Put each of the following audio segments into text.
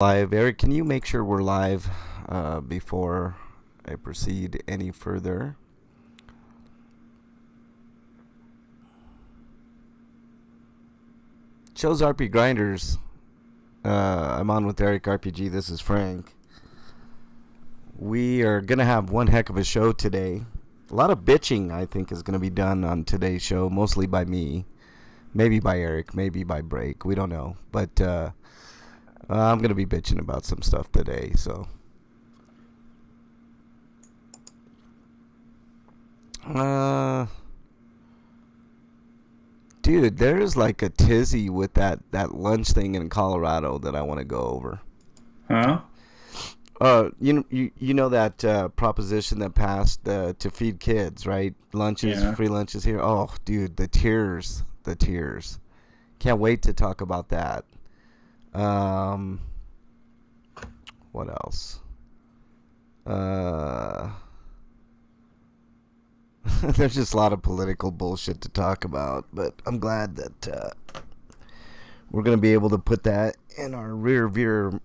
Live. Eric, can you make sure we're live before I proceed any further? Show's RPGrinders. I'm on with Eric RPG. This is Frank. We are going to have one heck of a show today. A lot of bitching, I think, is going to be done on today's show, mostly by me. Maybe by Eric, maybe by Break. We don't know. But I'm going to be bitching about some stuff today, so. Dude, there's like a tizzy with that lunch thing in Colorado that I want to go over. Huh? You know that proposition that passed to feed kids, right? Lunches, Yeah. free lunches here. Oh, dude, the tears. Can't wait to talk about that. What else? There's just a lot of political bullshit to talk about, but I'm glad that we're gonna be able to put that in our rear view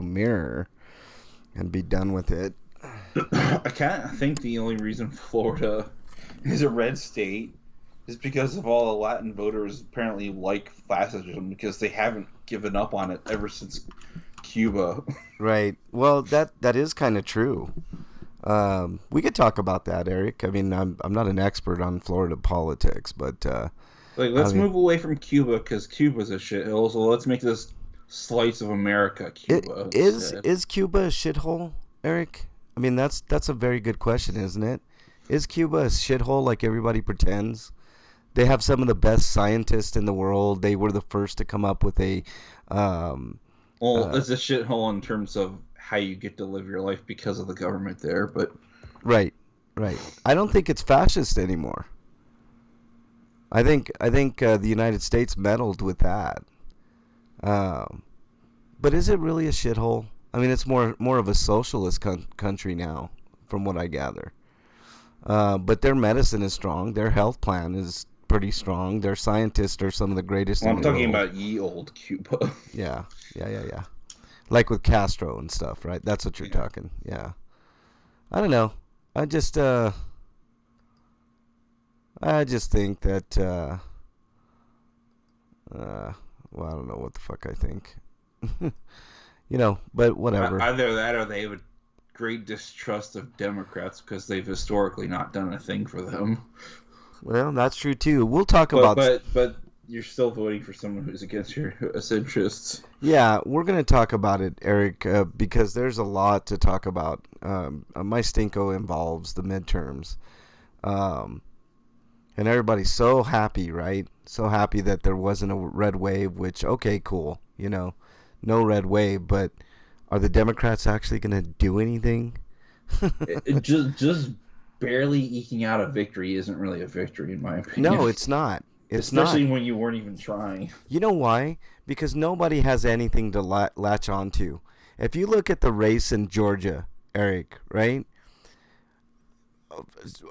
mirror, and be done with it. I kind of think the only reason Florida is a red state is because of all the Latin voters apparently like fascism because they haven't given up on it ever since Cuba. Right. Well, that is kind of true. We could talk about that, Eric. I mean, I'm not an expert on Florida politics, but Let's move away from Cuba because Cuba's a shithole. So let's make this slice of America Cuba. Is Cuba a shithole, Eric? I mean, that's a very good question, isn't it? Is Cuba a shithole like everybody pretends? They have some of the best scientists in the world. They were the first to come up with a. It's a shithole in terms of how you get to live your life because of the government there, but Right. I don't think it's fascist anymore. I think the United States meddled with that. But is it really a shithole? I mean, it's more of a socialist country now, from what I gather. But their medicine is strong. Their health plan is pretty strong. Their scientists are some of the greatest. I'm talking about ye old Cuba. Yeah. Like with Castro and stuff, right? That's what you're talking. Yeah. I don't know. I just think that well, I don't know what the fuck I think. But whatever. Either that or they have a great distrust of Democrats because they've historically not done a thing for them. Well, that's true too. We'll talk about but you're still voting for someone who's against your interests. Yeah, we're going to talk about it, Eric, because there's a lot to talk about. My stinko involves the midterms. And everybody's so happy, right? So happy that there wasn't a red wave, which, okay, cool. No red wave, but are the Democrats actually going to do anything? just barely eking out a victory isn't really a victory, in my opinion. No, it's not. Especially when you weren't even trying. You know why? Because nobody has anything to latch on to. If you look at the race in Georgia, Eric, right?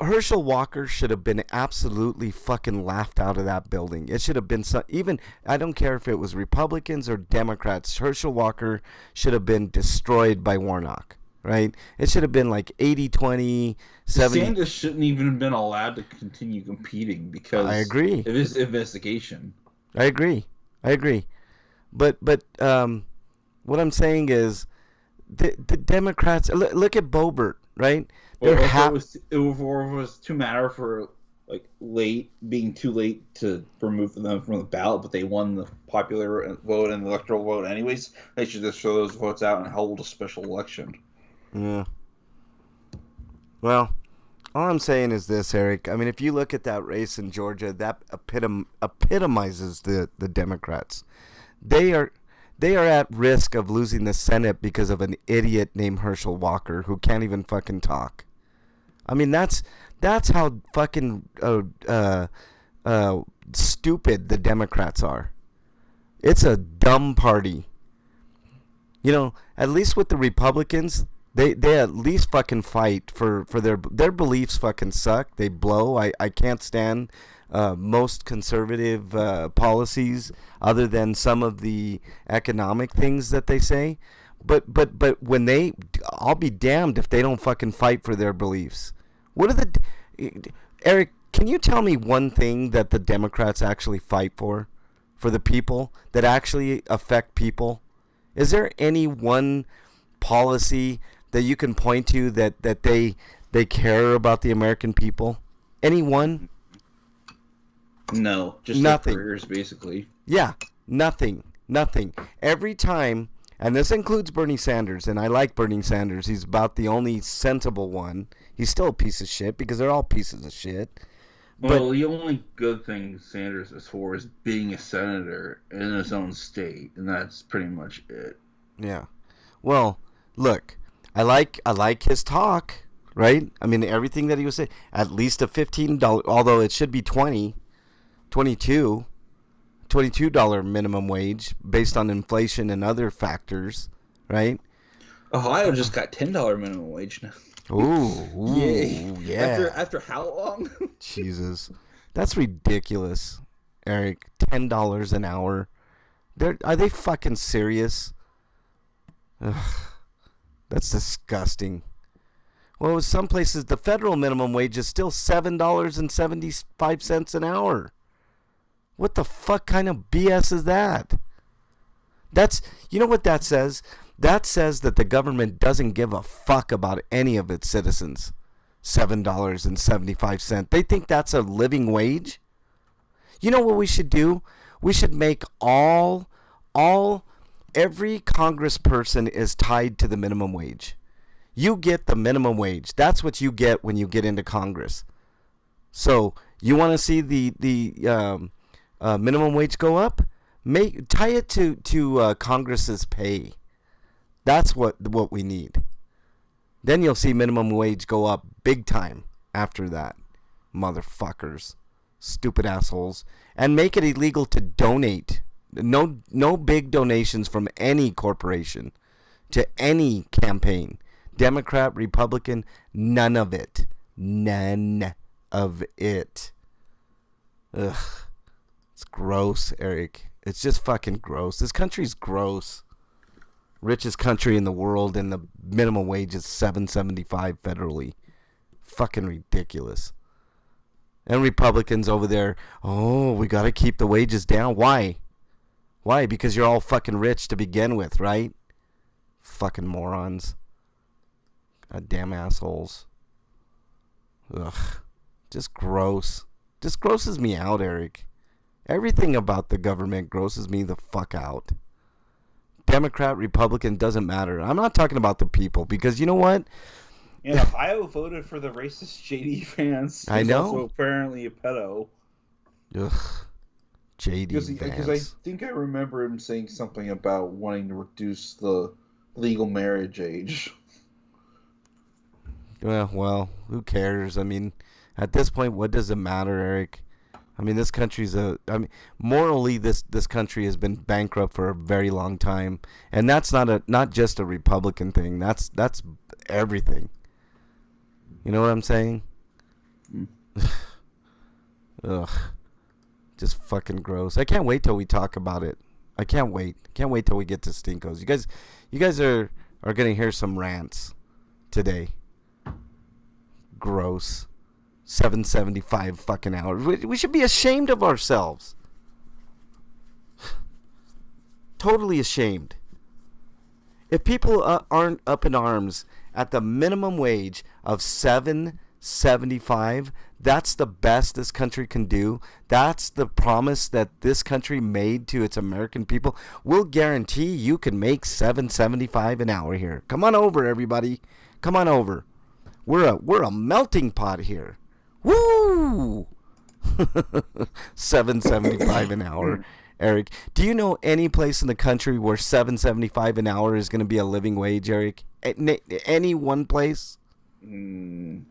Herschel Walker should have been absolutely fucking laughed out of that building. It should have been even, I don't care if it was Republicans or Democrats, Herschel Walker should have been destroyed by Warnock, right? It should have been like 80-20, 70. DeSantis shouldn't even have been allowed to continue competing because I agree. Of his investigation. I agree. But what I'm saying is the Democrats, look at Boebert, right? Or if it was too matter for like being too late to remove them from the ballot, but they won the popular vote and the electoral vote anyways, they should just throw those votes out and hold a special election. Yeah. Well, all I'm saying is this, Eric. I mean, if you look at that race in Georgia, that epitomizes the Democrats. They are at risk of losing the Senate because of an idiot named Herschel Walker who can't even fucking talk. I mean, that's how fucking stupid the Democrats are. It's a dumb party. At least with the Republicans, they at least fucking fight for their beliefs fucking suck. They blow. I can't stand most conservative policies, other than some of the economic things that they say. But when they, I'll be damned if they don't fucking fight for their beliefs. What are Eric? Can you tell me one thing that the Democrats actually fight for the people, that actually affect people? Is there any one policy that you can point to that they care about the American people? Anyone? No, just nothing. Their careers, basically. Yeah, nothing. Every time, and this includes Bernie Sanders, and I like Bernie Sanders. He's about the only sensible one. He's still a piece of shit because they're all pieces of shit. Well, the only good thing Sanders is for is being a senator in his own state, and that's pretty much it. Yeah. Well, look, I like his talk, right? I mean, everything that he was saying. At least a $15, although it should be $22 minimum wage based on inflation and other factors, right? Ohio just got $10 minimum wage now. Ooh, yeah. After how long? Jesus, that's ridiculous, Eric. $10 an hour. Are they fucking serious? Ugh, that's disgusting. Well, some places the federal minimum wage is still $7.75 an hour. What the fuck kind of BS is that? You know what that says? That says that the government doesn't give a fuck about any of its citizens. $7.75. They think that's a living wage? You know what we should do? We should make every congressperson is tied to the minimum wage. You get the minimum wage. That's what you get when you get into Congress. So you want to see the minimum wage go up? Tie it to Congress's pay. That's what we need. Then you'll see minimum wage go up big time after that. Motherfuckers. Stupid assholes. And make it illegal to donate. No big donations from any corporation to any campaign. Democrat, Republican, none of it. None of it. Ugh. It's gross, Eric. It's just fucking gross. This country's gross. Richest country in the world, and the minimum wage is $7.75 federally. Fucking ridiculous. And Republicans over there, oh, we gotta keep the wages down. Why? Because you're all fucking rich to begin with, right? Fucking morons. Goddamn assholes. Ugh. Just gross. Just grosses me out, Eric. Everything about the government grosses me the fuck out. Democrat, Republican, doesn't matter. I'm not talking about the people, because you know what? And Ohio voted for the racist JD Vance. I know. Also apparently a pedo. Ugh. JD Vance. Because I think I remember him saying something about wanting to reduce the legal marriage age. Well, who cares? I mean, at this point, what does it matter, Eric? I mean, this country's morally, this country has been bankrupt for a very long time, and that's not just a Republican thing. That's everything. You know what I'm saying? Ugh, just fucking gross. I can't wait till we talk about it. I can't wait. Can't wait till we get to Stinkos. You guys are gonna hear some rants today. Gross. $7.75 fucking hours. We should be ashamed of ourselves. Totally ashamed. If people aren't up in arms at the minimum wage of $7.75, that's the best this country can do. That's the promise that this country made to its American people. We'll guarantee you can make $7.75 an hour here. Come on over, everybody. Come on over. We're a melting pot here. Woo! $7.75 an hour. Eric, do you know any place in the country where $7.75 an hour is going to be a living wage, Eric? Any one place? Even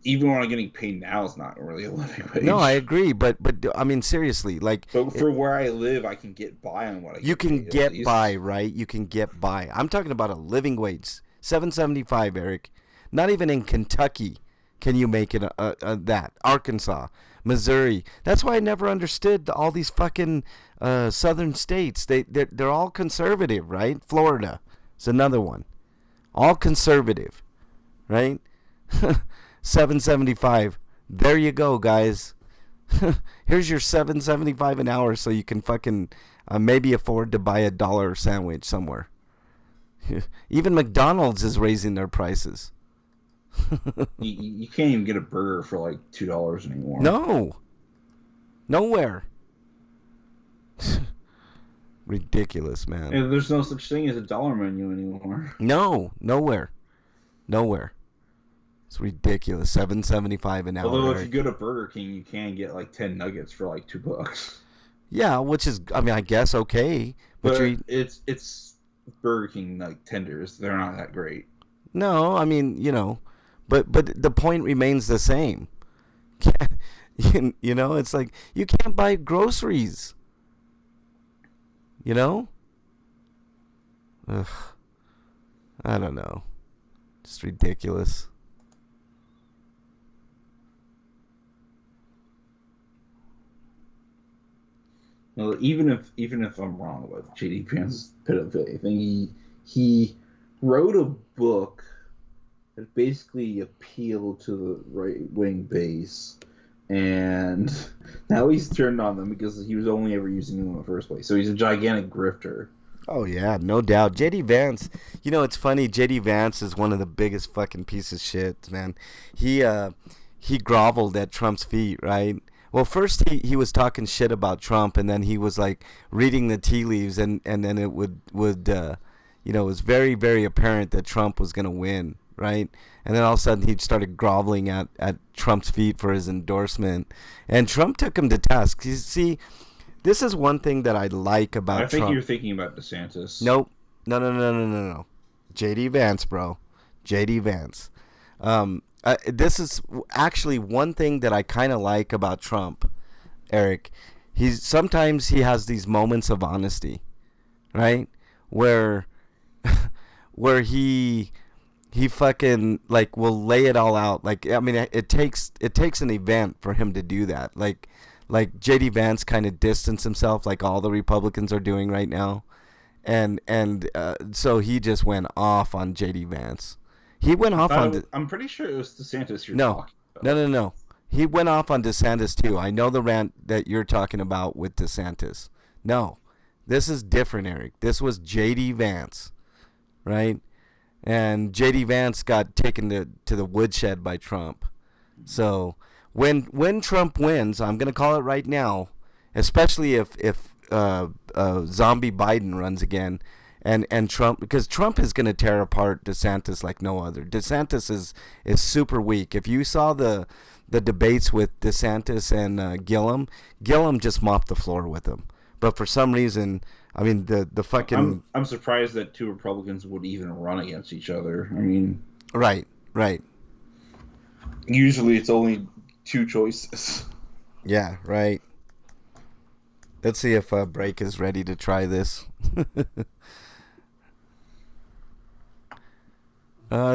when I'm getting paid now, it's not really a living wage. No, I agree, but I mean seriously, like. But for where I live, I can get by on what I. You can get by, right? You can get by. I'm talking about a living wage, $7.75, Eric. Not even in Kentucky can you make it that. Arkansas, Missouri. That's why I never understood all these fucking southern states. They're all conservative, right? Florida is another one, all conservative, right? 7.75. There you go, guys. Here's your 7.75 an hour, so you can fucking maybe afford to buy a $1 sandwich somewhere. Even McDonald's is raising their prices. You can't even get a burger for like $2 anymore. No, nowhere. Ridiculous, man. And there's no such thing as a dollar menu anymore. No, nowhere. It's ridiculous. 7.75 an hour. Although if you go to Burger King, you can get like 10 nuggets for like $2. Yeah, which is, I mean, I guess okay, but it's Burger King like tenders. They're not that great. No, I mean, but the point remains the same. It's like you can't buy groceries. Ugh, I don't know. Just ridiculous. Well, even if I'm wrong about J.D. Vance's pedophilia thing, he wrote a book that basically appealed to the right-wing base, and now he's turned on them because he was only ever using them in the first place. So he's a gigantic grifter. Oh yeah, no doubt. JD Vance, it's funny. JD Vance is one of the biggest fucking pieces of shit, man. He groveled at Trump's feet, right? Well, first he was talking shit about Trump, and then he was like reading the tea leaves, and then it would it was very, very apparent that Trump was gonna win, right? And then all of a sudden he started groveling at Trump's feet for his endorsement, and Trump took him to task. You see, this is one thing that I like about Trump. I think you're thinking about DeSantis. Nope. No. JD Vance, bro. JD Vance. This is actually one thing that I kind of like about Trump, Eric. Sometimes he has these moments of honesty, right? Where he fucking like will lay it all out. Like, I mean, it takes an event for him to do that. Like JD Vance kind of distanced himself, like all the Republicans are doing right now, and so he just went off on JD Vance. He went off on. I'm pretty sure it was DeSantis you're talking about. No. He went off on DeSantis too. I know the rant that you're talking about with DeSantis. No, this is different, Eric. This was JD Vance, right? And JD Vance got taken to the woodshed by Trump. So when Trump wins, I'm gonna call it right now, especially if zombie Biden runs again. And Trump, because Trump is going to tear apart DeSantis like no other. DeSantis is super weak. If you saw the debates with DeSantis and Gillum just mopped the floor with him. But for some reason, I mean, the fucking... I'm surprised that two Republicans would even run against each other. I mean... Right. Usually it's only two choices. Yeah, right. Let's see if Break is ready to try this.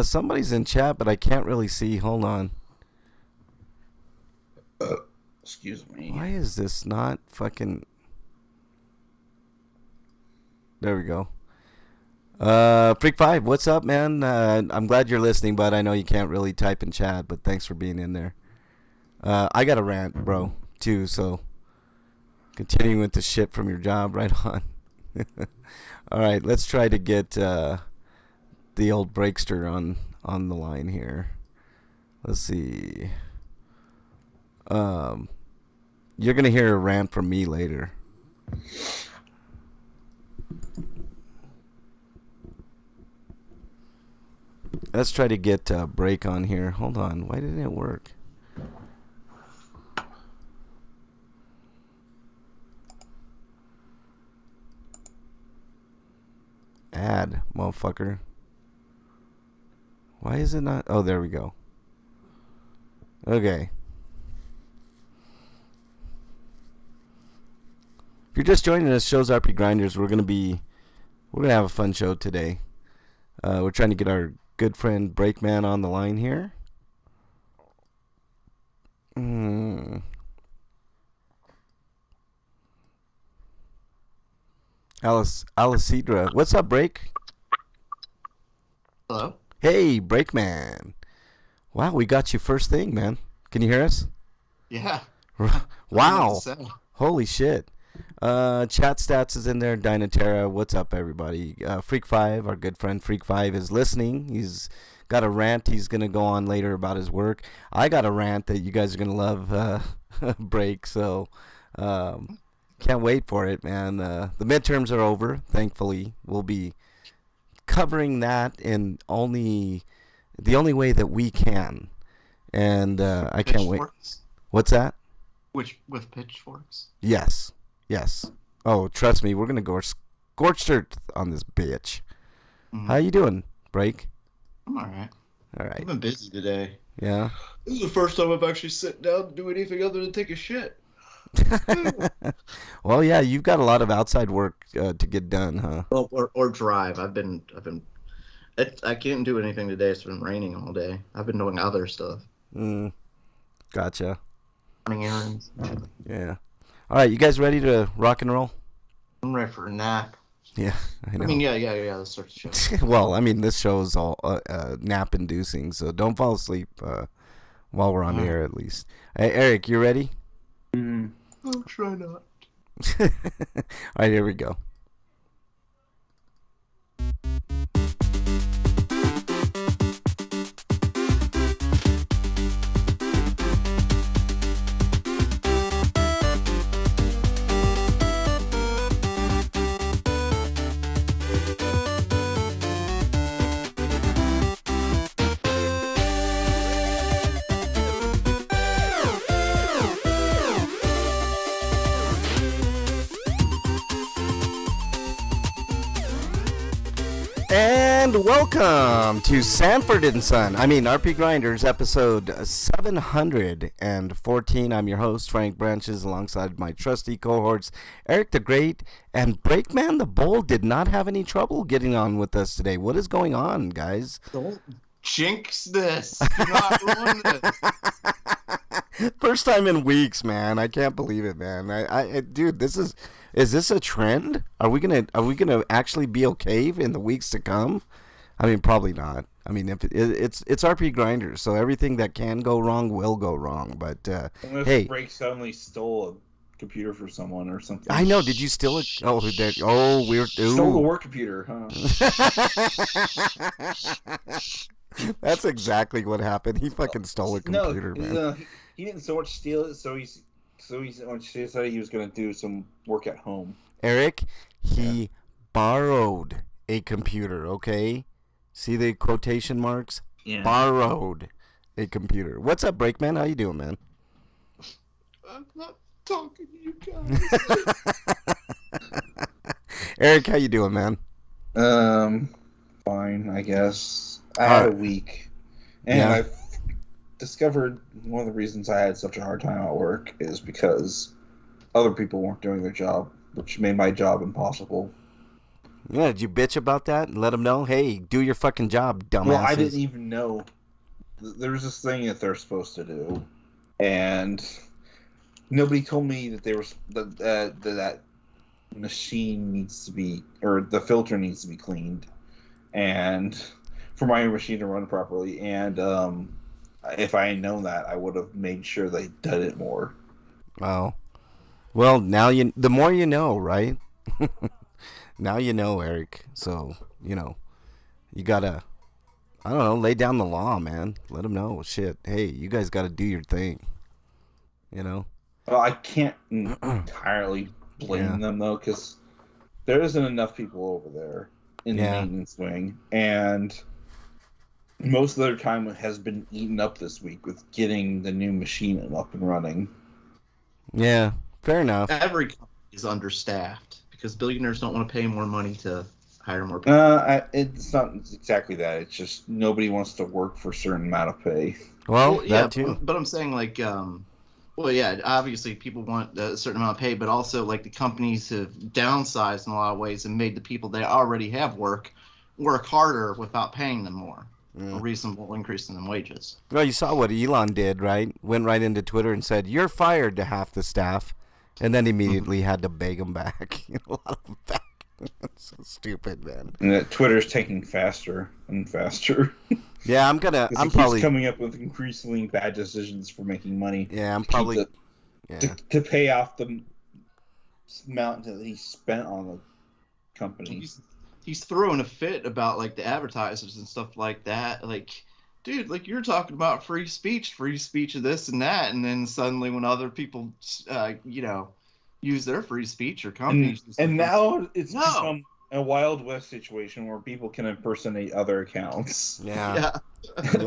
Somebody's in chat, but I can't really see. Hold on. Excuse me. Why is this not fucking... There we go. Freak 5, what's up, man? I'm glad you're listening, but I know you can't really type in chat, but thanks for being in there. I got a rant, bro, too, so... Continuing with the shit from your job, right on. All right, let's try to get the old Breakster on the line here. Let's see. You're gonna hear a rant from me later. Let's try to get Break on here. Hold on, why didn't it work? Add, motherfucker. Why is it not? Oh, there we go. Okay. If you're just joining us, show's RPGrinders. We're gonna have a fun show today. We're trying to get our good friend Breakman on the line here. Alicidra. What's up, Break? Hello? Hey, Breakman. Wow, we got you first thing, man. Can you hear us? Yeah. Wow. Holy shit. Chat Stats is in there. Dynaterra, what's up, everybody? Freak5, our good friend Freak5 is listening. He's got a rant he's going to go on later about his work. I got a rant that you guys are going to love, Break, so can't wait for it, man. The midterms are over, thankfully. We'll be covering that in the only way that we can. And I can't wait. What's that? With pitchforks? Yes. Oh, trust me, we're gonna go scorched earth on this bitch. Mm-hmm. How you doing, Break? I'm alright. Alright. I've been busy today. Yeah. This is the first time I've actually sat down to do anything other than take a shit. Well, yeah, you've got a lot of outside work to get done, huh? Or drive. I can't do anything today. It's been raining all day. I've been doing other stuff. Gotcha. Running errands. Yeah. All right, you guys ready to rock and roll? I'm ready for a nap. Yeah, I know. I mean, yeah. This sort of shit. Well, I mean, this show is all nap-inducing, so don't fall asleep while we're on the air, at least. Hey, Eric, you ready? I'll try not. All right, here we go. And welcome to Sanford and Son. RPGrinders episode 714. I'm your host, Frank Branches, alongside my trusty cohorts, Eric the Great, and Breakman the Bold did not have any trouble getting on with us today. What is going on, guys? Don't jinx this. Do not ruin this. First time in weeks, man. I can't believe it, man. Dude, is this a trend? Are we gonna actually be okay in the weeks to come? I mean, probably not. I mean, if it's RPGrinders, so everything that can go wrong will go wrong. But unless hey, Break suddenly stole a computer for someone or something. I know. Did you steal it? Oh, weird. Stole the work computer, huh? That's exactly what happened. He fucking stole a computer, man. He didn't so much steal it, so he decided he was going to do some work at home. Eric, he borrowed a computer, okay? See the quotation marks? Yeah. Borrowed a computer. What's up, Breakman? How you doing, man? I'm not talking to you guys. Eric, how you doing, man? Fine, I guess. I had a week, and I've discovered one of the reasons I had such a hard time at work is because other people weren't doing their job, which made my job impossible. Yeah, did you bitch about that and let them know, hey, do your fucking job, dumbasses? Well, I didn't even know. There's this thing that they're supposed to do, and nobody told me that that machine needs to be, or the filter needs to be cleaned, and for my machine to run properly, and if I had known that, I would have made sure they did it more. Oh. Well, now the more you know, right? Now you know, Eric. So, you gotta, I don't know, lay down the law, man. Let them know. Shit, hey, you guys gotta do your thing. Well, I can't entirely blame them, though, because there isn't enough people over there in the maintenance wing, and most of their time has been eaten up this week with getting the new machine up and running. Yeah, fair enough. Every company is understaffed because billionaires don't want to pay more money to hire more people. It's not exactly that. It's just nobody wants to work for a certain amount of pay. Well, that too. But I'm saying, obviously people want a certain amount of pay, but also, the companies have downsized in a lot of ways and made the people they already have work harder without paying them more. A reasonable increase in them wages. Well, you saw what Elon did, right? Went right into Twitter and said, "You're fired" to half the staff, and then immediately had to beg them back. A lot of them back. It's so stupid, man. And that Twitter's taking faster and faster. Yeah, I'm probably coming up with increasingly bad decisions for making money. Yeah, I'm probably to pay off the amount that he spent on the company. He's throwing a fit about like the advertisers and stuff like that. Like, dude, like you're talking about free speech of this and that, and then suddenly when other people, use their free speech or companies, and now it's become a Wild West situation where people can impersonate other accounts. Yeah.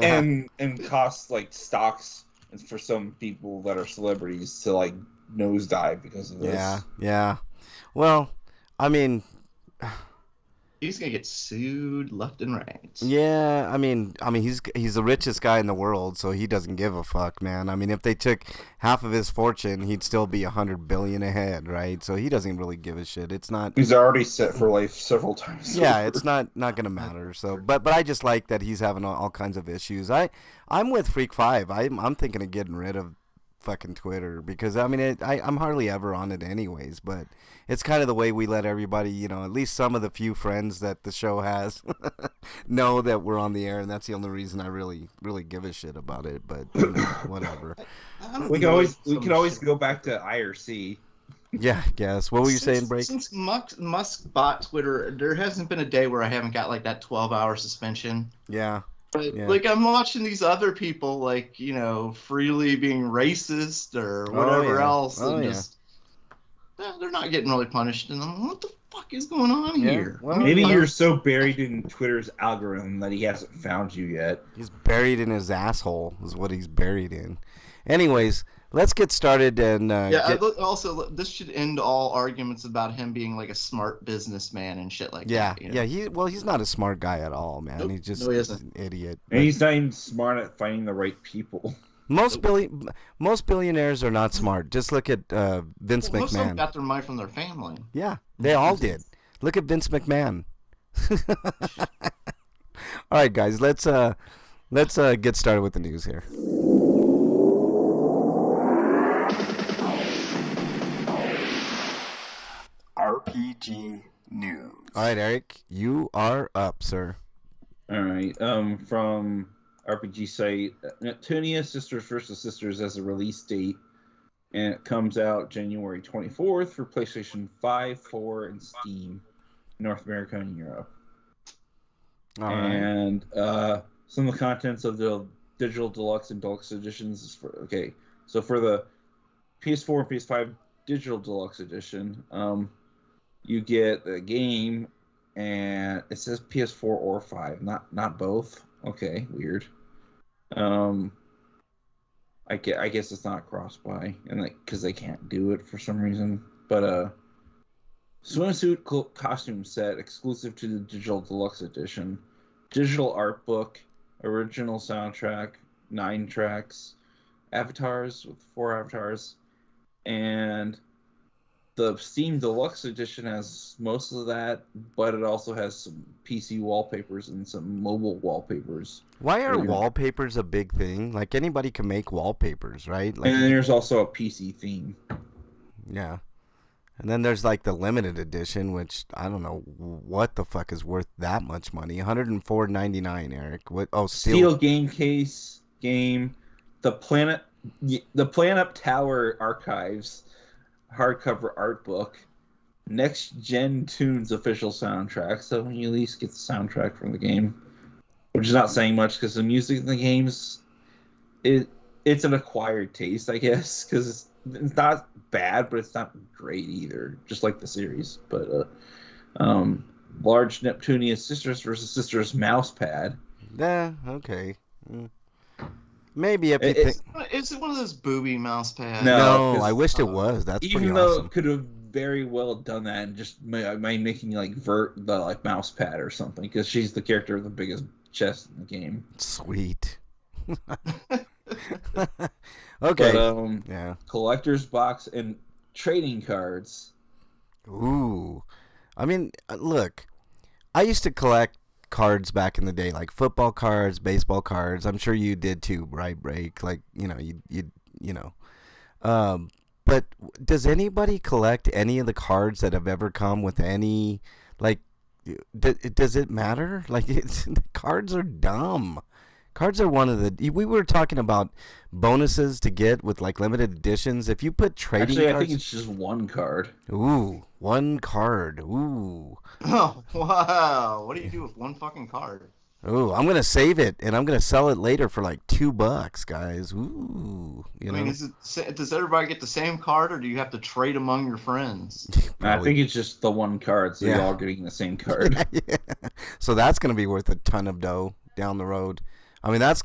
and cost like stocks for some people that are celebrities to like nosedive because of this. Yeah. Well, I mean, he's gonna get sued left and right. Yeah, I mean, he's the richest guy in the world, so he doesn't give a fuck, man. I mean, if they took half of his fortune, he'd still be $100 billion ahead, right? So he doesn't really give a shit. It's not. He's already set for life several times. Yeah, it's not gonna matter. So, but I just like that he's having all kinds of issues. I'm with Freak 5. I'm thinking of getting rid of fucking Twitter because I mean I'm hardly ever on it anyways, but it's kind of the way we let everybody, at least some of the few friends that the show has know that we're on the air, and that's the only reason I really give a shit about it. But whatever. We can always go back to IRC. Yeah, I guess. What were you saying, Break? Since Musk bought Twitter, there hasn't been a day where I haven't got like that 12-hour suspension. Yeah. But like I'm watching these other people like, freely being racist or whatever else, and just they're not getting really punished. And I'm like, what the fuck is going on here? Well, maybe you're so buried in Twitter's algorithm that he hasn't found you yet. He's buried in his asshole is what he's buried in. Anyways, let's get started and also this should end all arguments about him being like a smart businessman and shit like that. Yeah, he's not a smart guy at all, man. Nope. He's just he isn't. an idiot. And he's not even smart at finding the right people. Most billionaires are not smart. Just look at Vince McMahon. Most of them got their money from their family. Yeah, they all did. Look at Vince McMahon. All right, guys, let's get started with the news here. RPG news. All right, Eric, you are up, sir. All right. From RPG site, Neptunia Sisters vs. Sisters has a release date, and it comes out January 24th for PlayStation 5, 4, and Steam, North America and Europe. All right. And some of the contents of the digital deluxe and deluxe editions is so for the PS4 and PS5 digital deluxe edition, you get the game, and it says PS4 or 5, not both. Okay, weird. I guess it's not cross-buy, and because they can't do it for some reason. But swimsuit costume set exclusive to the digital deluxe edition, digital art book, original soundtrack, 9 tracks, avatars with 4 avatars, and the Steam Deluxe Edition has most of that, but it also has some PC wallpapers and some mobile wallpapers. Why are wallpapers a big thing? Like, anybody can make wallpapers, right? Like, and then there's also a PC theme. Yeah. And then there's, like, the limited edition, which I don't know what the fuck is worth that much money. $104.99, Eric. What? Oh, Steel game case, the Planet Tower Archives hardcover art book, Next Gen Tunes official soundtrack, so you at least get the soundtrack from the game, which is not saying much because the music in the games, it's an acquired taste, I guess, because it's not bad, but it's not great either, just like the series. But large Neptunia Sisters vs. Sisters mouse pad. Yeah, okay. Maybe if you think... Is it one of those booby mouse pads? No, I wished it was. That's even pretty though awesome. it could have very well done that and just making the mouse pad or something, because she's the character with the biggest chest in the game. Sweet. Okay. But, yeah. Collector's box and trading cards. Ooh. I mean, look, I used to collect cards back in the day, like football cards, baseball cards. I'm sure you did too, right, Break? Like, but But does anybody collect any of the cards that have ever come with any, like, does it matter? Like, the cards are dumb. Cards are one of the. We were talking about bonuses to get with like limited editions. If you put trading Actually, cards, I think it's just one card. ooh, one card. Ooh, Oh, wow. What do you do with one fucking card? ooh. I'm gonna save it and I'm gonna sell it later for like $2, guys. Ooh, you I know. mean, does everybody get the same card, or do you have to trade among your friends? I think it's just the one card, so Yeah. you're all getting the same card. Yeah. So that's gonna be worth a ton of dough down the road. I mean, that's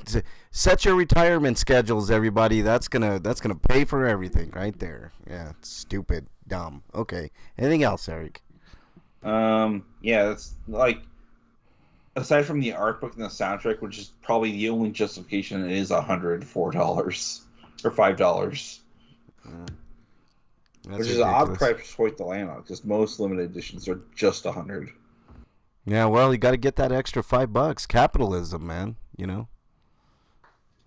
set your retirement schedules, everybody. That's gonna pay for everything right there. Yeah, stupid, dumb. Okay. Anything else, Eric? Yeah, it's like aside from the art book and the soundtrack, which is probably the only justification, it is $104 or $5, That's which is an odd ridiculous. price for Sweet the Land on, because most limited editions are just 100. Yeah, well, you got to get that extra $5. Capitalism, man. You know.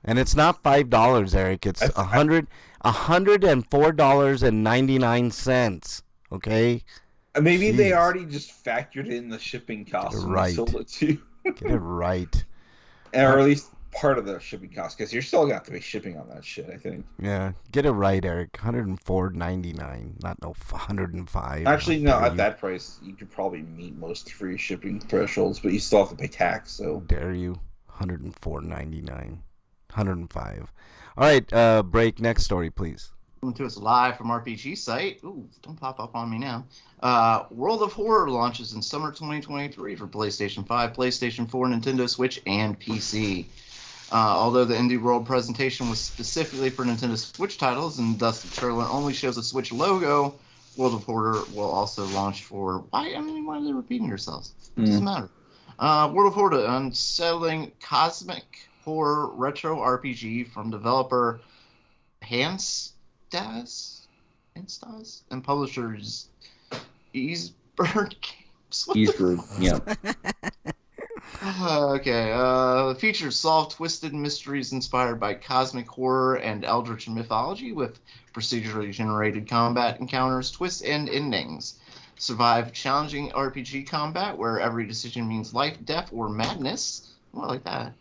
And it's not $5, Eric. It's $104.99. Okay. Maybe they Jeez. already just factored in the shipping costs when Right. they sold it to you. Get it right. Or at least part of the shipping cost, because you're still going to have to pay shipping on that shit, I think. Yeah, get it right, Eric. $104.99, not no $105. Actually, no, How dare at you. that price, you could probably meet most free shipping thresholds, but you still have to pay tax, How so... dare you? $104.99, $105. All right, break. Next story, please. Coming to us live from RPG site. Ooh, don't pop up on me now. World of Horror launches in summer 2023 for PlayStation 5, PlayStation 4, Nintendo Switch, and PC. Although the Indie World presentation was specifically for Nintendo Switch titles, and thus the trailer only shows a Switch logo, World of Horror will also launch for... why are they repeating yourselves? It doesn't matter. World of Horror, unsettling cosmic horror retro RPG from developer Handstaz and publishers Easebird Games. He's rude, yeah. Features solve twisted mysteries inspired by cosmic horror and eldritch mythology with procedurally generated combat encounters, twists, and endings. Survive challenging RPG combat where every decision means life, death, or madness. Oh, I like that.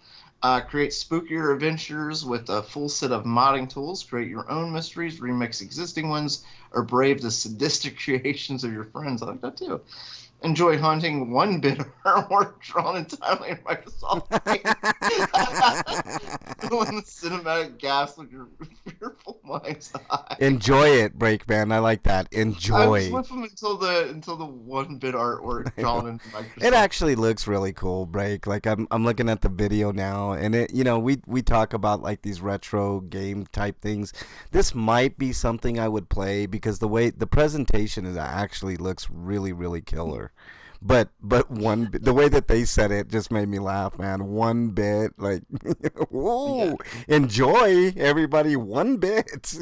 Create spookier adventures with a full set of modding tools. Create your own mysteries, remix existing ones, or brave the sadistic creations of your friends. I like that too. Enjoy hunting one-bit artwork drawn entirely in Microsoft Paint. When the cinematic gasp of your fearful mind's eye. Enjoy it, Breakman. I like that. I was Enjoy. with him until the one-bit artwork drawn in Microsoft. It actually looks really cool, Break. Like I'm looking at the video now, and it, you know, we talk about like these retro game type things. This might be something I would play because the way the presentation is actually looks really, really killer. But the way that they said it just made me laugh, man. 1 bit, like, whoa, enjoy everybody 1 bit.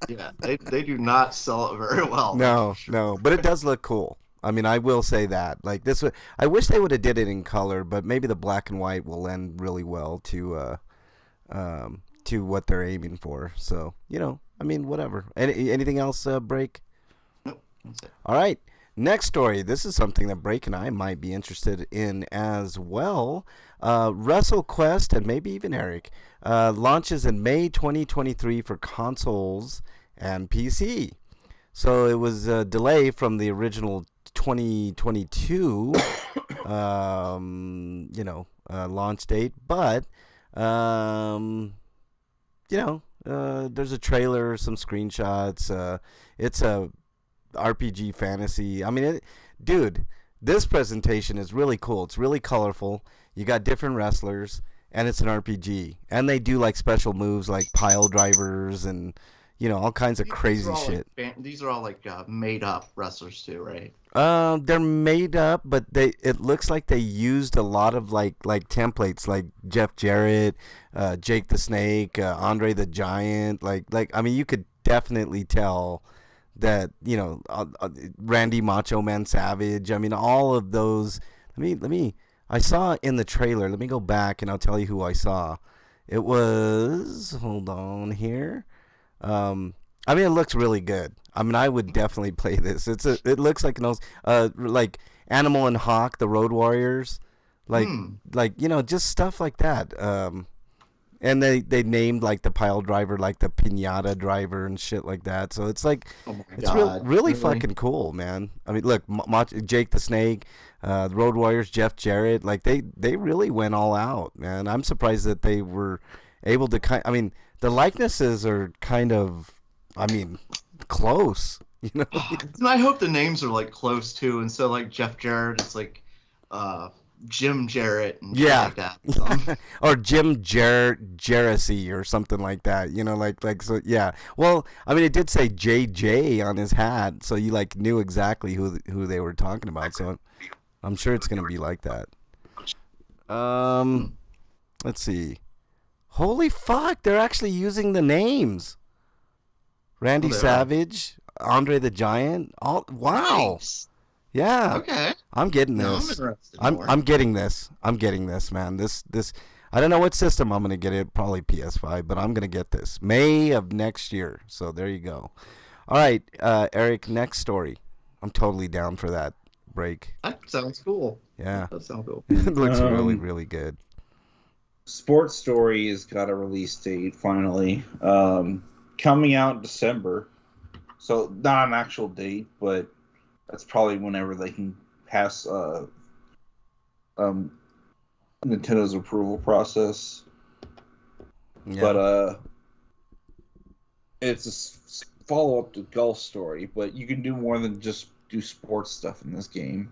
Yeah, they do not sell it very well. No, but it does look cool. I mean, I will say that. Like this, I wish they would have did it in color, but maybe the black and white will lend really well to what they're aiming for. So, you know, I mean, whatever. Anything else, Break? Nope, that's it. All right. Next story. This is something that Break and I might be interested in as well. WrestleQuest, and maybe even Eric, launches in May 2023 for consoles and PC. So it was a delay from the original 2022, launch date. But, there's a trailer, some screenshots. It's a RPG fantasy. I mean, dude, this presentation is really cool. It's really colorful. You got different wrestlers, and it's an RPG. And they do like special moves like pile drivers and, you know, all kinds of crazy shit. These are all like made up wrestlers too, right? They're made up, but it looks like they used a lot of like templates, like Jeff Jarrett, Jake the Snake, Andre the Giant. Like I mean, you could definitely tell that, you know, Randy Macho Man Savage. I mean, all of those. Let me. I saw in the trailer. Let me go back and I'll tell you who I saw. It was. Hold on here. I mean, it looks really good. I mean, I would definitely play this. It looks like like Animal and Hawk, the Road Warriors, like just stuff like that. And they named like the pile driver like the pinata driver and shit like that. So it's like Oh my it's God, really really? fucking cool, man. I mean, look, Jake the Snake, the Road Warriors, Jeff Jarrett, like they really went all out, man. I'm surprised that they were able to I mean, the likenesses are kind of, I mean, close, you know. And I hope the names are like close too, and so like Jeff Jarrett is like Jim Jarrett and shit Yeah. like that. So. Or Jim Jersey or something like that, you know, like so. Yeah. Well, I mean, it did say JJ on his hat, so you like knew exactly who they were talking about. So I'm sure it's gonna be like that. Let's see. Holy fuck! They're actually using the names. Randy Oh, they are. Savage, Andre the Giant. All wow. Nice. Yeah. Okay. I'm getting No, I'm this. interested I'm more. I'm getting this. I'm getting this, man. This I don't know what system I'm gonna get it. Probably PS5, but I'm gonna get this May of next year. So there you go. All right, Eric. Next story. I'm totally down for that break. That sounds cool. Yeah, That sounds cool. it looks really Um, really good. Sports Story has got a release date finally, coming out in December. So not an actual date, but that's probably whenever they can pass Nintendo's approval process. Yeah. But it's a follow up to Golf Story, but you can do more than just do sports stuff in this game.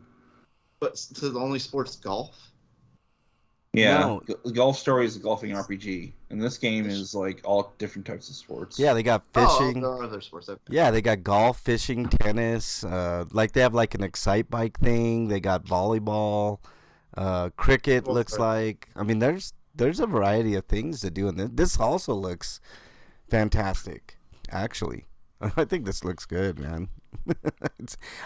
But so the only sports golf? Yeah, No. Golf Story is a golfing RPG, and this game is like all different types of sports. Yeah, they got Oh, fishing. there are other sports. Okay. Yeah, they got golf, fishing, tennis. Like they have like an Excite Bike thing. They got volleyball, cricket. Well, Looks like. I mean, there's a variety of things to do, and this also looks fantastic. Actually, I think this looks good, man.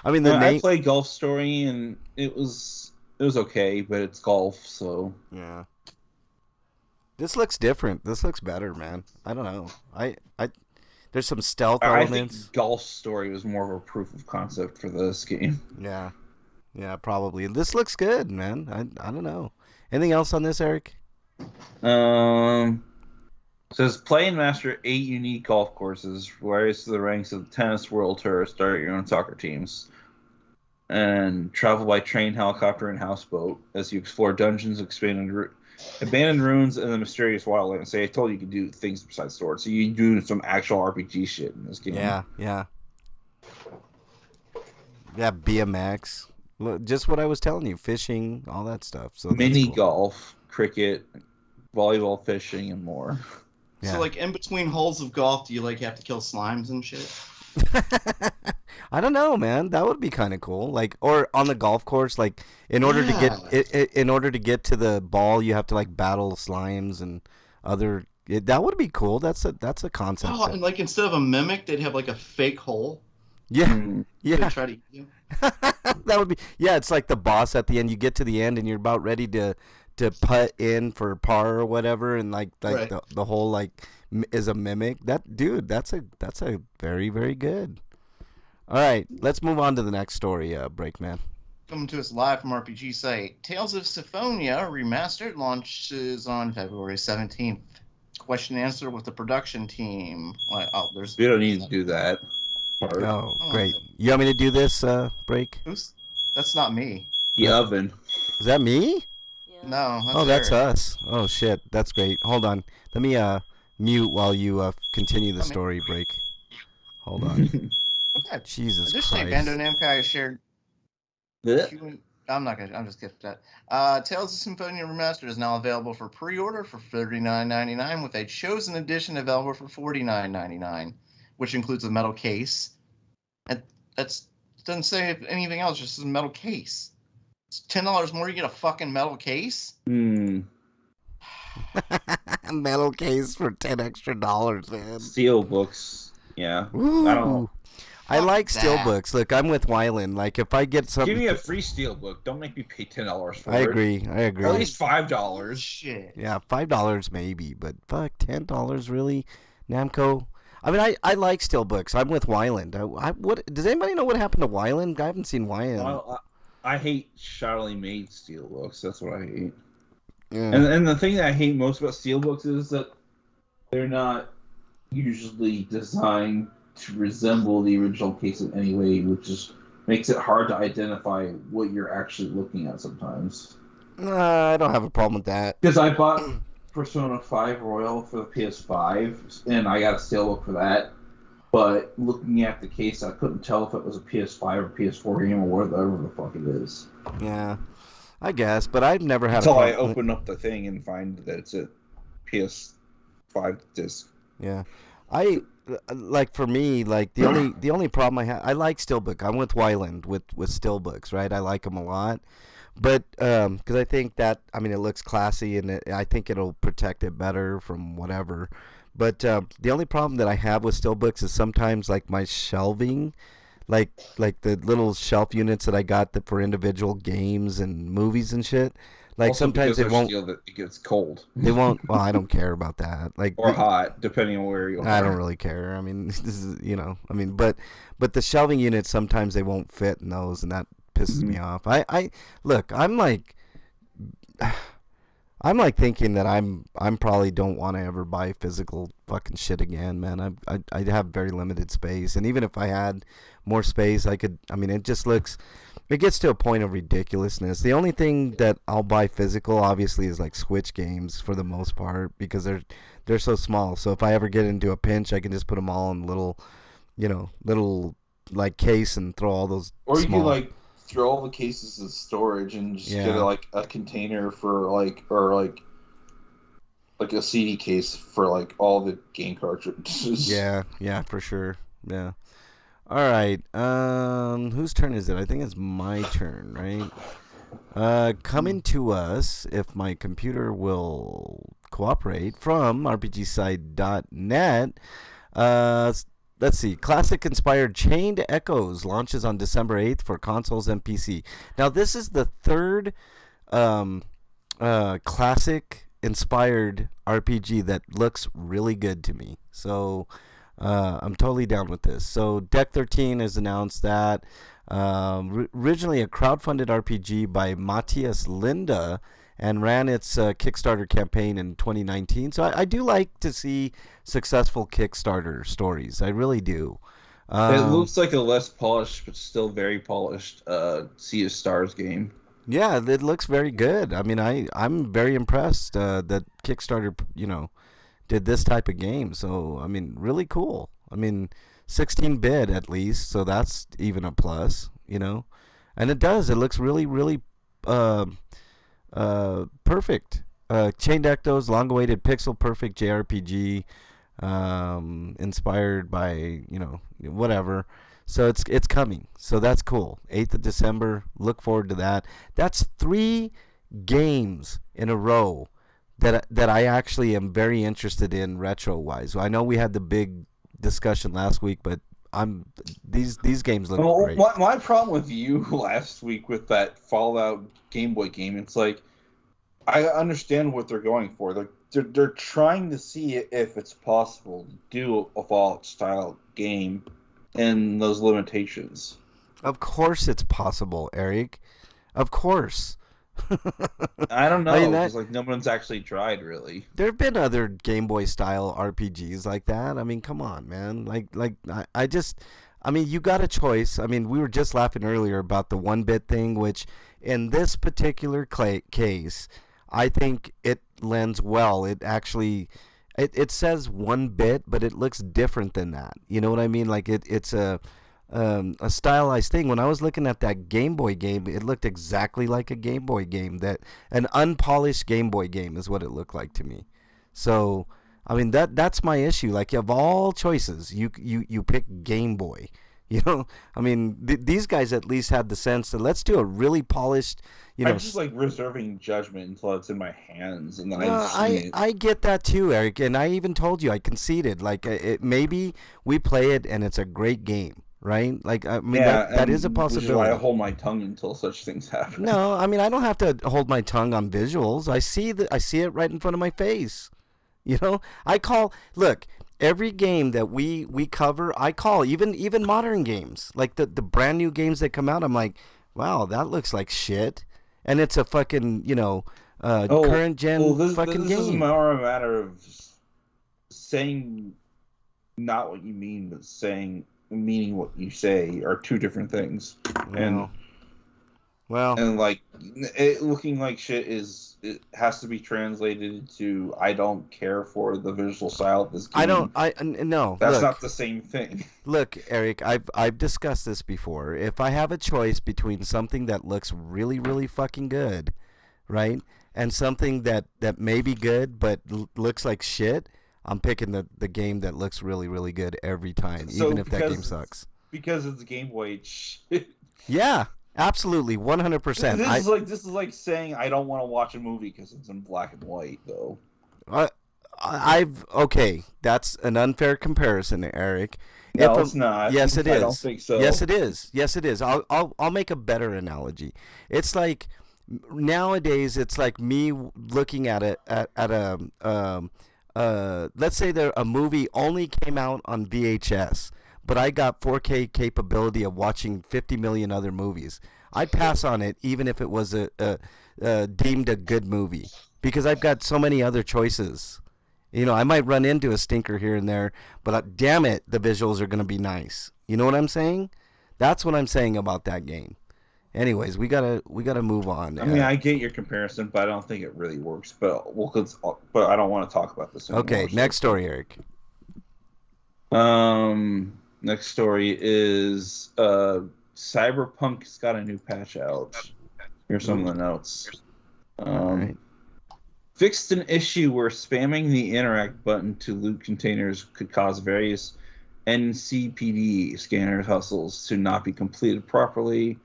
I mean, the I name. played Golf Story, and it was okay, but it's golf, so Yeah. This looks different. This looks better, man. I don't know. There's some stealth I elements. think Golf Story was more of a proof of concept for this game. Yeah. Yeah, probably. This looks good, man. I don't know. Anything else on this, Eric? Says play and master 8 unique golf courses, rise to the ranks of the tennis world tour, start your own soccer teams, and travel by train, helicopter, and houseboat as you explore dungeons, abandoned ruins, and the mysterious wildlands. Say, I told you could do things besides swords, so you do some actual RPG shit in this game. Yeah. Yeah, BMX. Look, just what I was telling you, fishing, all that stuff. So that's Mini cool. golf, cricket, volleyball, fishing, and more. Yeah. So like in between holes of golf, do you like have to kill slimes and shit? I don't know, man. That would be kind of cool. Like, or on the golf course, like in order to get to the ball, you have to like battle slimes and other. That would be cool. That's a concept. Oh, and like instead of a mimic, they'd have like a fake hole. Yeah, Mm. yeah. They'd try to eat you. That would be. Yeah, it's like the boss at the end. You get to the end and you're about ready to putt in for par or whatever, and like Right. the whole like is a mimic. That dude, that's a very very good. All right, let's move on to the next story, Breakman. Coming to us live from RPG site. Tales of Symphonia Remastered launches on February 17th. Question and answer with the production team. Oh, there's. We don't need to do that part. Oh, great. You want me to do this, Break? That's not me. The oven. Is that me? No. Oh, that's Eric. us. Oh shit, that's great. Hold on, let me mute while you continue the Come in. story. Break. Hold on. Okay. Jesus Additionally, Christ. Bandai Namco has shared. Blech. I'm just kidding that. Tales of Symphonia Remastered is now available for pre-order for $39.99 with a chosen edition available for $49.99, which includes a metal case. And that's doesn't say anything else, just a metal case. It's $10 more, you get a fucking metal case? Metal case for $10 extra, man. Steel books. Yeah. Ooh. I don't know. I like Fuck steel that. books. Look, I'm with Wyland. Like, if I get something, Give me a free steel book. Don't make me pay $10 for I it. agree. I agree. Or at least $5. Shit. Yeah, $5 maybe, but fuck, $10 really, Namco. I mean, I like Steelbooks. I'm with Wyland. What does anybody know what happened to Wyland? I haven't seen Wyland. Well, I hate shoddily made steelbooks. That's what I hate. Yeah. And the thing that I hate most about steelbooks is that they're not usually designed to resemble the original case in any way, which just makes it hard to identify what you're actually looking at sometimes. I don't have a problem with that. Because I bought Persona 5 Royal for the PS5, and I got a steelbook for that. But looking at the case, I couldn't tell if it was a PS5 or PS4 game or whatever the fuck it is. Yeah, I guess, but I've never had Until a I problem. open up the thing and find that it's a PS5 disc. Yeah, like for me, like the only problem I have, I like Steelbook. I'm with Wyland with Steelbooks, right? I like them a lot, but because I think that it looks classy and I think it'll protect it better from whatever. But the only problem that I have with Steelbooks is sometimes like my shelving, like the little shelf units that I got for individual games and movies and shit. Like Also sometimes because it won't. steel that it gets cold They won't. Well, I don't care about that. Like or hot, depending on where you are. I don't really care. I mean, this is but the shelving units sometimes they won't fit in those, and that pisses me off. I look. I'm like thinking that I'm probably don't want to ever buy physical fucking shit again, man. I have very limited space, and even if I had more space, I could. I mean, it just looks. It gets to a point of ridiculousness. The only thing that I'll buy physical, obviously, is like Switch games for the most part because they're so small. So if I ever get into a pinch, I can just put them all in little like case and throw all those. Or you small... can like throw all the cases in storage and just get like a container for like a CD case for like all the game cartridges. Yeah, for sure. Yeah. All right. Whose turn is it? I think it's my turn, right? Coming to us, if my computer will cooperate, from RPGside.net. Let's see. Classic-inspired Chained Echoes launches on December 8th for consoles and PC. Now, this is the third classic-inspired RPG that looks really good to me. So I'm totally down with this. So Deck 13 has announced that originally a crowdfunded RPG by Matthias Linda and ran its Kickstarter campaign in 2019. So I do like to see successful Kickstarter stories. I really do. It looks like a less polished but still very polished Sea of Stars game. Yeah, it looks very good. I mean, I'm very impressed that Kickstarter, did this type of game. So, I mean, really cool. I mean, 16-bit at least, so that's even a plus, And it does. It looks really, really perfect. Chained Echoes, long-awaited pixel-perfect JRPG, inspired by, whatever. So it's coming. So that's cool. 8th of December. Look forward to that. That's 3 games in a row that I actually am very interested in retro-wise. I know we had the big discussion last week, but these games look great. My problem with you last week with that Fallout Game Boy game, it's like I understand what they're going for. They're trying to see if it's possible to do a Fallout style game and those limitations. Of course it's possible, Eric. Of course. I don't know. Because no one's actually tried, really. There have been other Game Boy style RPGs like that. I mean, come on, man. You got a choice. I mean, we were just laughing earlier about the 1-bit thing, which in this particular case, I think it lends well. It actually, it says 1-bit, but it looks different than that. You know what I mean? Like it's a stylized thing. When I was looking at that Game Boy game, it looked exactly like a Game Boy game. An unpolished Game Boy game is what it looked like to me. So, I mean, that's my issue. Like, of all choices, you pick Game Boy. I mean, these guys at least had the sense that let's do a really polished. I'm just like reserving judgment until it's in my hands, and then I get that too, Eric. And I even told you I conceded. Like, maybe we play it and it's a great game. Right? Like, I mean, that is a possibility. Which is why I hold my tongue until such things happen. No, I mean, I don't have to hold my tongue on visuals. I see it right in front of my face. Look, every game that we cover, I call even modern games, like the brand new games that come out. I'm like, wow, that looks like shit, and it's a fucking current gen fucking this is game. more a matter of saying not what you mean, but meaning what you say are two different things. And like it looking like shit it has to be translated to I don't care for the visual style of this game. No. That's Look, not the same thing. Look, Eric, I've discussed this before. If I have a choice between something that looks really really fucking good, right, and something that may be good but looks like shit, I'm picking the game that looks really really good every time, even if that game sucks. Because it's Game Boy. Yeah. Absolutely, 100%. This is like saying I don't want to watch a movie because it's in black and white, though. Okay, that's an unfair comparison, Eric. No, it's not. Yes, it is. I don't think so. Yes, it is. Yes, it is. I'll make a better analogy. It's like nowadays, it's like me looking at a let's say a movie only came out on VHS. But I got 4K capability of watching 50 million other movies. I'd pass on it even if it was deemed a good movie because I've got so many other choices. I might run into a stinker here and there, but damn it, the visuals are going to be nice. You know what I'm saying? That's what I'm saying about that game. Anyways, we gotta move on. I mean, I get your comparison, but I don't think it really works. But I don't want to talk about this anymore. Okay, next story, Eric. Next story is Cyberpunk's got a new patch out. Here's some of the notes. Right. Fixed an issue where spamming the interact button to loot containers could cause various NCPD scanner hustles to not be completed properly.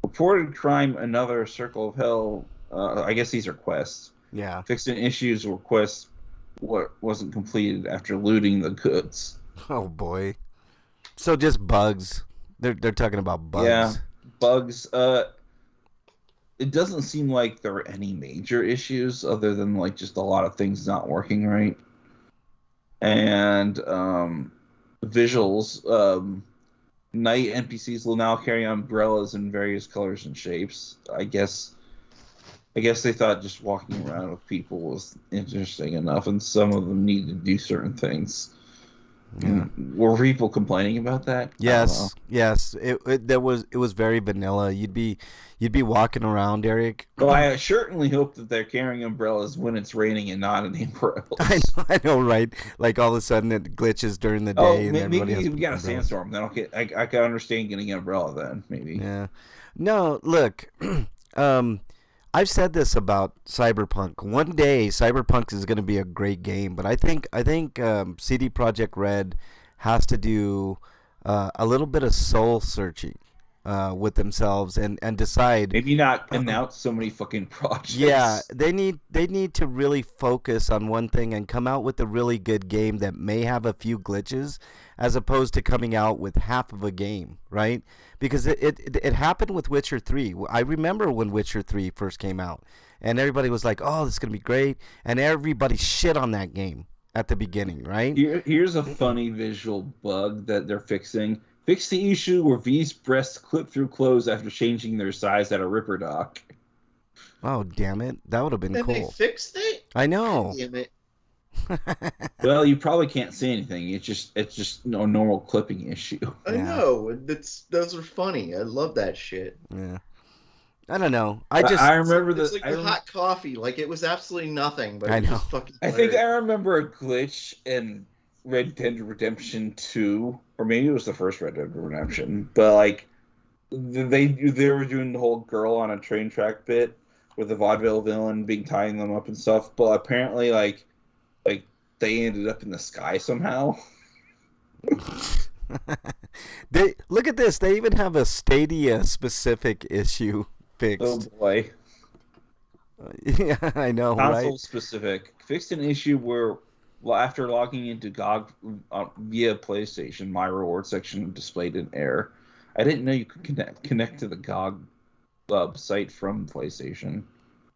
Reported crime, another circle of hell. I guess these are quests. Yeah. Fixed an issues where quests wasn't completed after looting the goods. Oh boy. So just bugs. They're talking about bugs. Yeah, bugs. It doesn't seem like there are any major issues other than like just a lot of things not working right. And visuals. Night NPCs will now carry umbrellas in various colors and shapes. I guess they thought just walking around with people was interesting enough, and some of them need to do certain things. Yeah. Were people complaining about that? Yes. It was very vanilla. You'd be walking around, Eric. Well, I certainly hope that they're carrying umbrellas when it's raining and not in April. I know, right? Like all of a sudden it glitches during the day. And maybe we got a umbrellas. sandstorm. Then I can understand getting an umbrella then, maybe. Yeah. No, look. I've said this about Cyberpunk. One day, Cyberpunk is going to be a great game, but I think CD Projekt Red has to do a little bit of soul searching with themselves and decide. Maybe not announce so many fucking projects. Yeah, they need to really focus on one thing and come out with a really good game that may have a few glitches, as opposed to coming out with half of a game, right? Because it happened with Witcher 3. I remember when Witcher 3 first came out, and everybody was like, "Oh, this is gonna be great," and everybody shit on that game at the beginning, right? Here's a funny visual bug that they're fixing. Fix the issue where V's breasts clip through clothes after changing their size at a Ripper Dock. Oh, damn it. That would have been cool. They fixed it? I know. Damn it. Well, you probably can't see anything. It's just no normal clipping issue. I know. Those are funny. I love that shit. Yeah. I don't know. I remember it's like hot coffee. Like it was absolutely nothing, but I know. Just fucking I think I remember a glitch in Red Dead Redemption 2, or maybe it was the first Red Dead Redemption, but like they were doing the whole girl on a train track bit with the vaudeville villain tying them up and stuff, but apparently like they ended up in the sky somehow. They look at this. They even have a Stadia specific issue fixed. Oh boy. Yeah, I know, Console right? specific. Fixed an issue where, after logging into GOG via PlayStation, my reward section displayed an error. I didn't know you could connect to the GOG site from PlayStation.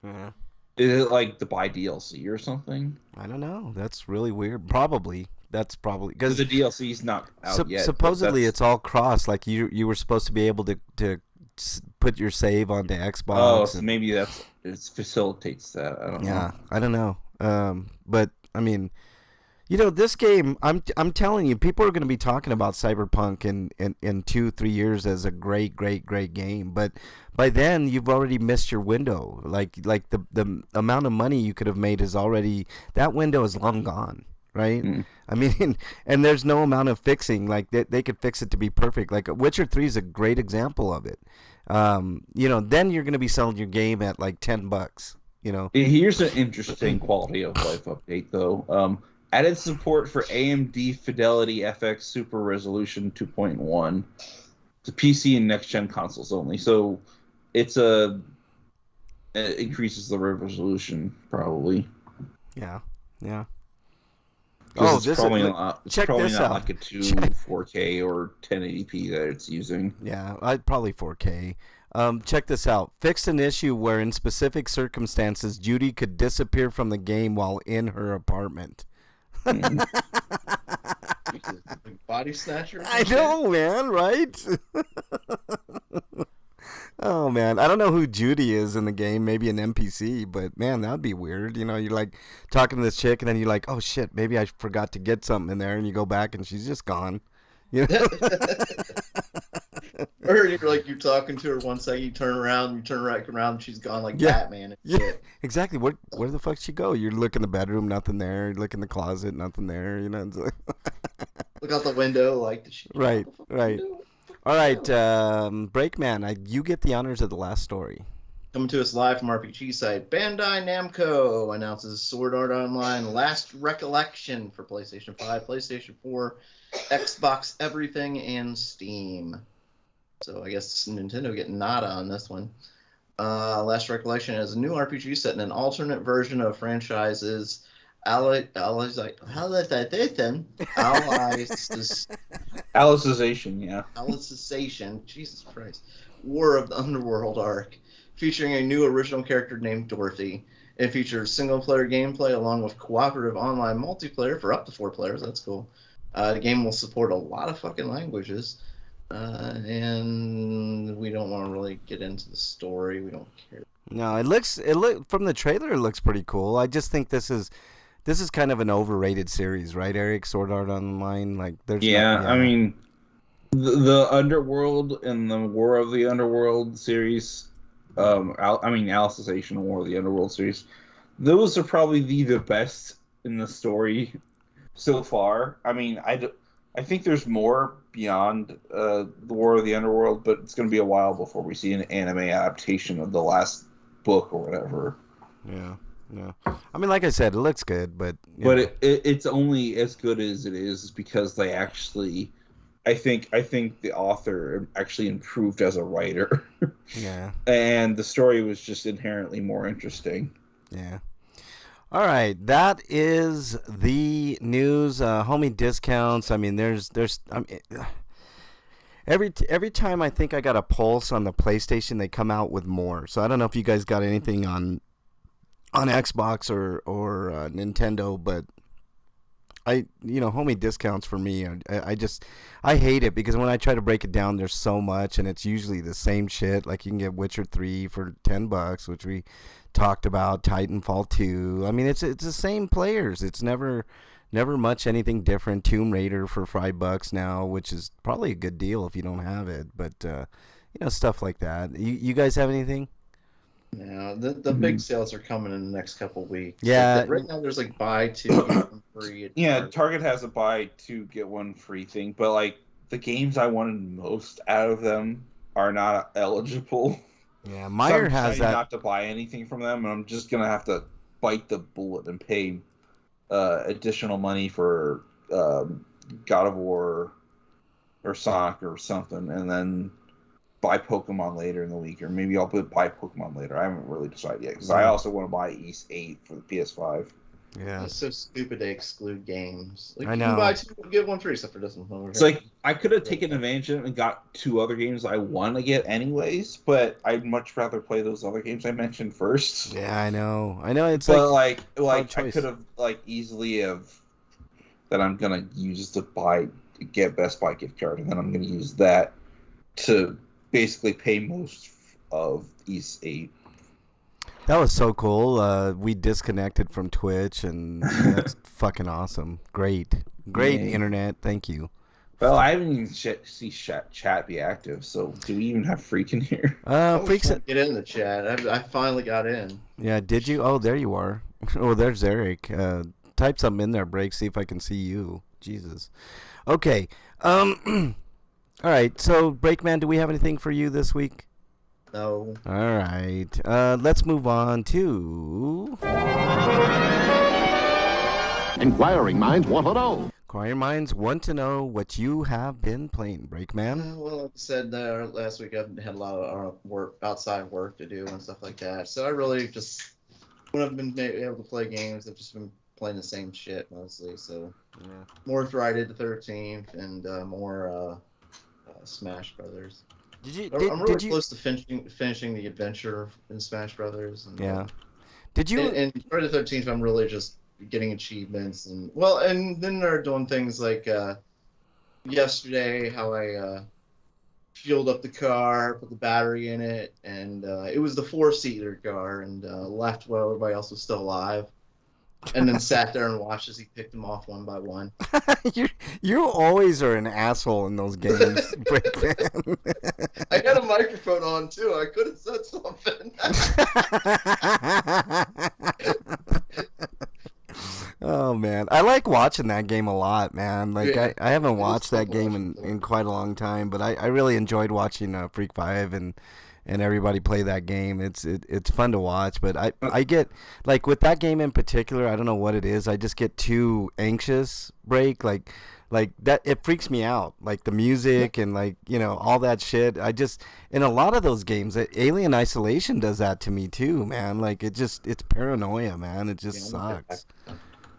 Yeah. Is it like to buy DLC or something? I don't know. That's really weird. Probably. That's probably Because because the DLC's not out yet. But supposedly it's all cross. Like you were supposed to be able to put your save onto oh, Xbox. so And, maybe it facilitates that. I don't yeah, know. I don't know. But I mean, this game, I'm telling you, people are going to be talking about Cyberpunk in 2-3 years as a great, great, great game. But by then, you've already missed your window. Like the amount of money you could have made is already, that window is long gone, right? Mm. I mean, and there's no amount of fixing. Like they could fix it to be perfect. Like Witcher 3 is a great example of it. Then you're going to be selling your game at like $10. Here's an interesting quality of life update, though. Added support for AMD Fidelity FX Super Resolution 2.1 to PC and next gen consoles only. So it increases the resolution probably. Yeah, yeah. Because it's probably not. It's check probably this not out. like a 4K or 1080p that it's using. Yeah, I'd probably 4K. Check this out. Fixed an issue where, in specific circumstances, Judy could disappear from the game while in her apartment. Body snatcher. I know, man. Right? Oh man, I don't know who Judy is in the game. Maybe an NPC, but man, that'd be weird. You're like talking to this chick, and then you're like, oh shit, maybe I forgot to get something in there, and you go back, and she's just gone. Or you're talking to her one second, you turn around, and she's gone like Batman. And Yeah, shit. exactly. Where the fuck she go? You look in the bedroom, nothing there. You look in the closet, nothing there. It's like Look out the window, like did she right. window? All right, Breakman, you get the honors of the last story. Coming to us live from RPG site, Bandai Namco announces Sword Art Online Last Recollection for PlayStation 5, PlayStation 4, Xbox Everything, and Steam. So I guess Nintendo getting nada on this one. Last Recollection is a new RPG set in an alternate version of franchises Alicization, yeah. Alicization, Jesus Christ. War of the Underworld arc, featuring a new original character named Dorothy. It features single-player gameplay along with cooperative online multiplayer for up to 4 players. That's cool. The game will support a lot of fucking languages. And we don't want to really get into the story. We don't care. No, it looks from the trailer. It looks pretty cool. I just think this is kind of an overrated series, right, Eric? Sword Art Online, like there's I mean, the Underworld and the War of the Underworld series, Alicization and War of the Underworld series, those are probably the best in the story so far. I mean, I think there's more beyond the War of the Underworld, but it's going to be a while before we see an anime adaptation of the last book or whatever. Yeah. I mean, like I said, it looks good, but it's only as good as it is because they actually, I think the author actually improved as a writer. Yeah. And the story was just inherently more interesting. Yeah. All right, that is the news. Homie discounts. I mean, there's. I mean, every time I think I got a pulse on the PlayStation, they come out with more. So I don't know if you guys got anything on Xbox or Nintendo, but homie discounts for me. I hate it because when I try to break it down, there's so much, and it's usually the same shit. Like you can get Witcher 3 for $10, which we talked about, Titanfall 2. I mean, it's the same players. It's never much anything different. Tomb Raider for $5 now, which is probably a good deal if you don't have it. But stuff like that. You guys have anything? Yeah, the big sales are coming in the next couple weeks. Yeah. Like, right now there's like buy 2 get 1 free. Yeah, Target has a buy 2 get 1 free thing, but like the games I wanted most out of them are not eligible. Yeah, Meyer has that. Not to buy anything from them, and I'm just gonna have to bite the bullet and pay additional money for God of War or Sonic or something, and then buy Pokemon later in the week, or maybe I'll buy Pokemon later. I haven't really decided yet because I also want to buy East 8 for the PS5. Yeah. It's so stupid they exclude games. Like, I you know. can buy 2, get 1 free, except for this one. It's like I could have taken advantage of it and got 2 other games I want to get anyways, but I'd much rather play those other games I mentioned first. Yeah, I know. It's But like like I choice. could have like easily have that I'm gonna use to get Best Buy gift card, and then I'm gonna use that to basically pay most of East 8. that was so cool. We disconnected from Twitch, and that's fucking awesome. Great Yay. internet. Thank you. Well, I haven't even see chat be active, so do we even have Freak in here? Freaks. Get in the chat. I finally got in. Yeah, did you? Oh, there you are. Oh, there's Eric. Type something in there, Break. See if I can see you. Jesus. Okay. All right. So, Breakman, do we have anything for you this week? No. All right. Let's move on to Inquiring minds want to know. Inquiring Minds want to know what you have been playing, Breakman. Well, like I said last week, I've had a lot of outside work to do and stuff like that. So I really just, when I've been able to play games, I've just been playing the same shit mostly. So Yeah. more Friday the 13th and more Smash Brothers. I'm really close to finishing the adventure in Smash Brothers. And, Yeah. Did you? And Friday the 13th, I'm really just getting achievements and then they're doing things like yesterday how I fueled up the car, put the battery in it, and it was the 4-seater car, and left while everybody else was still alive, and then sat there and watched as he picked them off one by one. you always are an asshole in those games, Breakman. I had a microphone on too. I could have said something. Oh man, I like watching that game a lot, man. Like Yeah. I haven't watched that fun game watching in quite a long time, but I really enjoyed watching Freak 5 and everybody play that game. It's fun to watch, but I get like with that game in particular, I don't know what it is. I just get too anxious, Break, like that it freaks me out. Like the music and like, all that shit. I just in a lot of those games, Alien Isolation does that to me too, man. Like it's paranoia, man. It just sucks.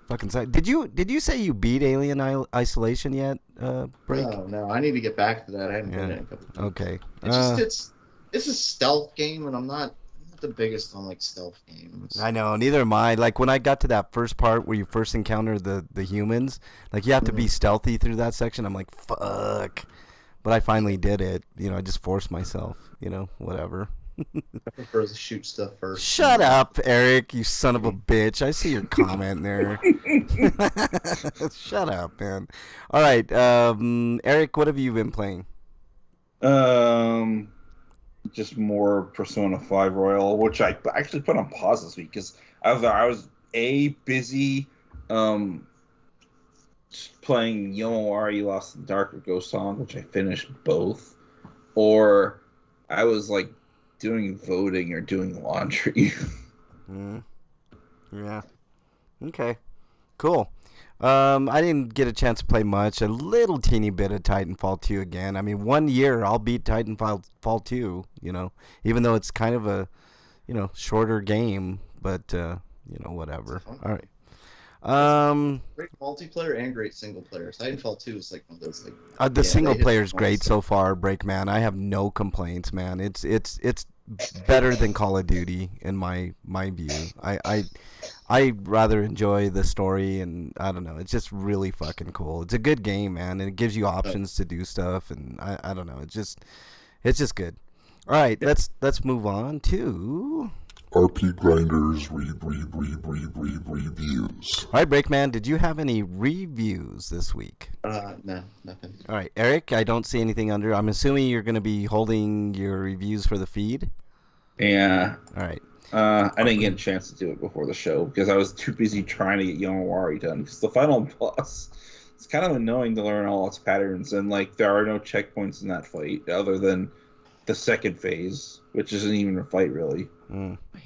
Fucking sucks. Did you say you beat Alien Isolation yet, Break? No, I need to get back to that. I haven't done it in a couple of times. Okay. It's a stealth game, and I'm not the biggest on like stealth games. I know, neither am I. Like when I got to that first part where you first encounter the humans, like you have to be stealthy through that section. I'm like, fuck. But I finally did it. I just forced myself. Whatever. I prefer to shoot stuff first. Shut up, Eric, you son of a bitch. I see your comment there. Shut up, man. All right, Eric, what have you been playing? Just more Persona 5 Royal, which I actually put on pause this week because I was busy playing Yomawari Lost in the Dark or Ghost Song, which I finished both, or I was like doing voting or doing laundry. Yeah. Okay. Cool. I didn't get a chance to play much. A little teeny bit of Titanfall 2 again. I mean, 1 year I'll beat Titanfall 2, even though it's kind of a, shorter game, but, whatever. All right. Great multiplayer and great single player. Titanfall 2 is like one of those The single player is great so far, Breakman. I have no complaints, man. It's better than Call of Duty in my view. I rather enjoy the story, and I don't know. It's just really fucking cool. It's a good game, man, and it gives you options to do stuff, and I don't know. It's just good. All right, let's move on to RPGrinders reviews. All right, Breakman, did you have any reviews this week? No, nothing. All right, Eric, I don't see anything under. I'm assuming you're going to be holding your reviews for the feed? Yeah. All right. I didn't get a chance to do it before the show because I was too busy trying to get Yomawari done. Because the final boss, it's kind of annoying to learn all its patterns, and like there are no checkpoints in that fight other than the second phase, which isn't even a fight really.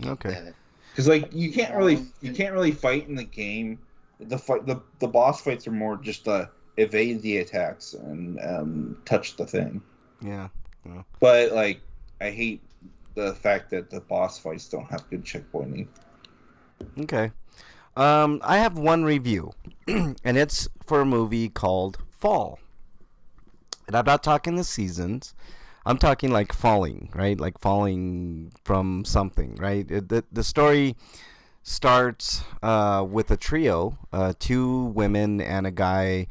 Okay. Because like you can't really fight in the game. The boss fights are more just evade the attacks and touch the thing. Yeah. But like I hate the fact that the boss fights don't have good checkpointing. Okay. I have one review, and it's for a movie called Fall. And I'm not talking the seasons. I'm talking like falling, right? Like falling from something, right? The story starts with a trio, two women and a guy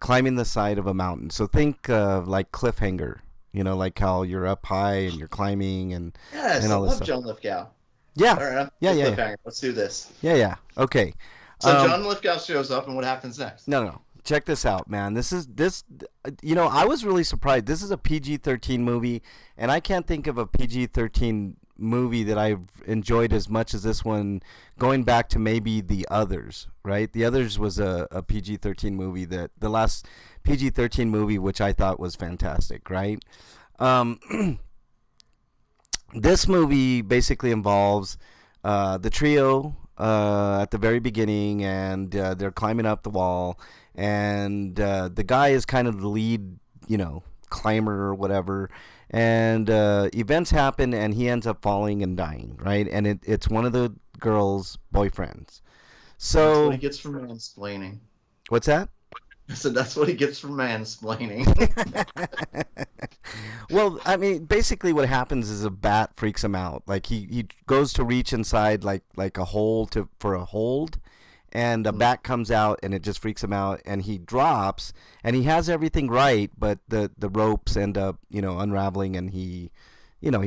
climbing the side of a mountain. So think like cliffhanger, like how you're up high and you're climbing Yes, and I all this love stuff. John Lithgow. Yeah, All right, yeah. cliffhanger. Let's do this. Yeah. Okay. So John Lithgow shows up, and what happens next? No. Check this out, man. I was really surprised. This is a PG-13 movie, and I can't think of a PG-13 movie that I've enjoyed as much as this one, going back to maybe The Others, right? The Others was a PG-13 movie, that the last PG-13 movie, which I thought was fantastic, right? This movie basically involves the trio at the very beginning, and they're climbing up the wall, and the guy is kind of the lead, climber or whatever, and events happen, and he ends up falling and dying, right? And it's one of the girl's boyfriends. So That's what he gets for mansplaining. What's that? I said that's what he gets for mansplaining. Well, I mean, basically what happens is a bat freaks him out. Like he goes to reach inside like a hole for a hold, and a bat comes out and it just freaks him out, and he drops, and he has everything right, but the ropes end up unraveling, and he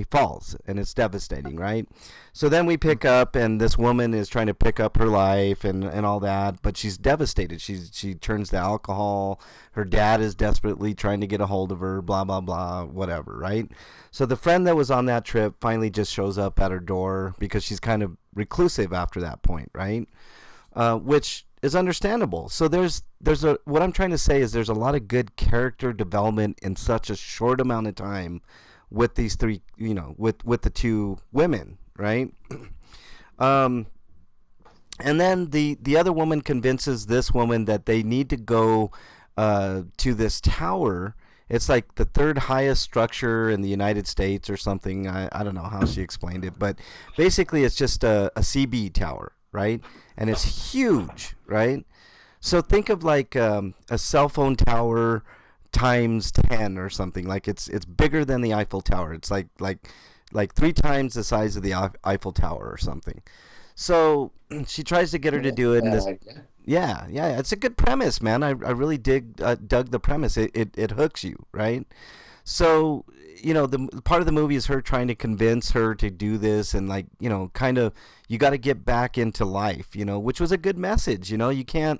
falls, and it's devastating, right? So then we pick up, and this woman is trying to pick up her life and all that, but she's devastated. She turns to alcohol. Her dad is desperately trying to get a hold of her, blah, blah, blah, whatever, right? So the friend that was on that trip finally just shows up at her door because she's kind of reclusive after that point, right? Which is understandable. So what I'm trying to say is there's a lot of good character development in such a short amount of time with these three, with the two women, right? And then the other woman convinces this woman that they need to go to this tower. It's like the third highest structure in the United States or something. I don't know how she explained it, but basically it's just a CB tower, right? And it's huge, right? So think of like a cell phone tower times 10 or something. Like it's bigger than the Eiffel Tower. It's like 3 times the size of the Eiffel Tower or something. So she tries to get her to do it. And yeah, it's a good premise, man. I really dug the premise. It hooks you, right? So the part of the movie is her trying to convince her to do this, and kind of you got to get back into life, which was a good message. You can't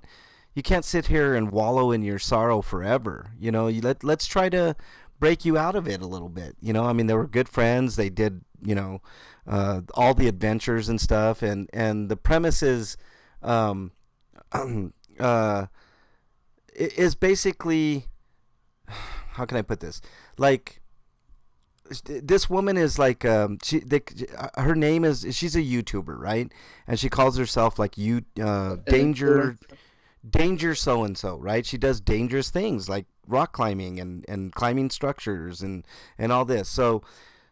sit here and wallow in your sorrow forever. Let's try to break you out of it a little bit. I mean, they were good friends. They did, all the adventures and stuff. And the premise is basically, how can I put this? Like, this woman is like, her name is, she's a YouTuber, right? And she calls herself like Danger so-and-so, right? She does dangerous things like rock climbing and climbing structures and all this. So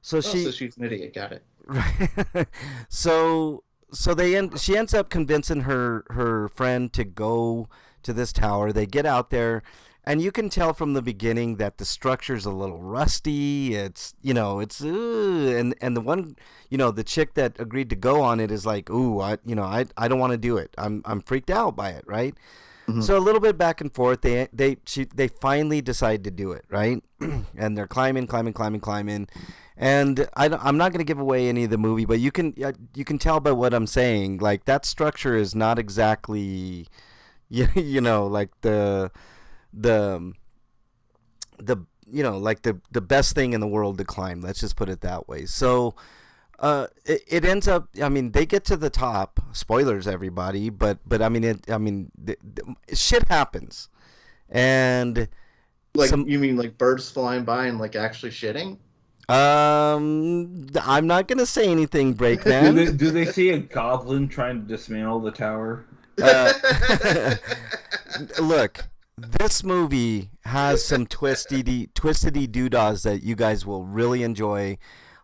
she's an idiot. Got it. Right. So she ends up convincing her friend to go to this tower. They get out there, and you can tell from the beginning that the structure's a little rusty. It's and the one, the chick that agreed to go on it is like, I don't want to do it. I'm freaked out by it, right? Mm-hmm. So a little bit back and forth. They finally decide to do it, right? And they're climbing, and I'm not going to give away any of the movie, but you can tell by what I'm saying. Like, that structure is not exactly, like the like the best thing in the world to climb. Let's just put it that way. So it ends up, I mean, they get to the top. Spoilers, everybody, but I mean, shit happens, and you mean like birds flying by and like actually shitting? I'm not gonna say anything, Breakman. Do they see a goblin trying to dismantle the tower? Look, this movie has some twisty doodads that you guys will really enjoy.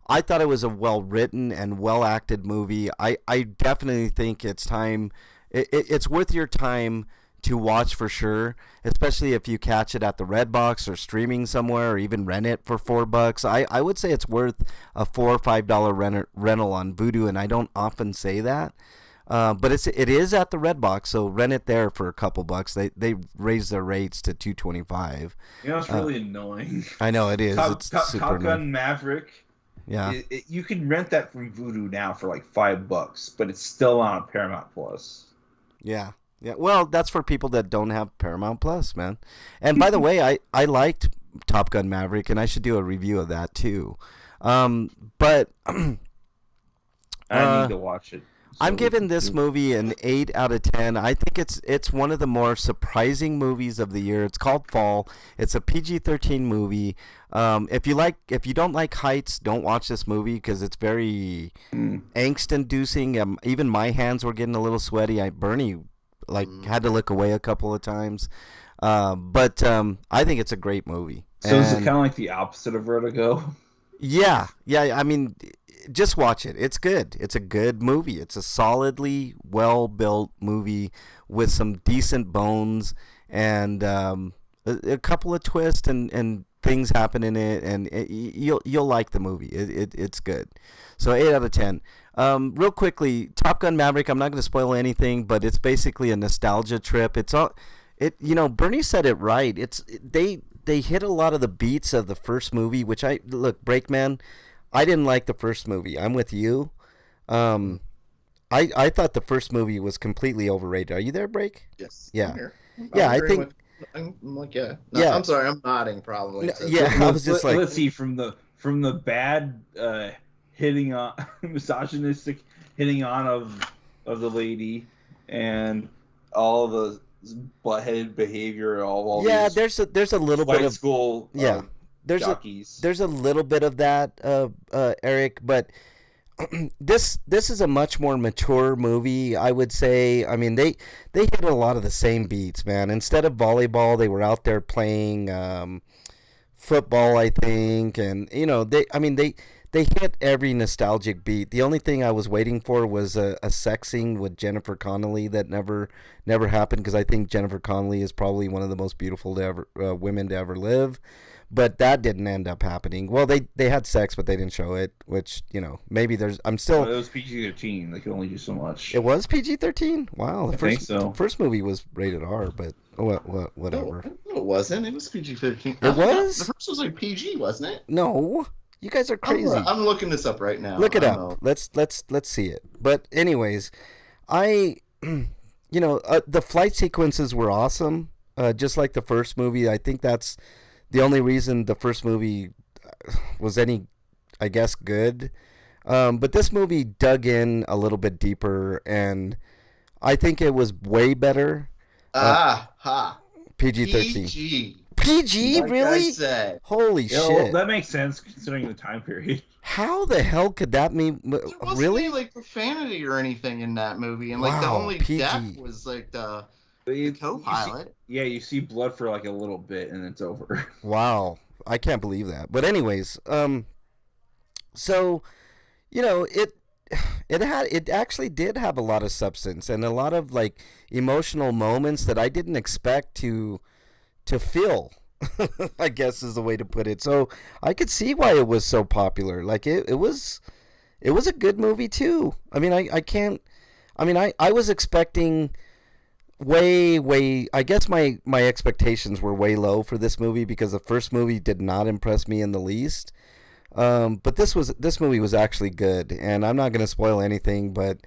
I thought it was a well-written and well-acted movie. I definitely think it's time it's worth your time to watch for sure, especially if you catch it at the Redbox or streaming somewhere, or even rent it for $4. I would say it's worth a $4 or $5 rental on Vudu, and I don't often say that. But it is at the Redbox, so rent it there for a couple bucks. They raised their rates to $2.25. You know, it's really annoying. I know it is. It's super Top Gun annoying. Maverick. Yeah. You can rent that from Vudu now for like $5, but it's still on Paramount Plus. Yeah. Yeah. Well, that's for people that don't have Paramount Plus, man. And by the way, I liked Top Gun Maverick, and I should do a review of that too. But I need to watch it. I'm giving this movie an 8 out of 10. I think it's one of the more surprising movies of the year. It's called Fall. It's a PG-13 movie. If you don't like heights, don't watch this movie because it's very angst-inducing. Even my hands were getting a little sweaty. Bernie had to look away a couple of times. But I think it's a great movie. So is it kind of like the opposite of Vertigo? Yeah. I mean, just watch it. It's good. It's a good movie. It's a solidly well-built movie with some decent bones and a couple of twists and things happen in it, and you'll like the movie. It's good. So 8 out of 10. Real quickly, Top Gun Maverick. I'm not going to spoil anything, but it's basically a nostalgia trip. Bernie said it right. They hit a lot of the beats of the first movie, which Brakeman. I didn't like the first movie. I'm with you. I thought the first movie was completely overrated. Are you there, Break? Yes. Yeah. I'm here. I think. I'm like, yeah. No, Yeah. I'm sorry. I'm nodding probably. So. Yeah, I was just like. Let's see, from the bad hitting on misogynistic hitting on of the lady and all the butt-headed behavior of all Yeah, these there's a little bit of school jockeys. There's a little bit of that, Eric, but this is a much more mature movie, I would say. I mean, they hit a lot of the same beats, man. Instead of volleyball, they were out there playing football, I think, and they hit every nostalgic beat. The only thing I was waiting for was a sex scene with Jennifer Connelly that never happened, because I think Jennifer Connelly is probably one of the most beautiful women to ever live. But that didn't end up happening. Well, they had sex, but they didn't show it, which, maybe I'm still... Well, it was PG-13. They could only do so much. It was PG-13? Wow. I think so. The first movie was rated R, but whatever. No, it wasn't. It was PG-13. It was? The first was like PG, wasn't it? No. You guys are crazy. I'm looking this up right now. Look it up. Let's see it. But anyways, the flight sequences were awesome, just like the first movie. I think that's the only reason the first movie was any, I guess, good. But this movie dug in a little bit deeper, and I think it was way better. PG-13. PG, like really? I said. Holy Yeah, shit! well, that makes sense considering the time period. How the hell could that mean? There wasn't Really? any, like, profanity or anything in that movie, and like the Wow, only PG. death was like the co-pilot. You see blood for like a little bit and it's over. Wow, I can't believe that. But anyways, so it actually did have a lot of substance and a lot of like emotional moments that I didn't expect to feel. I guess is the way to put it. So I could see why it was so popular. Like it was a good movie too. I mean, I was expecting way. I guess my expectations were way low for this movie because the first movie did not impress me in the least. But this movie was actually good, and I'm not going to spoil anything, but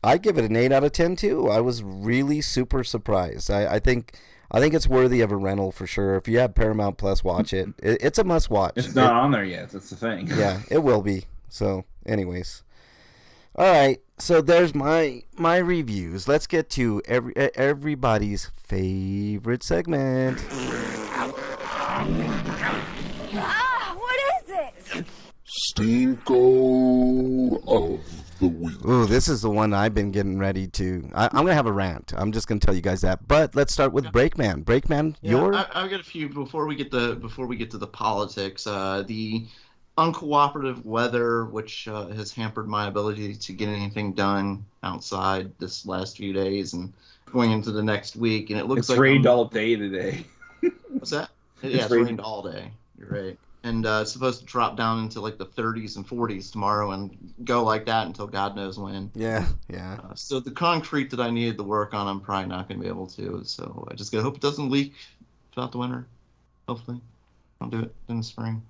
I give it an 8 out of 10 too. I was really super surprised. I think it's worthy of a rental for sure. If you have Paramount Plus, watch it. It's a must watch. It's not on there yet. That's the thing. Yeah, it will be. So, anyways. All right. So there's my reviews. Let's get to everybody's favorite segment. What is it? Stinko of the week. Ooh, this is the one I've been getting ready to. I'm gonna have a rant. I'm just gonna tell you guys that. But let's start with Brakeman. Brakeman, I've got a few before we get to the politics. The uncooperative weather, which has hampered my ability to get anything done outside this last few days and going into the next week. And it looks It's like rained all day today. What's that? Yeah, it's rained all day. You're right. And it's supposed to drop down into like the 30s and 40s tomorrow and go like that until God knows when. Yeah. So the concrete that I needed to work on, I'm probably not going to be able to. So I just gotta hope it doesn't leak throughout the winter. Hopefully, I'll do it in the spring.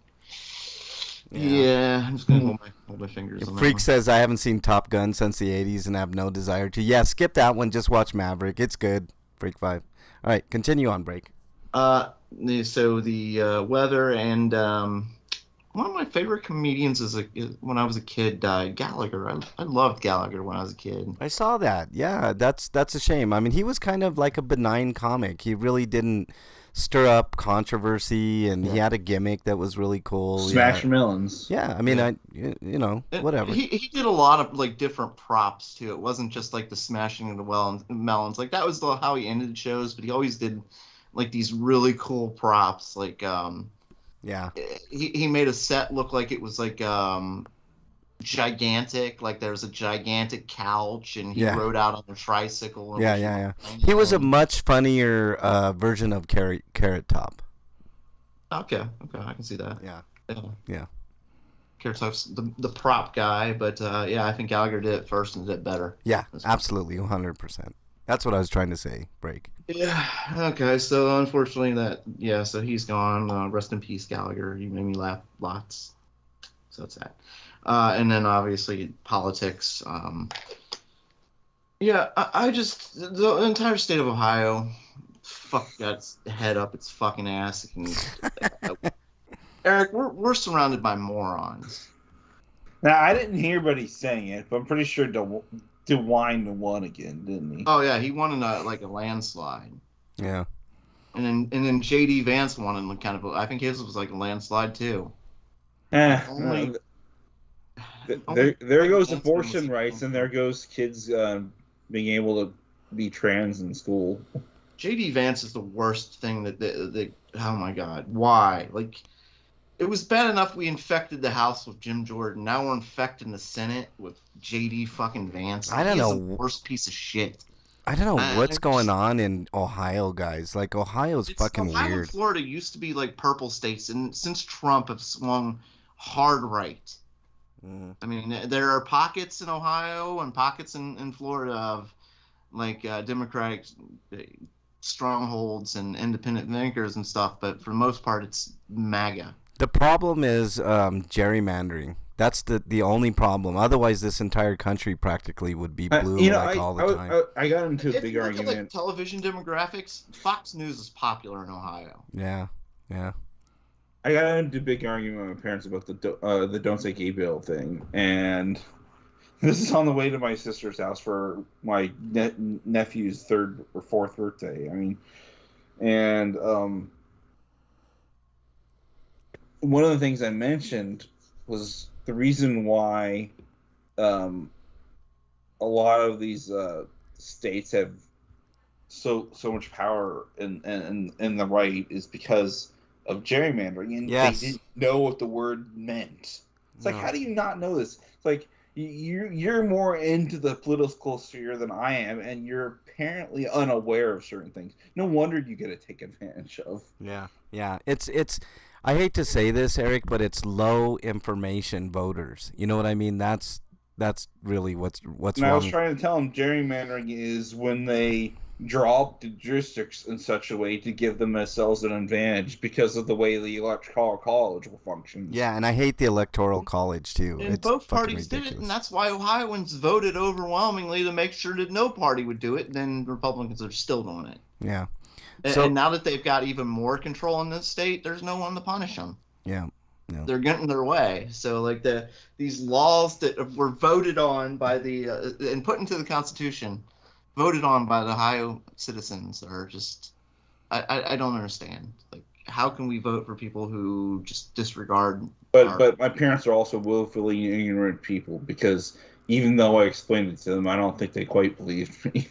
Yeah, I'm just gonna hold my fingers. On Freak that says I haven't seen Top Gun since the '80s and have no desire to. Yeah, skip that one. Just watch Maverick. It's good. Freak 5. All right, continue on, Break. So the weather and one of my favorite comedians when I was a kid died. Gallagher. I loved Gallagher when I was a kid. I saw that. Yeah, that's a shame. I mean, he was kind of like a benign comic. He really didn't stir up controversy, and he had a gimmick that was really cool. Smash Melons. Yeah, I mean, whatever. He did a lot of like different props too. It wasn't just like the smashing of the melons. Like that was how he ended shows, but he always did like these really cool props. Like he made a set look like it was like gigantic, like there was a gigantic couch and he rode out on a tricycle. And He was a much funnier version of Carrot Top. Okay, I can see that. Yeah. Carrot Top's the prop guy, but I think Gallagher did it first and did it better. Yeah, absolutely, 100%. That's what I was trying to say, Break. Yeah, okay, so unfortunately so he's gone. Rest in peace, Gallagher. You made me laugh lots. So it's that. And then obviously politics. I just the entire state of Ohio, fuck that's head up its fucking ass. Eric, we're surrounded by morons. Now I didn't hear anybody saying it, but I'm pretty sure DeWine won again, didn't he? Oh yeah, he won in a landslide. Yeah. And then JD Vance won in kind of I think his was like a landslide too. There goes abortion rights, and there goes kids being able to be trans in school. JD Vance is the worst thing that oh my god, why? Like, it was bad enough we infected the House with Jim Jordan. Now we're infecting the Senate with JD fucking Vance. I don't know. The worst piece of shit. I don't know what's going on in Ohio, guys. Like, Ohio's fucking Ohio weird. And Florida used to be like purple states, and since Trump have swung hard right. I mean, there are pockets in Ohio and pockets in Florida of like Democratic strongholds and independent thinkers and stuff, but for the most part, it's MAGA. The problem is gerrymandering. That's the only problem. Otherwise, this entire country practically would be blue all the time. I got into a big If argument. you look at like television demographics, Fox News is popular in Ohio. Yeah. I got into a big argument with my parents about the Don't Say Gay bill thing, and this is on the way to my sister's house for my nephew's 3rd or 4th birthday. I mean, and one of the things I mentioned was the reason why a lot of these states have so much power in the right is because of gerrymandering, and they didn't know what the word meant. It's like, how do you not know this? It's like you're more into the political sphere than I am, and you're apparently unaware of certain things. No wonder you get to take advantage of. Yeah. It's. I hate to say this, Eric, but it's low information voters. You know what I mean? That's really what's wrong. I was trying to tell them gerrymandering is when they draw up the districts in such a way to give themselves an advantage because of the way the electoral college will function. Yeah, and I hate the electoral college too. And it's both parties ridiculous. did it, and that's why Ohioans voted overwhelmingly to make sure that no party would do it. And then Republicans are still doing it. Yeah. And now that they've got even more control in this state, there's no one to punish them. Yeah. They're getting their way. So like these laws that were voted on by and put into the Constitution, voted on by the Ohio citizens are just I don't understand. Like, how can we vote for people who just disregard? But my parents are also willfully ignorant people, because even though I explained it to them, I don't think they quite believed me.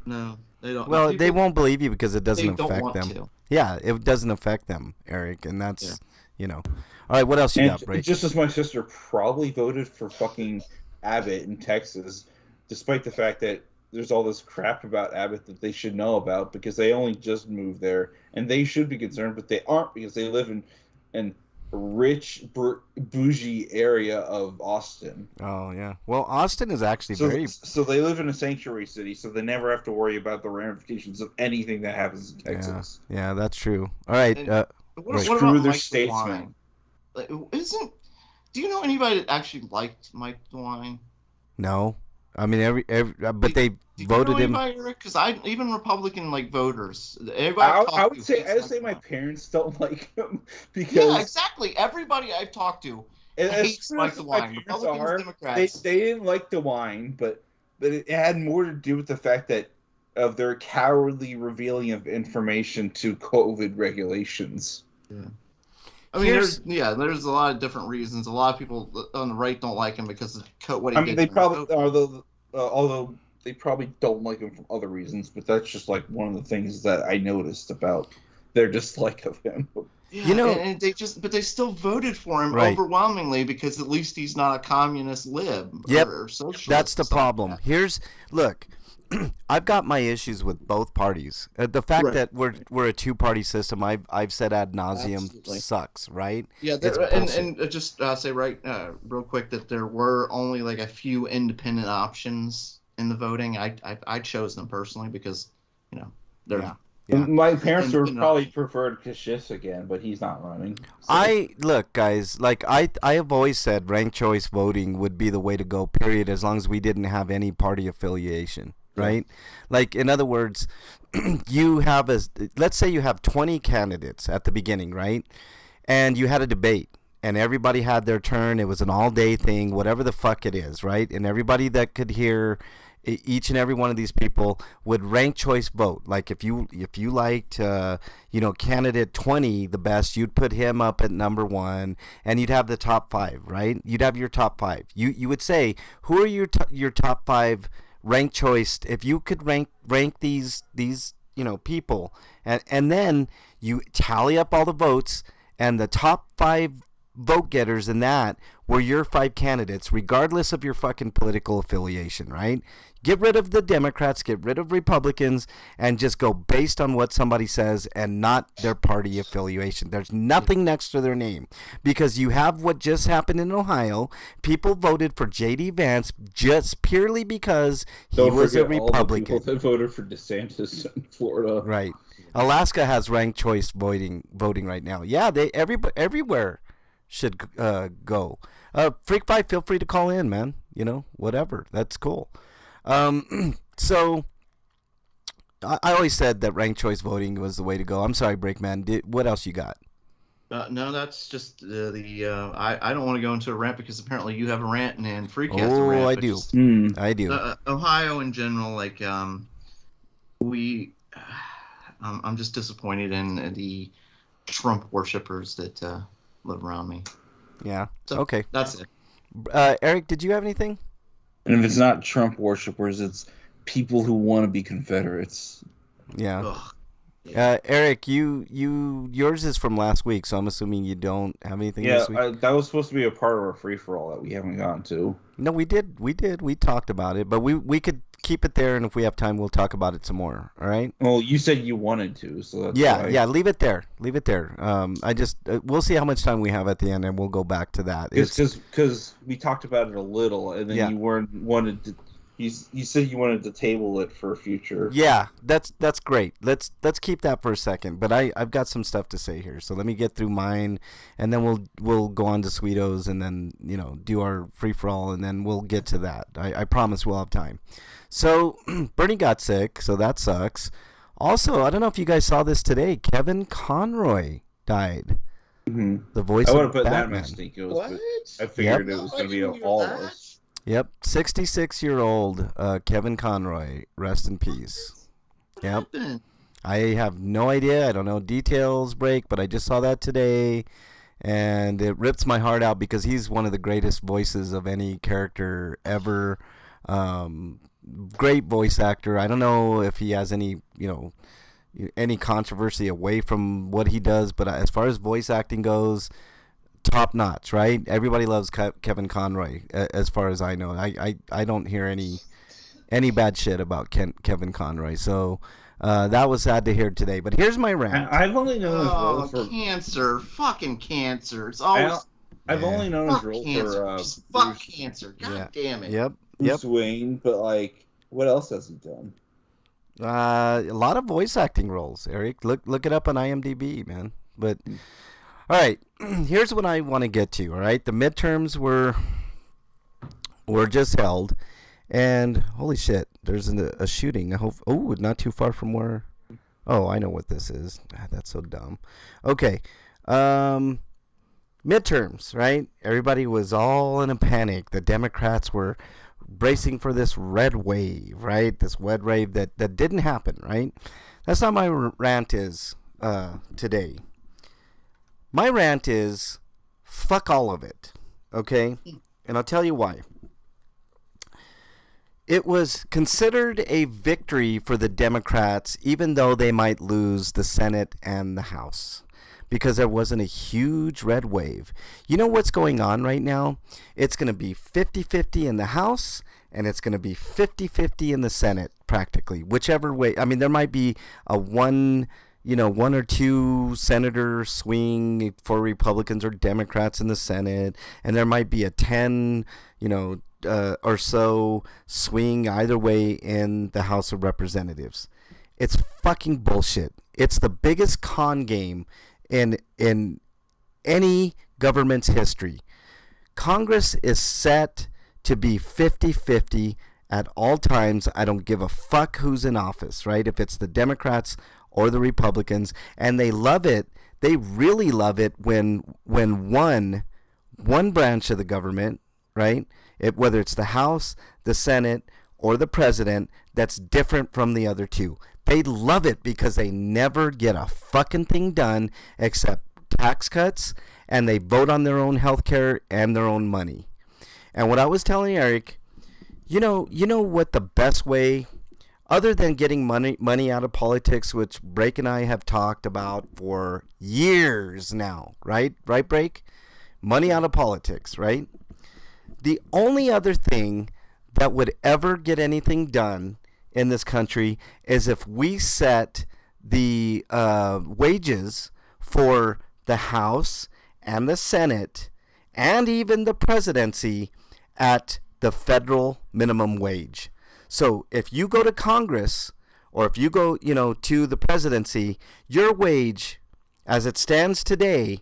No, they don't. Well, they won't believe you because it doesn't don't affect want them. to. Yeah, it doesn't affect them, Eric, and that's you know. All right, what else you And got, Break? just as my sister probably voted for fucking Abbott in Texas, despite the fact that there's all this crap about Abbott that they should know about because they only just moved there and they should be concerned, but they aren't because they live in rich bougie area of Austin. Oh yeah. Well, Austin is actually very. So they live in a sanctuary city, so they never have to worry about the ramifications of anything that happens in Texas. Yeah, that's true. All right. And what Screw about their Mike statesman. DeWine? Do you know anybody that actually liked Mike DeWine? No, I mean but they voted him. Because even Republican voters, everybody. I would say my parents don't like him because yeah, exactly. Everybody I've talked to hates Mike DeWine. Republicans, Democrats. They didn't like DeWine, but it had more to do with the fact that of their cowardly revealing of information to COVID regulations. Yeah. I mean, there's a lot of different reasons. A lot of people on the right don't like him because of what he did. They probably, although they probably don't like him for other reasons, but that's just one of the things that I noticed about their dislike of him. Yeah, and they still voted for him overwhelmingly because at least he's not a communist lib or socialist. That's the problem. Look. I've got my issues with both parties. The fact that we're a two-party system, I've said ad nauseum, sucks, right? Yeah, and just say real quick that there were only a few independent options in the voting. I chose them personally because they're. Yeah. My parents would probably preferred Kashis again, but he's not running. So. Look, guys, I have always said ranked choice voting would be the way to go, period, as long as we didn't have any party affiliation. Right? In other words, let's say you have 20 candidates at the beginning, right? And you had a debate and everybody had their turn. It was an all-day thing, whatever the fuck it is, right? And everybody that could hear each and every one of these people would rank choice vote. If you liked candidate 20 the best, you'd put him up at number 1 and you'd have the top 5, right? You'd have your top 5. You would say, who are your top 5 rank choice? If you could rank these people and then you tally up all the votes and the top 5 vote getters in that were your 5 candidates regardless of your fucking political affiliation, right? Get rid of the Democrats, get rid of Republicans, and just go based on what somebody says and not their party affiliation. There's nothing next to their name because you have what just happened in Ohio. People voted for J.D. Vance just purely because he was a Republican. All the people that voted for DeSantis in Florida. Right. Alaska has ranked choice voting right now. Yeah, everywhere should go. Freak Fight, feel free to call in, man. Whatever. That's cool. So I always said that ranked choice voting was the way to go. I'm sorry, Breakman. What else you got? No, that's just I don't want to go into a rant because apparently you have a rant and Freak has a rant. I do. I do. Ohio in general, I'm just disappointed in the Trump worshippers that live around me. Yeah. So, okay. That's it. Eric, did you have anything? And if it's not Trump worshippers, it's people who want to be Confederates. Yeah. Eric, yours is from last week, so I'm assuming you don't have anything this week. Yeah, that was supposed to be a part of our free-for-all that we haven't gotten to. No, we did. We talked about it, but we could keep it there, and if we have time, we'll talk about it some more. All right? Well, you said you wanted to, so that's yeah, why. Yeah, leave it there. I just we'll see how much time we have at the end, and we'll go back to that. Because we talked about it a little, and then you wanted to. You said you wanted to table it for a future. Yeah, that's great. Let's keep that for a second. But I've got some stuff to say here, so let me get through mine, and then we'll go on to Sweetos, and then do our free for all, and then we'll get to that. I promise we'll have time. So Bernie got sick, so that sucks. Also, I don't know if you guys saw this today. Kevin Conroy died. Mm-hmm. The voice of Batman. I would have put that in my sneakers, but I figured it was going to be all of us. Yep, 66-year-old Kevin Conroy, rest in peace. Yep, I have no idea. I don't know details, but I just saw that today, and it rips my heart out because he's one of the greatest voices of any character ever. Great voice actor. I don't know if he has any controversy away from what he does, but as far as voice acting goes, top notch, right? Everybody loves Kevin Conroy, as far as I know. I don't hear any bad shit about Kevin Conroy. So that was sad to hear today. But here's my rant. I've only known his role for cancer, fucking cancer. It's always. I've only known his role cancer. for Just fuck cancer. God damn it. Yep. Bruce Wayne, but like, what else has he done? A lot of voice acting roles, Eric. Look it up on IMDb, man. But all right, here's what I want to get to. All right, the midterms were just held, and holy shit, there's a shooting. I hope. Oh, not too far from where. Oh, I know what this is. That's so dumb. Okay, midterms, right? Everybody was all in a panic. The Democrats were bracing for this red wave, right? This red wave that didn't happen, right? That's not my rant is today. My rant is fuck all of it, okay? And I'll tell you why. It was considered a victory for the Democrats, even though they might lose the Senate and the House, because there wasn't a huge red wave. You know what's going on right now? It's going to be 50-50 in the House, and it's going to be 50-50 in the Senate, practically. Whichever way. I mean, there might be a one or two senator swing for Republicans or Democrats in the Senate, and there might be a 10, or so swing either way in the House of Representatives. It's fucking bullshit. It's the biggest con game in any government's history. Congress is set to be 50-50 at all times. I don't give a fuck who's in office, right? If it's the Democrats or the Republicans, and they love it. They really love it when one branch of the government, right? Whether it's the House, the Senate, or the president, that's different from the other two. They love it because they never get a fucking thing done except tax cuts, and they vote on their own health care and their own money. And what I was telling Eric, you know what the best way, other than getting money out of politics, which Break and I have talked about for years now, right? Right, Break? Money out of politics, right? The only other thing that would ever get anything done in this country is if we set the wages for the House and the Senate and even the presidency at the federal minimum wage. So if you go to Congress or if you go, to the presidency, your wage as it stands today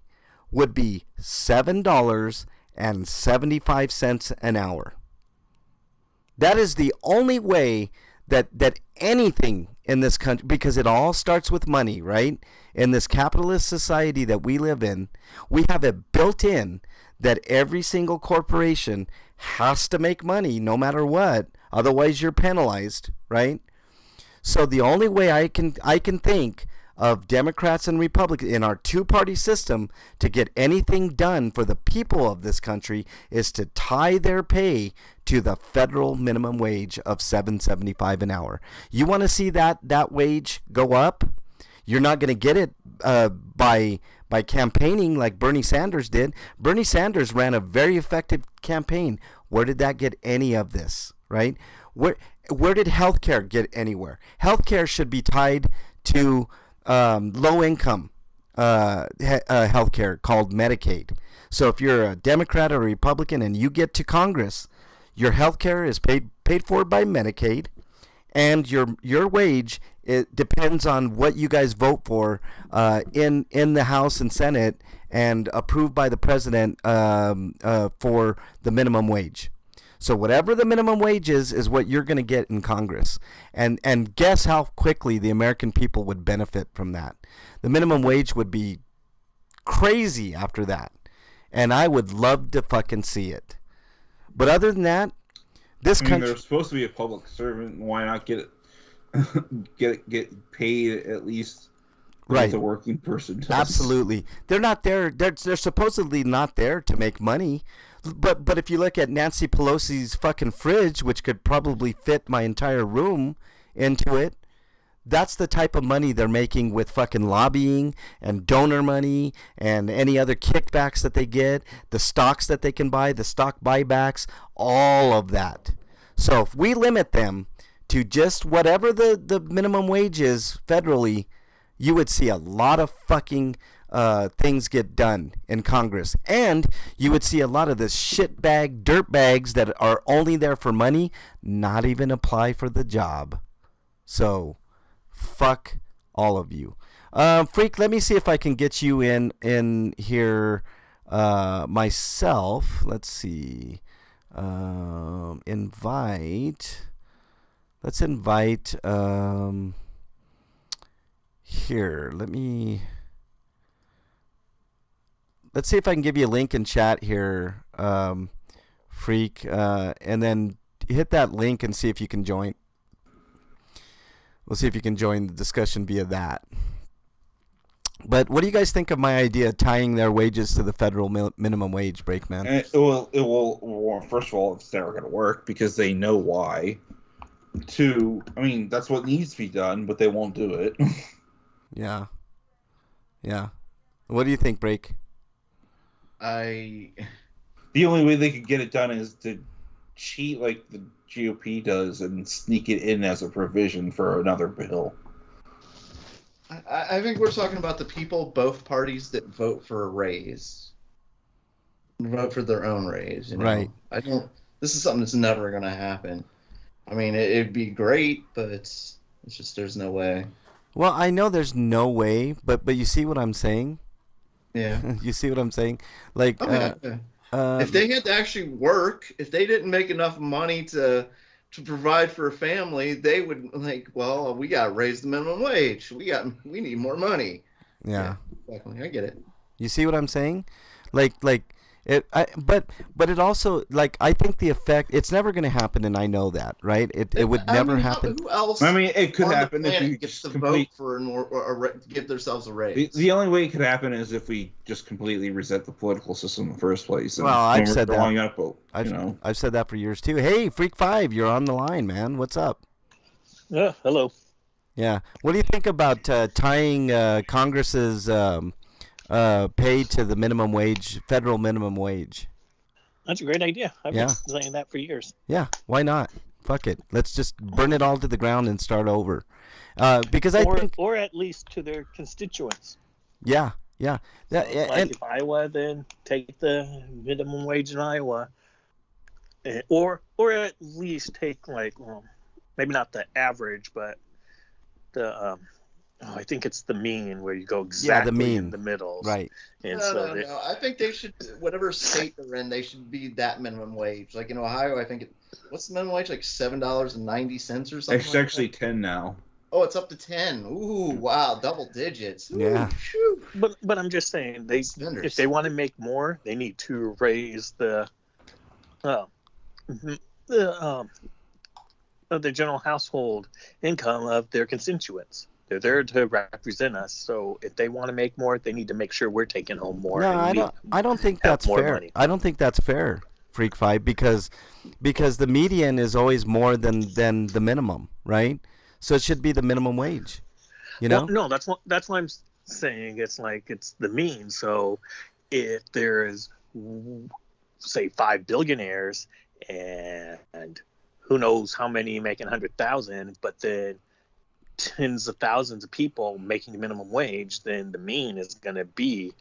would be $7.75 an hour. That is the only way that anything in this country, because it all starts with money, right? In this capitalist society that we live in, we have it built in that every single corporation has to make money no matter what. Otherwise, you're penalized, right? So the only way I can think of Democrats and Republicans in our two-party system to get anything done for the people of this country is to tie their pay to the federal minimum wage of $7.75 an hour. You want to see that wage go up? You're not going to get it by campaigning like Bernie Sanders did. Bernie Sanders ran a very effective campaign. Where did that get any of this, right? Where did healthcare get anywhere? Healthcare should be tied to low-income healthcare called Medicaid. So if you're a Democrat or a Republican and you get to Congress, your healthcare is paid for by Medicaid, and your wage, it depends on what you guys vote for in the House and Senate and approved by the president for the minimum wage. So whatever the minimum wage is what you're going to get in Congress. And guess how quickly the American people would benefit from that. The minimum wage would be crazy after that. And I would love to fucking see it. But other than that, this country... they're supposed to be a public servant. Why not get paid at least right. the working person does? Absolutely. They're not there. They're supposedly not there to make money. But if you look at Nancy Pelosi's fucking fridge, which could probably fit my entire room into it, that's the type of money they're making with fucking lobbying and donor money and any other kickbacks that they get, the stocks that they can buy, the stock buybacks, all of that. So if we limit them to just whatever the minimum wage is federally, you would see a lot of fucking things get done in Congress. And you would see a lot of this shitbag dirtbags that are only there for money not even apply for the job. So, fuck all of you. Freak, let me see if I can get you in here myself. Let's see. Invite. Let's invite. Here, let's see if I can give you a link in chat here, Freak, and then hit that link and see if you can join. We'll see if you can join the discussion via that. But what do you guys think of my idea tying their wages to the federal minimum wage, Breakman? It will. Well, first of all, it's never going to work because they know why. Two, I mean, that's what needs to be done, but they won't do it. Yeah. What do you think, Break? I The only way they could get it done is to cheat like the GOP does and sneak it in as a provision for another bill. I think we're talking about the people, both parties that vote for a raise, vote for their own raise. You know? Right. I don't. This is something that's never going to happen. I mean, it'd be great, but it's just there's no way. Well, I know there's no way, but you see what I'm saying? Yeah. You see what I'm saying? Like, if they had to actually work, if they didn't make enough money to provide for a family, they would well, we got to raise the minimum wage. We need more money. Yeah. Exactly. I get it. You see what I'm saying? Like it. But it also, like, I think the effect, it's never going to happen, and I know that, right? It would never happen. Who else? I mean, it could on the happen if planet you gets just to vote for give themselves a raise. The only way it could happen is if we just completely reset the political system in the first place. And Well, I've said that. I've Said that for years too. Hey, Freak 5, you're on the line, man. What's up? Yeah, hello. Yeah. What do you think about tying Congress's pay to the minimum wage, federal minimum wage? That's a great idea. I've been saying that for years. Yeah, why not? Fuck it. Let's just burn it all to the ground and start over. Because or at least to their constituents. Yeah. If Iowa, then take the minimum wage in Iowa, or at least take maybe not the average, but the I think it's the mean where you go exactly in the middle. Right. And No. I think they should, whatever state they're in, they should be that minimum wage. Like in Ohio, I think what's the minimum wage? Like $7.90 or something. It's actually 10 now. Oh, it's up to 10. Ooh, wow, double digits. Ooh, yeah. Shoo. But I'm just saying if they want to make more, they need to raise the general household income of their constituents. They're there to represent us, so if they want to make more, they need to make sure we're taking home more. No, I don't think that's fair. Money. I don't think that's fair, Freak 5, because the median is always more than the minimum, right? So it should be the minimum wage. You know? Well, no, that's what I'm saying. It's like it's the mean. So if there is, say, 5 billionaires and who knows how many making 100,000, but then tens of thousands of people making minimum wage, then the mean is going to be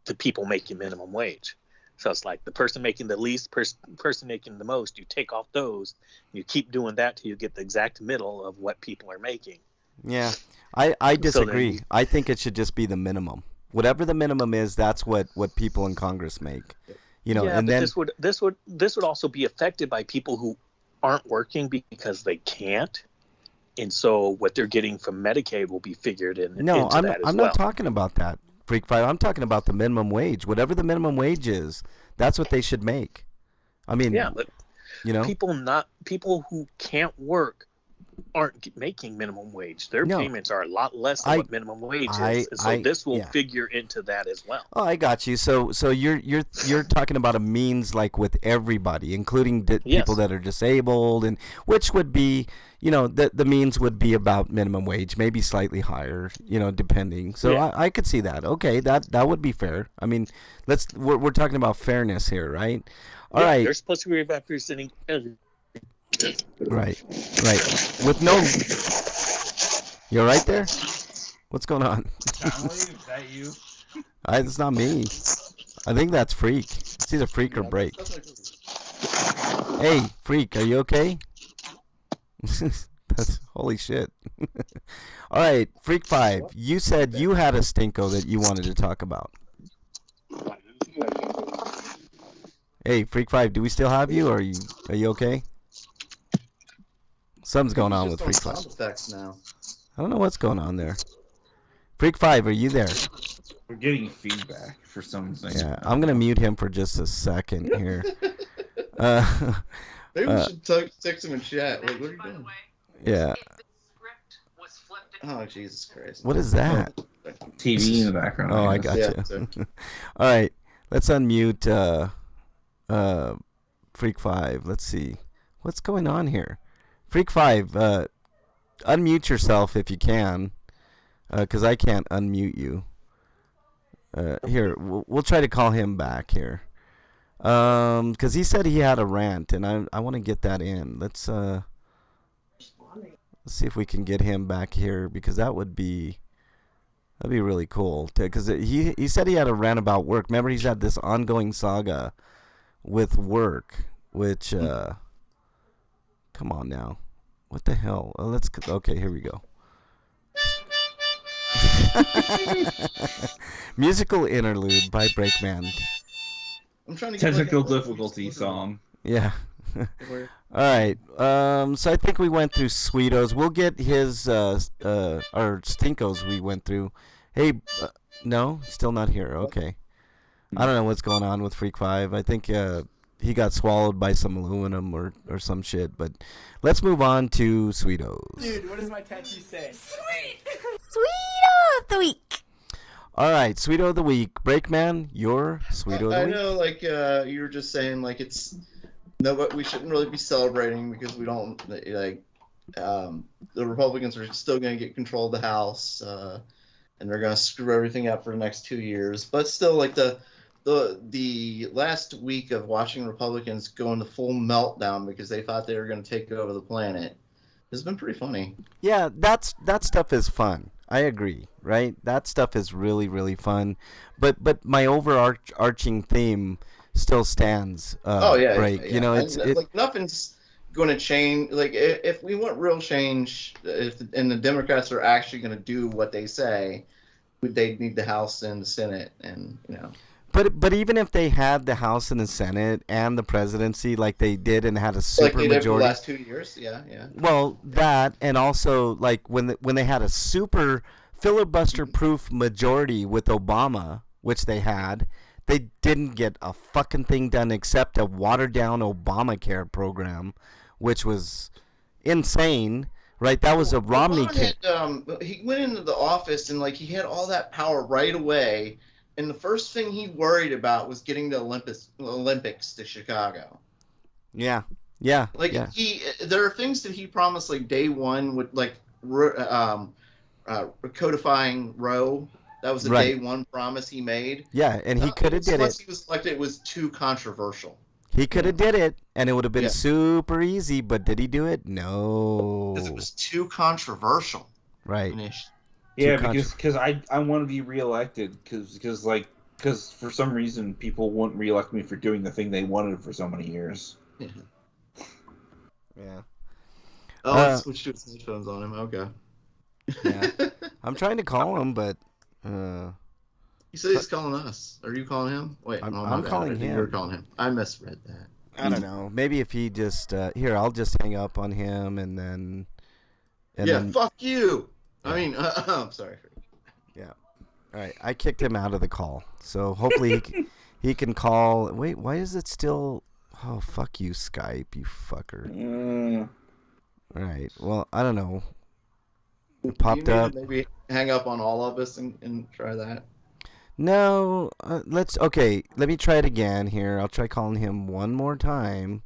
the people making minimum wage. So it's like the person making the least, person making the most, you take off those, you keep doing that till you get the exact middle of what people are making. Yeah, I disagree. I think it should just be the minimum. Whatever the minimum is, that's what people in Congress make. You know, yeah, and but then this would also be affected by people who aren't working because they can't. And so what they're getting from Medicaid will be figured in. No, into I'm that as I'm well. not talking about that, Freak 5. I'm talking about the minimum wage. Whatever the minimum wage is, that's what they should make. I mean, yeah, but you know, people who can't work aren't making minimum wage. Their No. payments are a lot less than what minimum wage is. And so this will figure into that as well. Oh, I got you. So you're talking about a means like with everybody, including people that are disabled, and which would be, the means would be about minimum wage, maybe slightly higher, depending. So I could see that. Okay, that would be fair. I mean, we're talking about fairness here, right? All right. They're supposed to be representing. Right. With no. You're right there. What's going on? Is that you? It's not me. I think that's Freak. It's either Freak or Break. Hey, Freak, are you okay? That's holy shit. All right, Freak 5. You said you had a stinko that you wanted to talk about. Hey, Freak 5, do we still have you, or are you okay? Something's going on with Freak 5. Sound effects now. I don't know what's going on there. Freak 5, are you there? We're getting feedback for something. Yeah, I'm gonna mute him for just a second here. Maybe we should text him in chat. Like, what are you doing? Yeah. Oh, Jesus Christ. What is that? TV in the background. Oh, I got you. All right, let's unmute Freak 5. Let's see what's going on here. Freak 5, unmute yourself if you can, because I can't unmute you. Here, we'll try to call him back here, because he said he had a rant, and I want to get that in. Let's see if we can get him back here, because that'd be really cool. Because he said he had a rant about work. Remember, he's had this ongoing saga with work, which come on now, what the hell? Okay, here we go. Musical interlude by Breakman. I'm trying to get technical difficulty song. Yeah. All right. So I think we went through Sweetos. We'll get his our stinkos we went through. Hey, no, still not here. Okay. I don't know what's going on with Freak 5. I think he got swallowed by some aluminum or some shit. But let's move on to Sweetos. Dude, what does my tattoo say? Sweet! Sweeto of the week. All right, Sweeto of the week. Breakman, your Sweeto of the week. I know, like you were just saying, like but we shouldn't really be celebrating because we don't like the Republicans are still going to get control of the House, and they're going to screw everything up for the next 2 years. But still, like the last week of watching Republicans go into full meltdown because they thought they were going to take over the planet has been pretty funny. Yeah, that stuff is fun. I agree, right? That stuff is really, really fun. But my overarching theme still stands. Break. Yeah. You know, it's like nothing's going to change. Like if we want real change, and the Democrats are actually going to do what they say, they need the House and the Senate, and But even if they had the House and the Senate and the presidency like they did and had a super like they majority did for the last 2 years, yeah. Well, that and also like when they had a super filibuster-proof majority with Obama, which they had, they didn't get a fucking thing done except a watered-down Obamacare program, which was insane. Right, that was a Romney kid. He went into the office and like he had all that power right away. And the first thing he worried about was getting the Olympics to Chicago. Yeah. Like there are things that he promised like day one with like codifying Roe. That was a day one promise he made. Yeah, and he could have did it. Unless he was elected, it was too controversial. He could have did it, and it would have been super easy. But did he do it? No. Because it was too controversial. Right. Yeah, because I want to be reelected because for some reason people won't reelect me for doing the thing they wanted for so many years. Yeah. Oh, I switched to his headphones on him. Okay. Yeah. I'm trying to call him, but. He said he's calling us. Are you calling him? Wait, I'm calling him. You're calling him. I misread that. I don't know. Maybe if he just here, I'll just hang up on him and then. Fuck you. I mean, I'm sorry. Yeah. All right. I kicked him out of the call, so hopefully he can call. Wait, why is it still? Oh, fuck you, Skype, you fucker. All right. Well, I don't know. It You popped need up. to maybe hang up on all of us and try that. No. Okay. Let me try it again here. I'll try calling him one more time.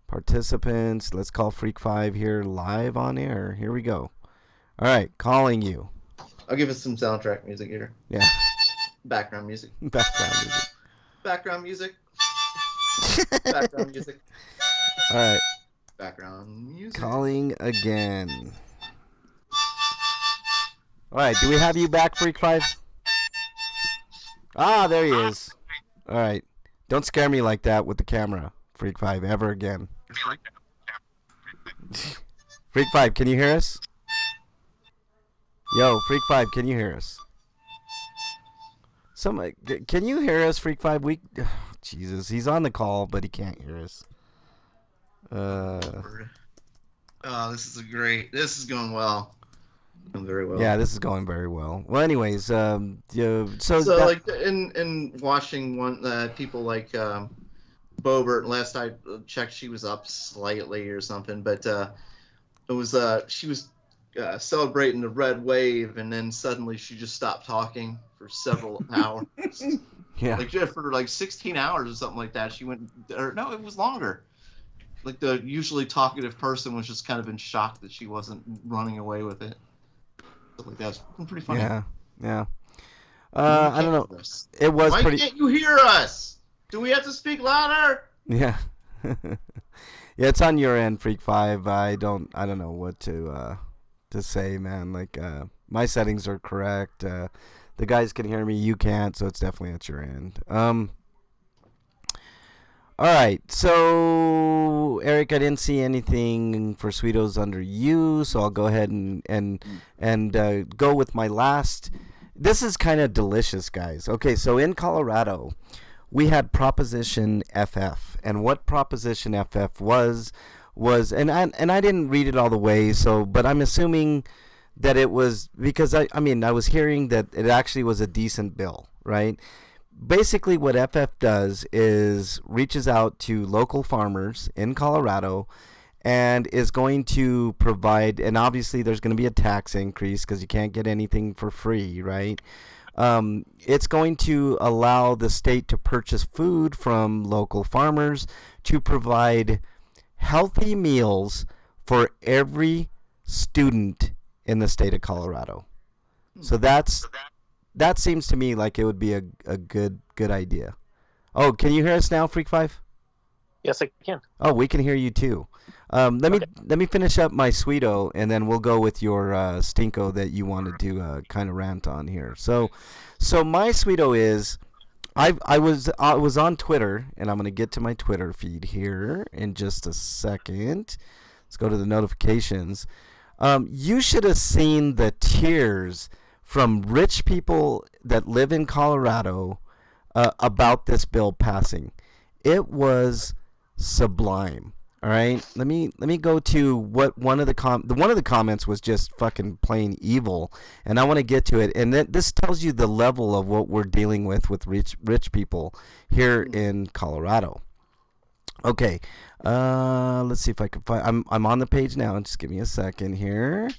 Participants. Let's call Freak 5 here live on air. Here we go. All right. Calling you. I'll give us some soundtrack music here. Yeah. Background music. Background music. Background music. Background music. All right. Background music. Calling again. All right. Do we have you back, Freak 5? Ah, there he is. All right. Don't scare me like that with the camera, Freak 5, ever again. Freak 5, can you hear us? Yo, Freak 5, can you hear us? Somebody, can you hear us, Freak 5? Jesus, he's on the call, but he can't hear us. Oh, this is going well. Going very well. Yeah, this is going very well. Well, anyways, so like in watching people like Bobert, last I checked, she was up slightly or something, but it was she was celebrating the red wave, and then suddenly she just stopped talking for several hours. Yeah, like for like 16 hours or something like that. She went, or no, it was longer. Like the usually talkative person was just kind of in shock that she wasn't running away with it. Like that's pretty funny. Yeah. I don't know. It was Why pretty. can't you hear us? Do we have to speak louder? Yeah. Yeah, it's on your end, Freak 5. I don't know what to say, man. Like my settings are correct. The guys can hear me, you can't, so it's definitely at your end. All right, so Eric, I didn't see anything for Sweetos under you, so I'll go ahead and go with my last. This is kind of delicious, guys. Okay, so in Colorado, we had Proposition FF, and what Proposition FF was, and I didn't read it all the way, but I'm assuming that it was because I was hearing that it actually was a decent bill, right? Basically, what FF does is reaches out to local farmers in Colorado and is going to provide, and obviously there's going to be a tax increase because you can't get anything for free, right? It's going to allow the state to purchase food from local farmers to provide healthy meals for every student in the state of Colorado. So that seems to me like it would be a good idea. Oh, can you hear us now, Freak 5? Yes, I can. Oh, we can hear you too. Let me finish up my Sweeto, and then we'll go with your Stinko that you wanted to kind of rant on here. So my Sweeto is, I was on Twitter, and I'm gonna get to my Twitter feed here in just a second. Let's go to the notifications. You should have seen the tears from rich people that live in Colorado about this bill passing. It was sublime. All right, let me go to what one of the comments was just fucking plain evil, and I want to get to it. And this tells you the level of what we're dealing with rich people here in Colorado. Okay, let's see if I can find. I'm on the page now. Just give me a second here.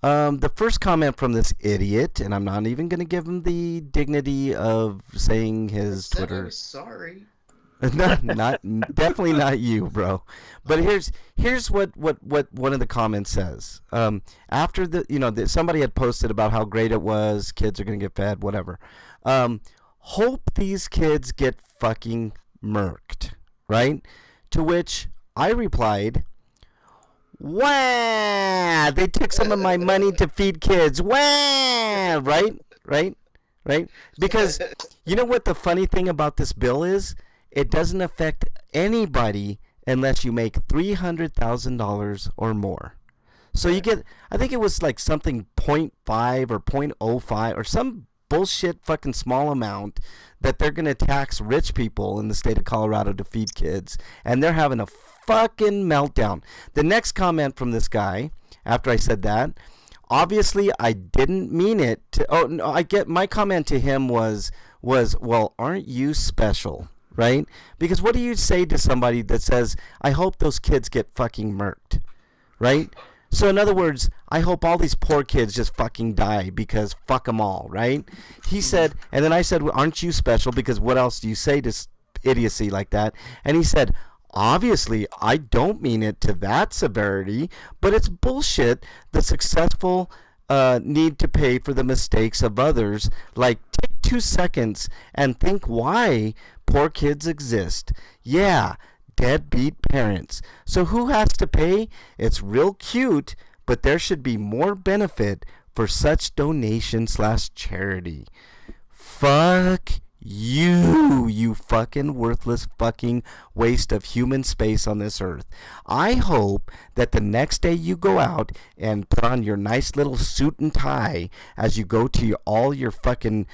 The first comment from this idiot, and I'm not even going to give him the dignity of saying his Twitter. I was sorry. not definitely not you, bro. But here's what one of the comments says. After somebody had posted about how great it was, kids are going to get fed, whatever. Hope these kids get fucking murked, right? To which I replied, "Wah! They took some of my money to feed kids. Wah! Right? Because you know what the funny thing about this bill is? It doesn't affect anybody unless you make $300,000 or more. So you get, I think it was like something 0.5 or 0.05 or some bullshit fucking small amount that they're going to tax rich people in the state of Colorado to feed kids. And they're having a fucking meltdown. The next comment from this guy, after I said that, obviously I didn't mean it to, my comment to him was, well, aren't you special? Right? Because what do you say to somebody that says, I hope those kids get fucking murked? right? So in other words, I hope all these poor kids just fucking die because fuck them all, right? He said, and then I said, well, aren't you special? Because what else do you say to idiocy like that? And he said, obviously, I don't mean it to that severity, but it's bullshit. The successful need to pay for the mistakes of others. Like, take 2 seconds and think why poor kids exist. Yeah, deadbeat parents. So who has to pay? It's real cute, but there should be more benefit for such donation/charity. Fuck you, you fucking worthless fucking waste of human space on this earth. I hope that the next day you go out and put on your nice little suit and tie as you go to all your fucking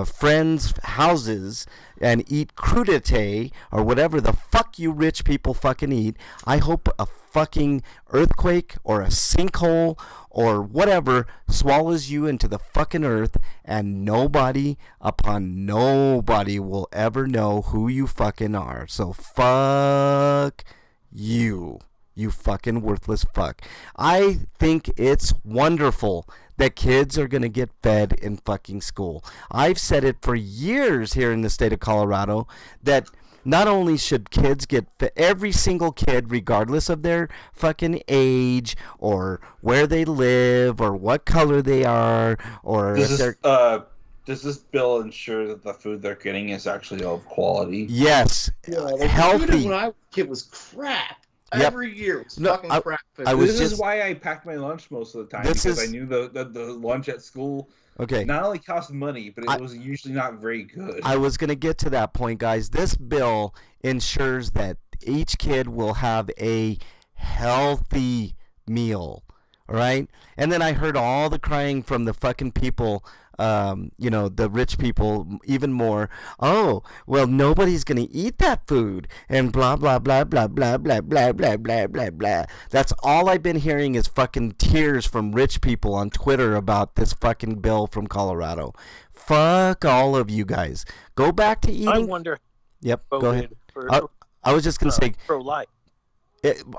friends' houses and eat crudité or whatever the fuck you rich people fucking eat. I hope a fucking earthquake or a sinkhole or whatever swallows you into the fucking earth, and nobody upon nobody will ever know who you fucking are. So fuck you, you fucking worthless fuck. I think it's wonderful that kids are going to get fed in fucking school. I've said it for years here in the state of Colorado that not only should kids get every single kid, regardless of their fucking age or where they live or what color they are, or does this bill ensure that the food they're getting is actually of quality? Yes, healthy. The food when I was a kid was crap. Yep. Every year it was fucking crap food. This is why I packed my lunch most of the time, because I knew the lunch at school not only cost money, but it was usually not very good. I was going to get to that point, guys. This bill ensures that each kid will have a healthy meal, all right? And then I heard all the crying from the fucking people, the rich people even more. Oh, well, nobody's going to eat that food and blah, blah, blah, blah, blah, blah, blah, blah, blah, blah, blah. That's all I've been hearing is fucking tears from rich people on Twitter about this fucking bill from Colorado. Fuck all of you guys. Go back to eating. I wonder. Yep, go ahead. For, I was just going to say. Pro-life.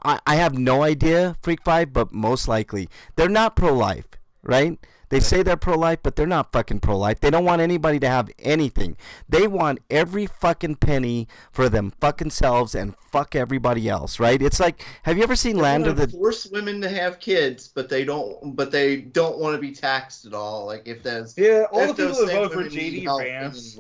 I have no idea, Freak 5, but most likely. They're not pro-life, right? They say they're pro-life, but they're not fucking pro-life. They don't want anybody to have anything. They want every fucking penny for them fucking selves and fuck everybody else, right? It's like, have you ever seen Land of the... Force women to have kids, but they don't want to be taxed at all. Like, if there's... Yeah, all the people that vote for JD Vance...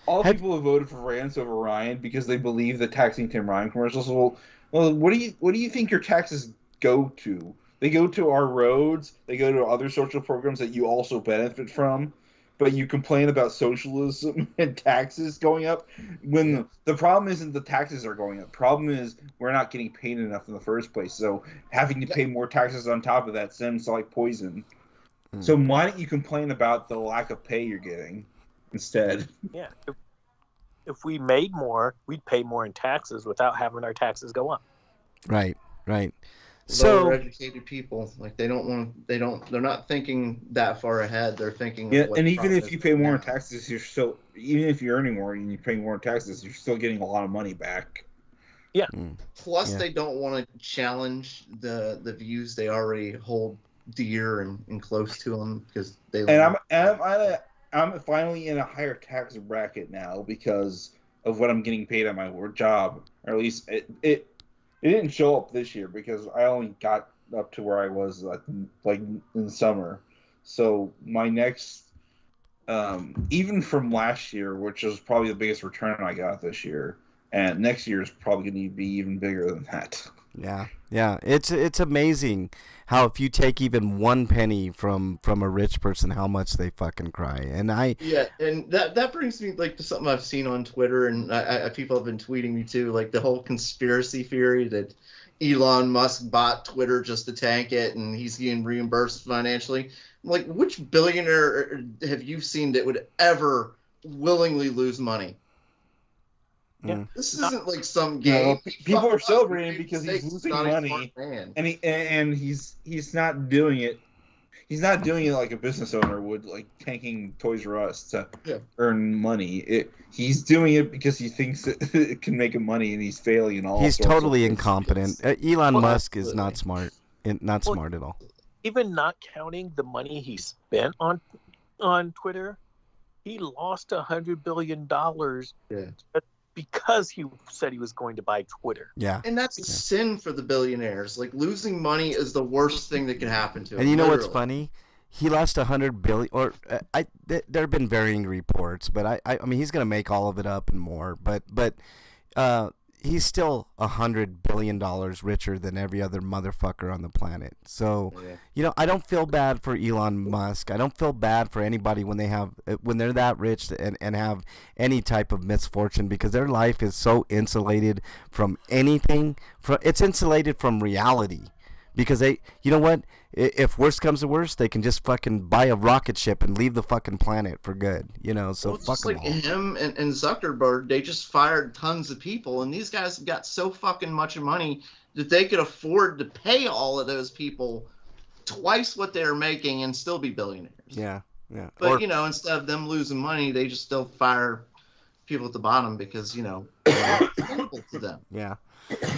All the people who voted for Vance over Ryan because they believe that taxing Tim Ryan commercials will... Well, what do you think your taxes go to? They go to our roads. They go to other social programs that you also benefit from. But you complain about socialism and taxes going up when the problem isn't the taxes are going up. The problem is we're not getting paid enough in the first place. So having to pay more taxes on top of that seems like poison. So why don't you complain about the lack of pay you're getting instead? Yeah. If we made more, we'd pay more in taxes without having our taxes go up. Right. Lower educated people, like they're not thinking that far ahead. They're thinking and even if you pay more in taxes, even if you're earning more and you pay more in taxes, you're still getting a lot of money back. Yeah. Plus they don't want to challenge the views they already hold dear and close to them because they I'm finally in a higher tax bracket now because of what I'm getting paid at my work job, or at least it didn't show up this year because I only got up to where I was like in the summer. So my next, even from last year, which was probably the biggest return I got this year, and next year is probably going to be even bigger than that. Yeah. It's amazing how if you take even one penny from a rich person, how much they fucking cry. And and that brings me to something I've seen on Twitter, and people have been tweeting me too, like the whole conspiracy theory that Elon Musk bought Twitter just to tank it, and he's getting reimbursed financially. Like, which billionaire have you seen that would ever willingly lose money? Yeah. This isn't like some game. People are celebrating because he's losing money, and he's not doing it. He's not doing it like a business owner would, like tanking Toys R Us to earn money. He's doing it because he thinks it can make him money, and he's failing in all. He's totally incompetent. Elon Musk is not smart. not smart at all. Even not counting the money he spent on Twitter, he lost $100 billion because he said he was going to buy Twitter. Yeah. And that's a sin for the billionaires. Like, losing money is the worst thing that can happen to them. And you know literally. what's funny? He lost $100 billion, or there have been varying reports, but I mean he's gonna make all of it up and more. But he's still $100 billion richer than every other motherfucker on the planet. So I don't feel bad for Elon Musk. I don't feel bad for anybody when they're that rich and have any type of misfortune, because their life is so insulated from anything. It's insulated from reality. Because if worst comes to worst, they can just fucking buy a rocket ship and leave the fucking planet for good, So fuck them all. Him and Zuckerberg, they just fired tons of people, and these guys have got so fucking much money that they could afford to pay all of those people twice what they're making and still be billionaires. Yeah. But instead of them losing money, they just still fire people at the bottom because it's available to them. Yeah.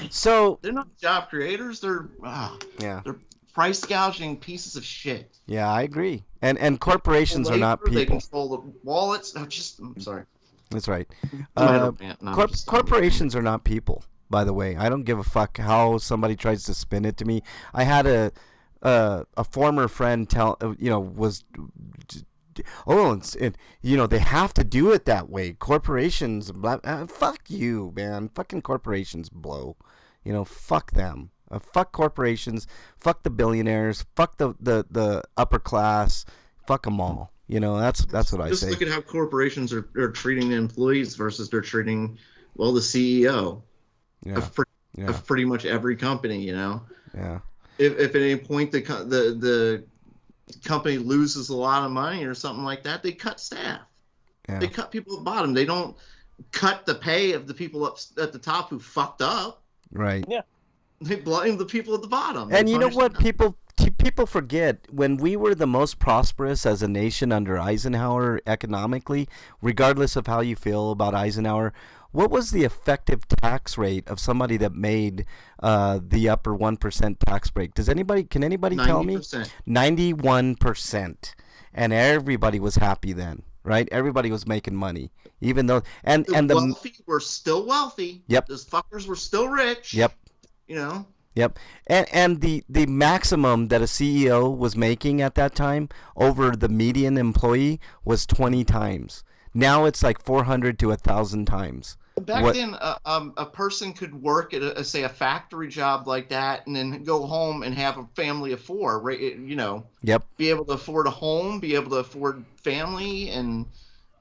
So they're not job creators. They're price gouging pieces of shit. Yeah, I agree. And corporations are not people. They control the wallets. I'm sorry. That's right. Corporations are not people. By the way, I don't give a fuck how somebody tries to spin it to me. I had a former friend was. They have to do it that way. Corporations, fuck you, man. Fucking corporations blow. Fuck them. Fuck corporations. Fuck the billionaires. Fuck the upper class. Fuck them all. That's what I say. Just look at how corporations are treating the employees versus they're treating, the CEO of pretty much every company. Yeah. If at any point the company loses a lot of money or something like that, they cut staff. Yeah. They cut people at the bottom. They don't cut the pay of the people up at the top who fucked up. Right. Yeah. They blame the people at the bottom. And you know what? People forget, when we were the most prosperous as a nation under Eisenhower economically, regardless of how you feel about Eisenhower, what was the effective tax rate of somebody that made the upper 1% tax break? Can anybody 90%. Tell me? 91%. And everybody was happy then, right? Everybody was making money, even though and the wealthy were still wealthy. Yep. Those fuckers were still rich. Yep. Yep. And the maximum that a CEO was making at that time over the median employee was 20 times. Now it's like 400 to 1,000 times. Back then, a person could work at a factory job like that, and then go home and have a family of four. Right? Yep. Be able to afford a home, be able to afford family, and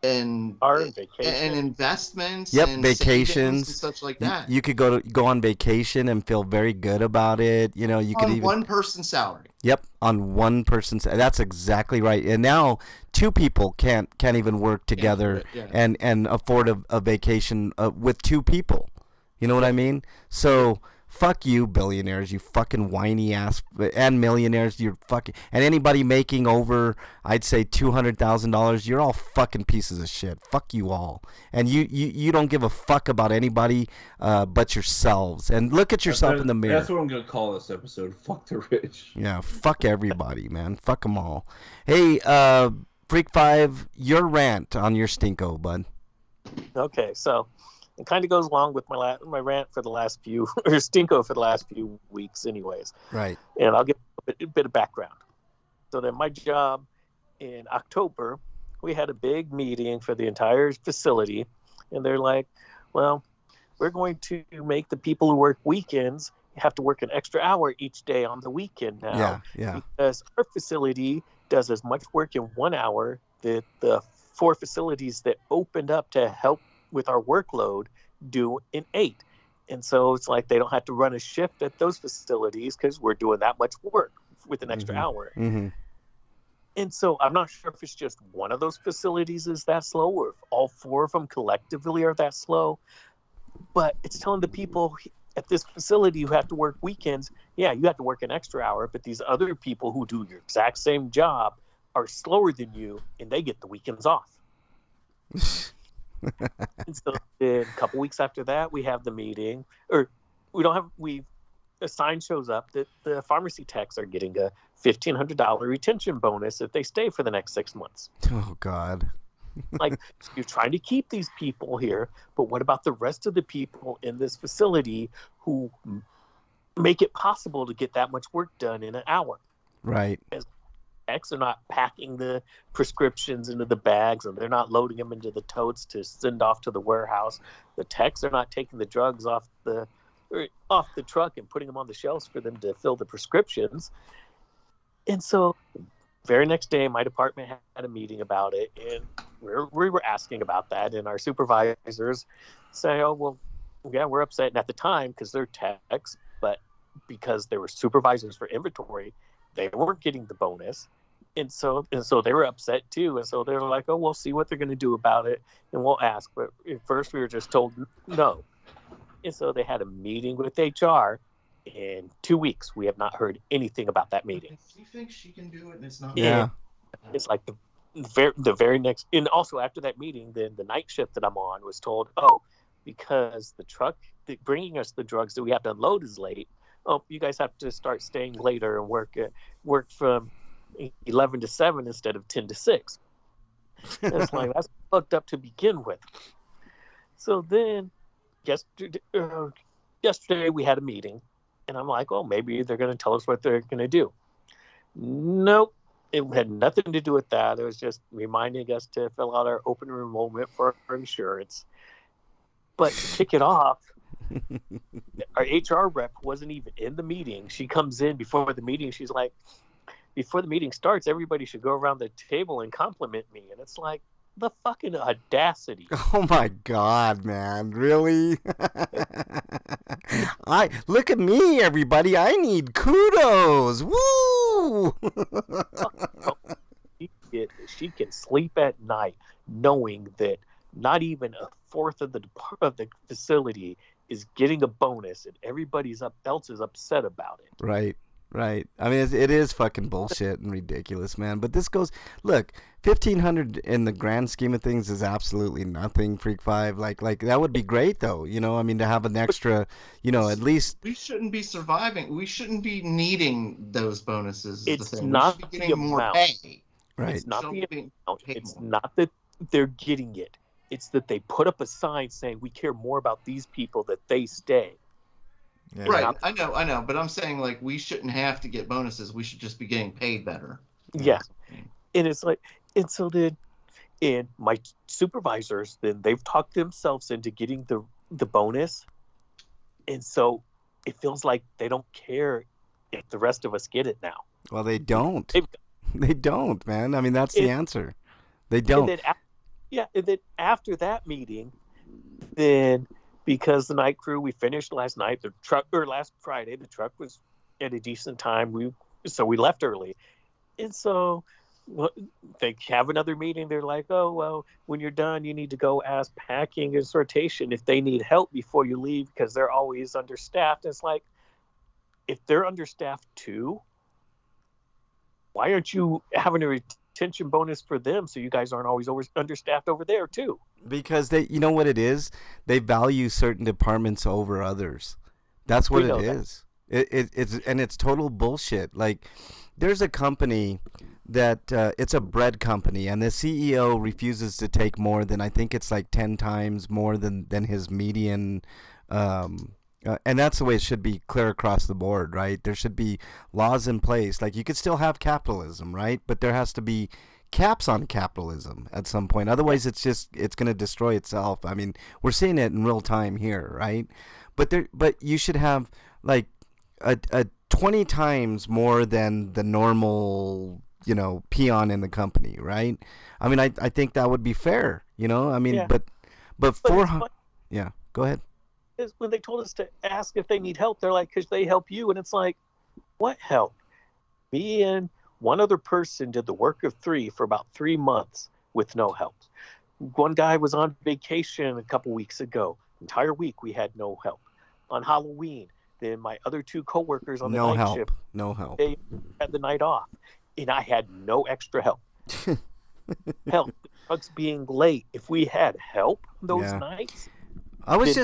investments. Yep, and vacations and such like that. You could go on vacation and feel very good about it. You could even one person's salary. Yep, on one person's. That's exactly right. And now two people can't even work together and afford a vacation with two people. You know what I mean? So fuck you, billionaires, you fucking whiny ass, and millionaires, you're fucking, and anybody making over, I'd say $200,000, you're all fucking pieces of shit. Fuck you all, and you don't give a fuck about anybody but yourselves. And look at yourself in the mirror. That's what I'm gonna call this episode. Fuck the rich. Yeah, fuck everybody, man. Fuck them all. Hey, Freak 5, your rant on your stinko, bud. Okay, so it kind of goes along with my rant for the last few, or stinko for the last few weeks anyways. Right. And I'll give a bit of background. So then my job in October, we had a big meeting for the entire facility, and they're like, well, we're going to make the people who work weekends have to work an extra hour each day on the weekend now. Yeah. Because our facility does as much work in 1 hour that the 4 facilities that opened up to help with our workload do in 8. And so it's like they don't have to run a shift at those facilities because we're doing that much work with an extra hour. Mm-hmm. And so I'm not sure if it's just one of those facilities is that slow or if all 4 of them collectively are that slow. But it's telling the people at this facility who have to work weekends, yeah, you have to work an extra hour, but these other people who do your exact same job are slower than you and they get the weekends off. And so then a couple weeks after that, we have the meeting, or we a sign shows up that the pharmacy techs are getting a $1,500 retention bonus if they stay for the next 6 months. Oh God. Like, you're trying to keep these people here, but what about the rest of the people in this facility who make it possible to get that much work done in an hour? Right. Techs are not packing the prescriptions into the bags, and they're not loading them into the totes to send off to the warehouse. The techs are not taking the drugs off the truck and putting them on the shelves for them to fill the prescriptions. And so very next day, my department had a meeting about it, and we were asking about that, and our supervisors say, oh, well, yeah, we're upset. And at the time, because they're techs, but because they were supervisors for inventory, they weren't getting the bonus. And so they were upset too. And so they're like, oh, we'll see what they're going to do about it, and we'll ask. But at first, we were just told no. And so they had a meeting with HR. In 2 weeks, we have not heard anything about that meeting. She thinks she can do it, and it's not. Yeah. It's like the very next, and also after that meeting, then the night shift that I'm on was told, oh, because the truck that bringing us the drugs that we have to unload is late. Oh, you guys have to start staying later and work from 11 to 7 instead of 10 to 6. And it's like, that's fucked up to begin with. So then yesterday we had a meeting. And I'm like, oh, maybe they're going to tell us what they're going to do. Nope. It had nothing to do with that. It was just reminding us to fill out our open enrollment for our insurance. But to kick it off, our HR rep wasn't even in the meeting. She comes in before the meeting. She's like, before the meeting starts, everybody should go around the table and compliment me. And it's like, the fucking audacity. Oh my God, man. Really? Look at me, everybody. I need kudos. Woo! She can sleep at night knowing that not even a fourth of the facility is getting a bonus, and everybody else is upset about it. Right. I mean, it is fucking bullshit and ridiculous, man. But this goes, look, 1,500 in the grand scheme of things is absolutely nothing. Freak 5, like that would be great, though. You know, I mean, to have an extra, at least. We shouldn't be surviving. We shouldn't be needing those bonuses. It's not we should be getting the more amount. pay. Right. It's not the Being amount. paid It's more. not that they're getting it. It's that they put up a sign saying we care more about these people that they stay. Yeah. Right, I know, but I'm saying, like, we shouldn't have to get bonuses. We should just be getting paid better. Yeah. And it's like, and so then, and my supervisors, then they've talked themselves into getting the bonus. And so it feels like they don't care if the rest of us get it now. Well, they don't. They don't, man. I mean, that's the answer. They don't. And then after that meeting, then because the night crew, we finished last night, last Friday, the truck was at a decent time. So we left early. And so they have another meeting. They're like, oh, well, when you're done, you need to go ask packing and sortation if they need help before you leave, because they're always understaffed. It's like, if they're understaffed too, why aren't you having a retention bonus for them so you guys aren't always understaffed over there too? Because you know what it is? They value certain departments over others. That's what it is. It's total bullshit. Like, there's a company that it's a bread company, and the CEO refuses to take more than, I think it's like 10 times more than his median. And that's the way it should be, clear across the board, right? There should be laws in place. Like, you could still have capitalism, right? But there has to be caps on capitalism at some point. Otherwise, it's going to destroy itself. I mean, we're seeing it in real time here, right? But you should have like a 20 times more than the normal, peon in the company, right? I mean, I think that would be fair, I mean, Yeah. but 400, yeah, go ahead. Is when they told us to ask if they need help, they're like, because they help you. And it's like, what help? Me and one other person did the work of 3 for about 3 months with no help. One guy was on vacation a couple weeks ago. Entire week we had no help. On Halloween, then my other 2 coworkers on the night shift, no help. they had the night off, and I had no extra help. Help, trucks being late. If we had help those nights, I was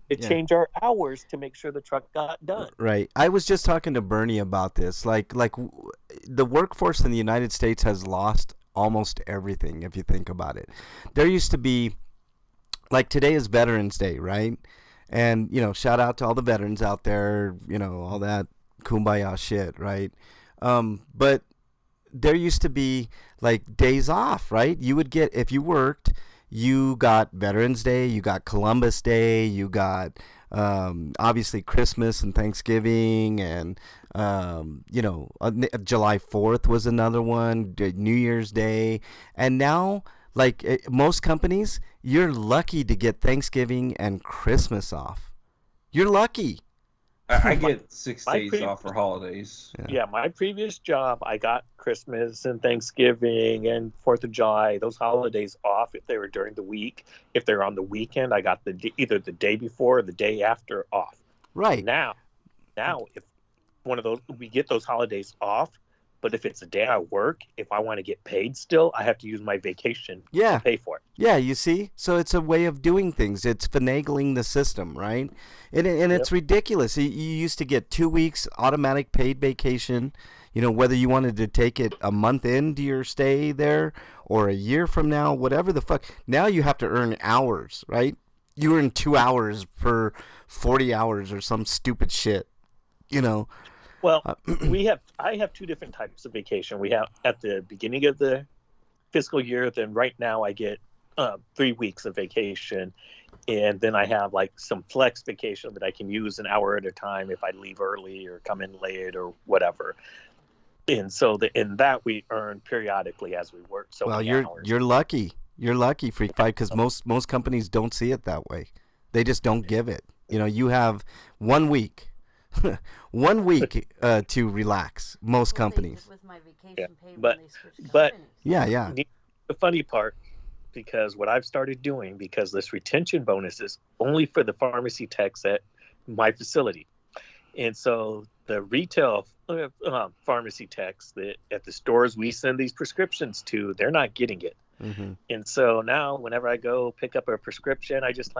they to change our hours to make sure the truck got done. Right. I was just talking to Bernie about this. The workforce in the United States has lost almost everything, if you think about it. There used to be, like, today is Veterans Day, right? And, shout out to all the veterans out there, all that kumbaya shit, right? But there used to be, like, days off, right? You would get, if you worked, you got Veterans Day, you got Columbus Day, you got obviously Christmas and Thanksgiving, and July 4th was another one, New Year's Day, and now, like, most companies, you're lucky to get Thanksgiving and Christmas off. You're lucky. I get 6 days off for holidays. Yeah, my previous job, I got Christmas and Thanksgiving and 4th of July, those holidays off if they were during the week. If they're on the weekend, I got either the day before or the day after off. Right. Now, if one of those, we get those holidays off, but if it's a day I work, if I want to get paid still, I have to use my vacation to pay for it. Yeah, you see? So it's a way of doing things. It's finagling the system, right? And it's ridiculous. You used to get 2 weeks automatic paid vacation, whether you wanted to take it a month into your stay there or a year from now, whatever the fuck. Now you have to earn hours, right? You earn 2 hours per 40 hours or some stupid shit, Well, I have two different types of vacation. We have at the beginning of the fiscal year, then right now I get 3 weeks of vacation. And then I have like some flex vacation that I can use an hour at a time if I leave early or come in late or whatever. And so in that we earn periodically as we work. So you're lucky. You're lucky, Freak Five, because most companies don't see it that way. They just don't give it. You have 1 week. 1 week to relax. Most companies. With my vacation pay but when they switch but companies. the funny part, because what I've started doing, because this retention bonus is only for the pharmacy techs at my facility, and so the retail pharmacy techs that at the stores we send these prescriptions to, they're not getting it. Mm-hmm. And so now whenever I go pick up a prescription, I just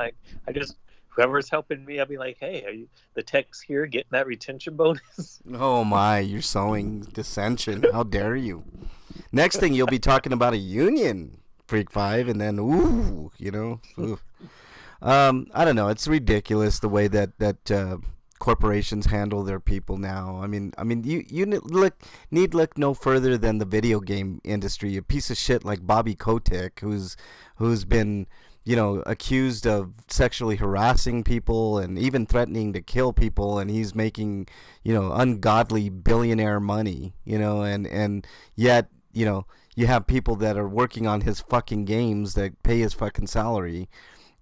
whoever's helping me, I'll be like, hey, are you the techs here getting that retention bonus? Oh my, you're sowing dissension. How dare you? Next thing you'll be talking about a union, Freak Five, and then ooh. I don't know. It's ridiculous the way that corporations handle their people now. I mean, you need look no further than the video game industry. A piece of shit like Bobby Kotick, who's been accused of sexually harassing people and even threatening to kill people, and he's making ungodly billionaire money, and yet you have people that are working on his fucking games that pay his fucking salary,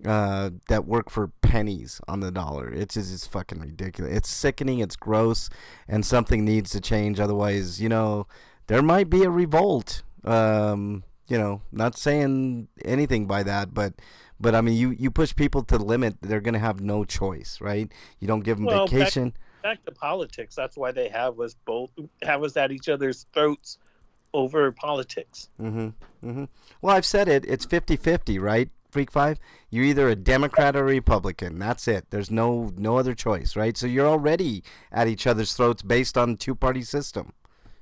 that work for pennies on the dollar. It's fucking ridiculous. It's sickening. It's gross, and something needs to change. Otherwise, there might be a revolt. Not saying anything by that, but I mean, you push people to the limit, they're going to have no choice, right? You don't give them vacation. Back to politics. That's why they have us at each other's throats over politics. Mm-hmm. Mm-hmm. Well, I've said it. It's 50-50, right, Freak Five? You're either a Democrat or a Republican. That's it. There's no other choice, right? So you're already at each other's throats based on two-party system.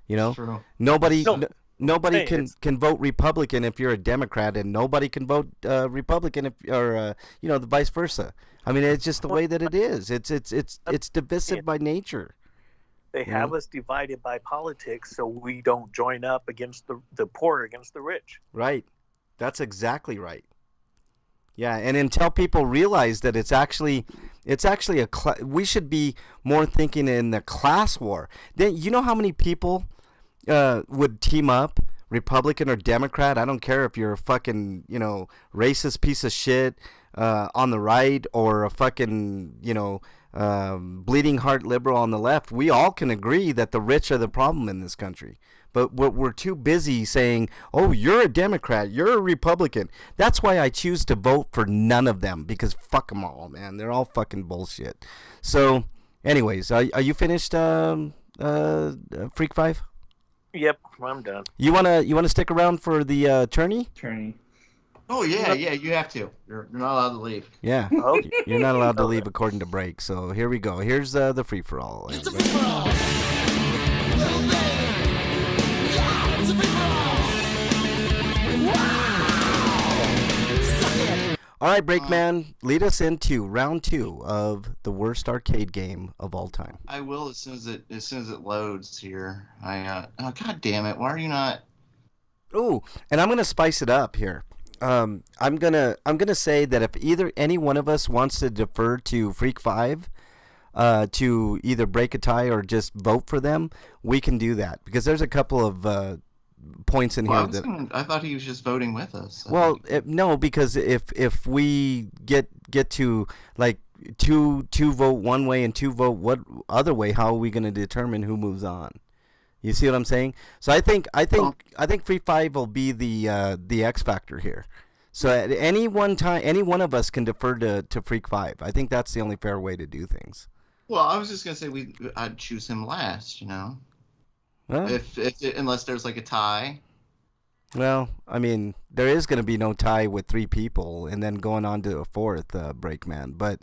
True. Nobody can vote Republican if you're a Democrat, and nobody can vote Republican the vice versa. I mean, it's just the way that it is. It's divisive by nature. They have us divided by politics, so we don't join up against the poor against the rich. Right. That's exactly right. Yeah, and until people realize that it's actually we should be more thinking in the class war. Then how many people would team up, Republican or Democrat? I don't care if you're a fucking racist piece of shit on the right or a fucking bleeding heart liberal on the left. We all can agree that the rich are the problem in this country. But we're too busy saying, oh, you're a Democrat, you're a Republican. That's why I choose to vote for none of them, because fuck them all, man. They're all fucking bullshit. So, anyways, are you finished, Freak Five? Yep, I'm done. You wanna stick around for the tourney? Tourney. Oh yeah, you have to. You're not allowed to leave. Yeah, Oh. you're not allowed to leave according to break. So here we go. Here's the free for all. All right, Breakman, lead us into round 2 of the worst arcade game of all time. I will as soon as it loads here. Oh god damn it! Why are you not? Ooh, and I'm gonna spice it up here. I'm gonna say that if either any one of us wants to defer to Freak 5, to either break a tie or just vote for them, we can do that because there's a couple of points in here that I thought he was just voting with us. Well, no, because if we get to like two vote one way and 2 vote what other way, how are we going to determine who moves on? You see what I'm saying? So I think Free 5 will be the X factor here. So at any one time, any one of us can defer to Freak 5. I think that's the only fair way to do things. Well, I was just gonna say I'd choose him last. You know. Well, If unless there's like a tie. Well, I mean, there is going to be no tie with 3 people, and then going on to a 4th Breakman. But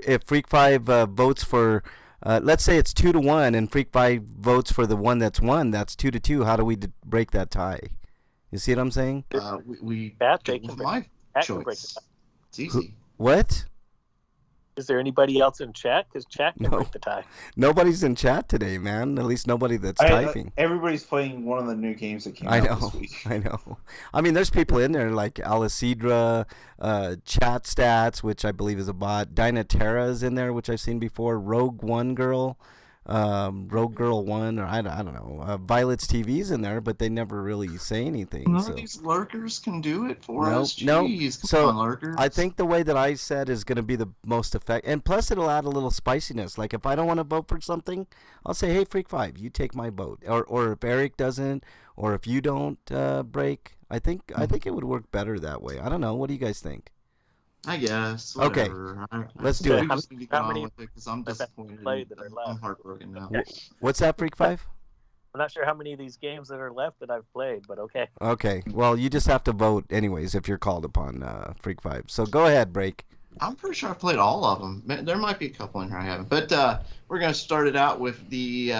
if Freak 5 votes for, let's say it's 2-1, and Freak 5 votes for the one that's won, that's 2-2. How do we break that tie? You see what I'm saying? We Pat, go they can with break- my Pat can break choice. the tie. It's easy. What? Is there anybody else in chat? Because chat can No. break the tie. Nobody's in chat today, man. At least nobody that's typing. Everybody's playing one of the new games that came I out know, this week. I know. I mean, there's people in there like Alicidra, Chat Stats, which I believe is a bot. Dynaterra is in there, which I've seen before. Rogue One Girl, Rogue Girl 1, or I don't know. Violet's TV's in there, but they never really say anything. None So. of these lurkers can do it for Nope, us. nope. Jeez, come So, on, lurkers. I think the way that I said is going to be the most effective, and plus it'll add a little spiciness. Like if I don't want to vote for something, I'll say, "Hey, Freak 5, you take my vote," or if Eric doesn't, or if you don't break. I think it would work better that way. I don't know. What do you guys think? I guess. Okay. Whatever. Let's do it. We just need to get How on many with it because I'm disappointed. played that are I'm left? heartbroken now. What's that, Freak 5? I'm not sure how many of these games that are left that I've played, but okay. Okay. Well, you just have to vote anyways if you're called upon, Freak 5. So go ahead, break. I'm pretty sure I've played all of them. There might be a couple in here I haven't. But we're going to start it out with the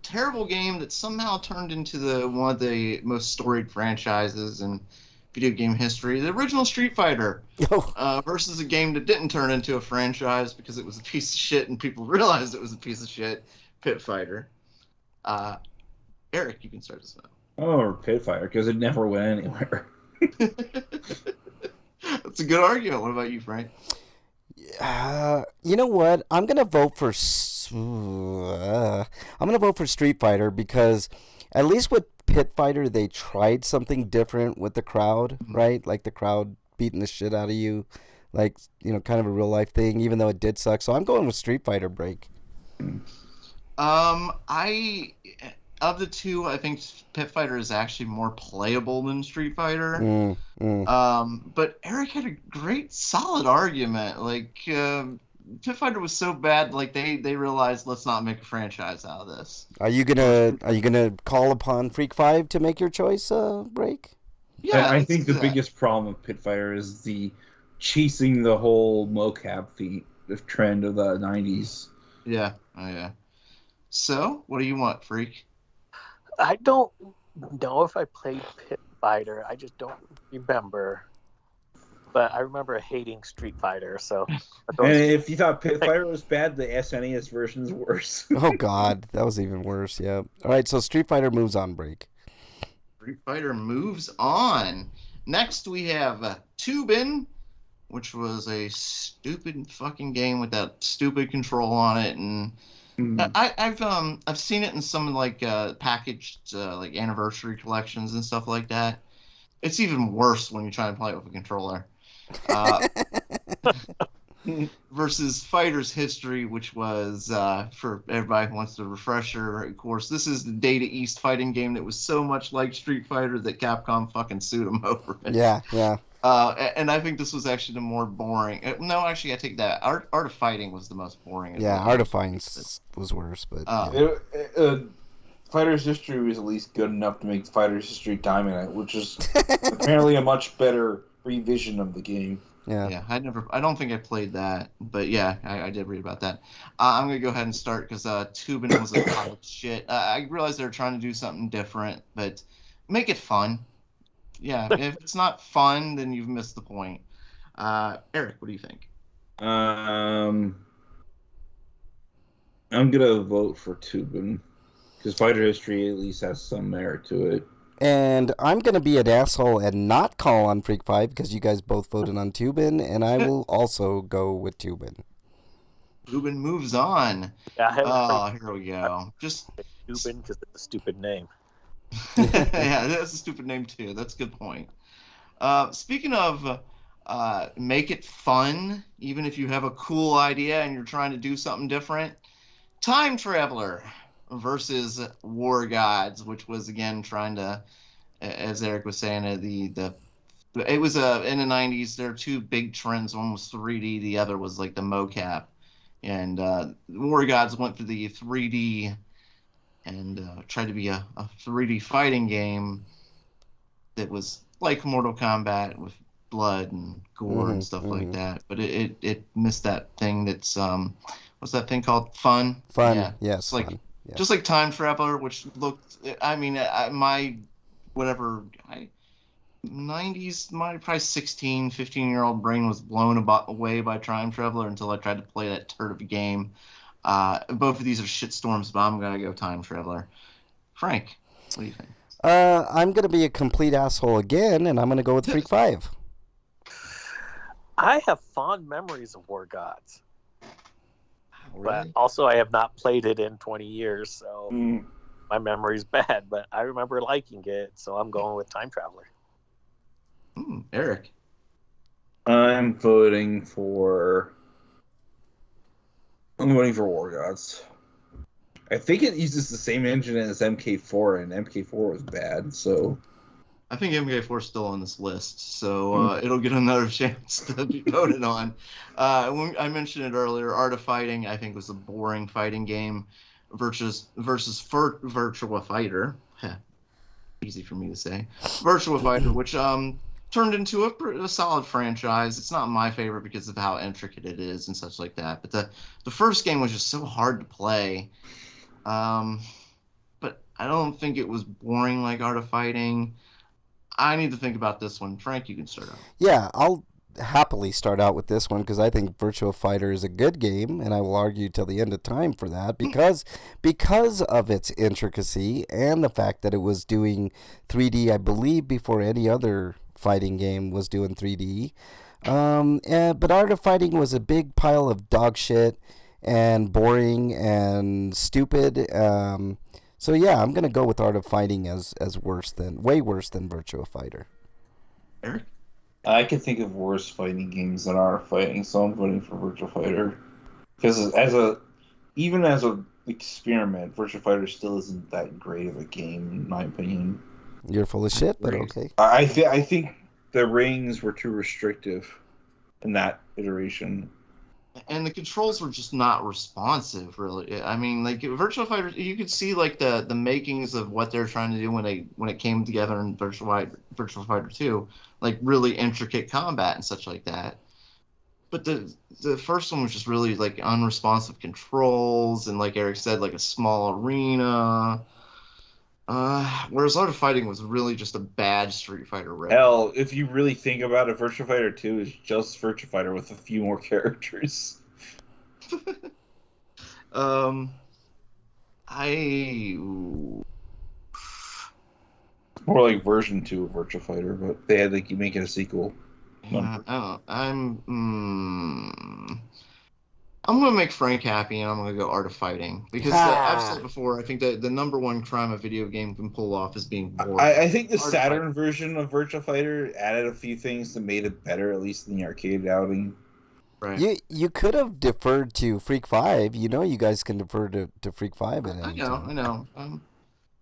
terrible game that somehow turned into one of the most storied franchises in video game history, the original Street Fighter, versus a game that didn't turn into a franchise because it was a piece of shit and people realized it was a piece of shit, Pit Fighter. Eric, you can start this now. Oh, Pit Fighter, because it never went anywhere. That's a good argument. What about you, Frank? You know what? I'm gonna vote for Street Fighter because at least with Pit Fighter they tried something different with the crowd, right? Like the crowd beating the shit out of you, like kind of a real life thing. Even though it did suck, so I'm going with Street Fighter. Break. Of the two, I think Pit Fighter is actually more playable than Street Fighter. But Eric had a great, solid argument. Like, Pit Fighter was so bad, like they realized let's not make a franchise out of this. Are you gonna call upon Freak 5 to make your choice, Break? Yeah, I think the biggest problem with Pit Fighter is the chasing the whole mocap feat, the trend of the 90s. Yeah, oh yeah. So, what do you want, Freak? I don't know if I played Pit Fighter. I just don't remember. But I remember hating Street Fighter, so... And if you thought Pit Fighter was bad, the SNES version's worse. Oh, God. That was even worse, yeah. All right, so Street Fighter moves on, Break. Street Fighter moves on. Next, we have Tubin, which was a stupid fucking game with that stupid control on it, and... I've seen it in some like packaged like anniversary collections and stuff like that. It's even worse when you try to play it with a controller. Versus Fighter's History, which was for everybody who wants the refresher. Of course, this is the Data East fighting game that was so much like Street Fighter that Capcom fucking sued them over it. Yeah. And I think this was actually the more boring. No, actually, I take that. Art of Fighting was the most boring. Yeah, Art of Fighting was worse, but yeah. Fighter's History was at least good enough to make Fighter's History Diamond, which is apparently a much better revision of the game. Yeah, I don't think I played that, but yeah, I did read about that. I'm gonna go ahead and start because Tubin was a pile of shit. I realized they were trying to do something different, but make it fun. Yeah, if it's not fun, then you've missed the point. Eric, what do you think? I'm gonna vote for Tubin because Fighter History at least has some merit to it. And I'm going to be an asshole and not call on Freak 5 because you guys both voted on Tubin, and I will also go with Tubin. Tubin moves on. Yeah, Here we go. Just Tubin because it's a stupid name. yeah, that's a stupid name too. That's a good point. Speaking of make it fun, even if you have a cool idea and you're trying to do something different, Time Traveler versus War Gods, which was again trying to, as Eric was saying, it was in the 90s. There are two big trends. One was 3D, the other was like the mocap, and War Gods went for the 3D and tried to be a 3D fighting game that was like Mortal Kombat with blood and gore and stuff like that. But it missed that thing that's what's that thing called? Fun. Fun. Yes. It's like fun. Yeah. just like Time Traveler, which looked. I mean, my whatever. 90s, my probably 16, 15-year-old brain was blown away by Time Traveler until I tried to play that turd of a game. Both of these are shitstorms, but I'm going to go Time Traveler. Frank, what do you think? I'm going to be a complete asshole again, and I'm going to go with Freak 5. I have fond memories of War Gods. Really? But also I have not played it in 20 years, so my memory's bad. But I remember liking it, so I'm going with Time Traveler. Eric? I'm voting for War Gods. I think it uses the same engine as MK4, and MK4 was bad, so... I think MK4 is still on this list, so it'll get another chance to be voted on. When I mentioned it earlier, Art of Fighting, I think, was a boring fighting game versus Virtua Fighter. Easy for me to say. Virtua Fighter, which turned into a solid franchise. It's not my favorite because of how intricate it is and such like that. But the first game was just so hard to play. But I don't think it was boring like Art of Fighting. I need to think about this one. Frank, you can start out. Yeah, I'll happily start out with this one because I think Virtua Fighter is a good game, and I will argue till the end of time for that because of its intricacy and the fact that it was doing 3D, I believe, before any other fighting game was doing 3D. But Art of Fighting was a big pile of dog shit and boring and stupid. So yeah, I'm gonna go with Art of Fighting as way worse than Virtua Fighter. Eric? I can think of worse fighting games than Art of Fighting, so I'm voting for Virtua Fighter. Because even as a experiment, Virtua Fighter still isn't that great of a game, in my opinion. You're full of shit, but okay. I think the rings were too restrictive in that iteration. And the controls were just not responsive, really. I mean, like Virtua Fighter, you could see like the makings of what they're trying to do when it came together in Virtua Fighter 2, like really intricate combat and such like that. But the first one was just really like unresponsive controls and, like Eric said, like a small arena. Whereas Art of Fighting was really just a bad Street Fighter rip. Hell, if you really think about it, Virtua Fighter 2 is just Virtua Fighter with a few more characters. More like version 2 of Virtua Fighter, but they had you make it a sequel. I'm going to make Frank happy, and I'm going to go Art of Fighting. Because I've said before, I think that the number one crime a video game can pull off is being bored. I think the Saturn version of Virtua Fighter added a few things that made it better, at least in the arcade outing. Right. You could have deferred to Freak 5. You know you guys can defer to Freak 5 at any time. I know. All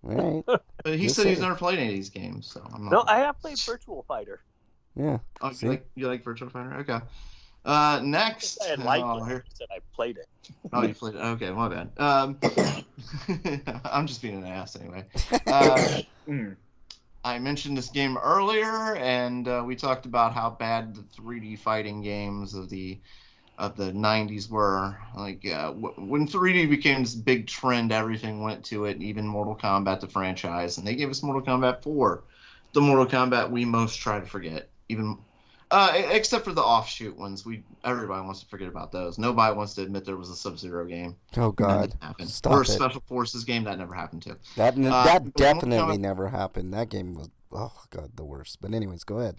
right. But he said he's never played any of these games, so I'm not... No, I have played Virtual Fighter. Yeah. Oh, you like Virtua Fighter? Okay. Next. I like it. I said I played it. Oh, you played it. Okay, my bad. I'm just being an ass anyway. I mentioned this game earlier, and we talked about how bad the 3D fighting games of the 90s were. Like when 3D became this big trend, everything went to it. Even Mortal Kombat, the franchise, and they gave us Mortal Kombat 4, the Mortal Kombat we most try to forget. Even except for the offshoot ones, everybody wants to forget about those. Nobody wants to admit there was a Sub-Zero game. Oh God, that didn't happen. Stop Or a it. Special Forces game that never happened too. That Mortal definitely Kombat- never happened. That game was, oh God, the worst. But anyways, go ahead.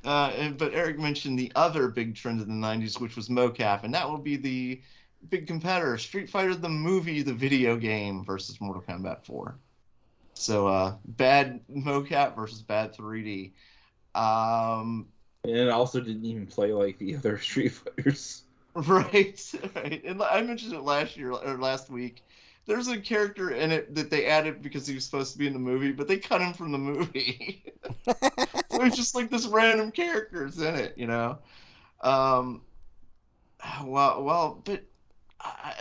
But Eric mentioned the other big trend of the 90s, which was mocap, and that will be the big competitor, Street Fighter the movie, the video game, versus Mortal Kombat 4. So bad mocap versus bad 3D. And it also didn't even play like the other Street Fighters. Right. And I mentioned it last week. There's a character in it that they added because he was supposed to be in the movie, but they cut him from the movie. So it's just like this random character's in it, you know. But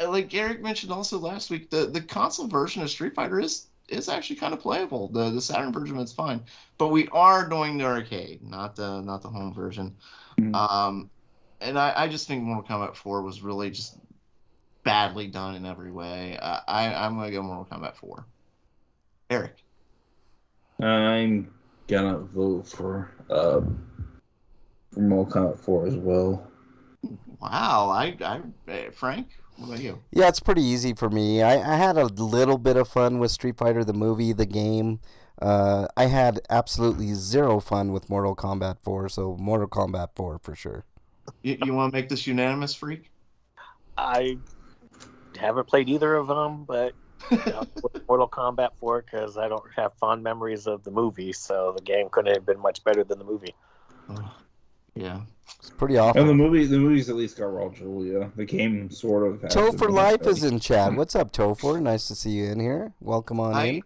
like Eric mentioned also last week, the console version of Street Fighter is actually kind of playable. The Saturn version is fine, but we are doing the arcade, not the home version. Mm-hmm. And I just think Mortal Kombat 4 was really just badly done in every way. I'm going to go Mortal Kombat 4. Eric? I'm gonna vote for Mortal Kombat 4 as well. Wow. Frank, what about you? Yeah, it's pretty easy for me. I had a little bit of fun with Street Fighter, the movie, the game. I had absolutely zero fun with Mortal Kombat 4, so Mortal Kombat 4 for sure. You want to make this unanimous, Freak? I haven't played either of them, but Mortal Kombat 4 because I don't have fond memories of the movie, so the game couldn't have been much better than the movie. Yeah. It's pretty awful. And the movies at least got Raul Julia. The game sort of has Toe for Life is in chat. What's up, Topher? Nice to see you in here. Welcome on in.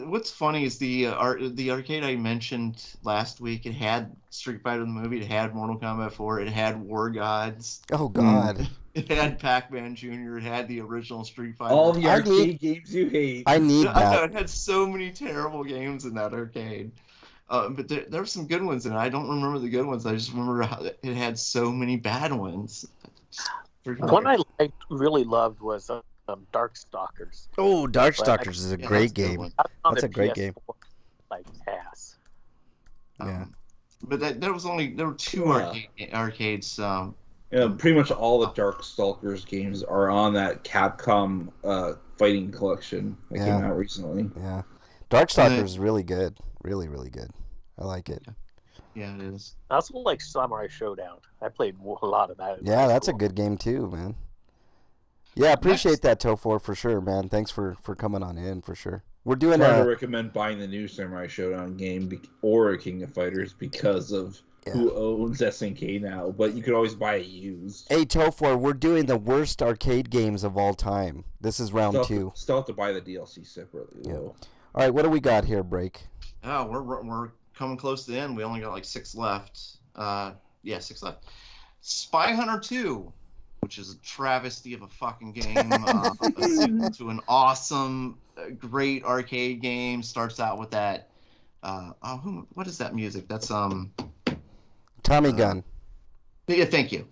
What's funny is the arcade I mentioned last week. It had Street Fighter the movie. It had Mortal Kombat 4. It had War Gods. Oh God. It had Pac-Man Jr. It had the original Street Fighter. All the arcade games you hate. I need that. I know, it had so many terrible games in that arcade. But there were some good ones in it. I don't remember the good ones. I just remember how it had so many bad ones. One I really loved was Darkstalkers. Oh, Darkstalkers is a great game. That's a great game. Like ass. Yeah. But there were two arcades. Pretty much all the Darkstalkers games are on that Capcom fighting collection that came out recently. Yeah. Darkstalkers is really good. Really, really good. I like it. Yeah, it is. I also like Samurai Showdown. I played a lot of that. Yeah, that's a good game too, man. Yeah, appreciate that, Tofor, for sure, man. Thanks for coming on in, for sure. We're doing I recommend buying the new Samurai Showdown game or King of Fighters because of who owns SNK now, but you could always buy it used. Hey, Tofor, we're doing the worst arcade games of all time. This is round 2. Still have to buy the DLC separately, though. All right, what do we got here, Break? Oh, we're coming close to the end. We only got like 6 left. 6 left. Spy Hunter 2, which is a travesty of a fucking game, to an awesome, great arcade game. Starts out with that. What is that music? That's Tommy Gun. Yeah, thank you.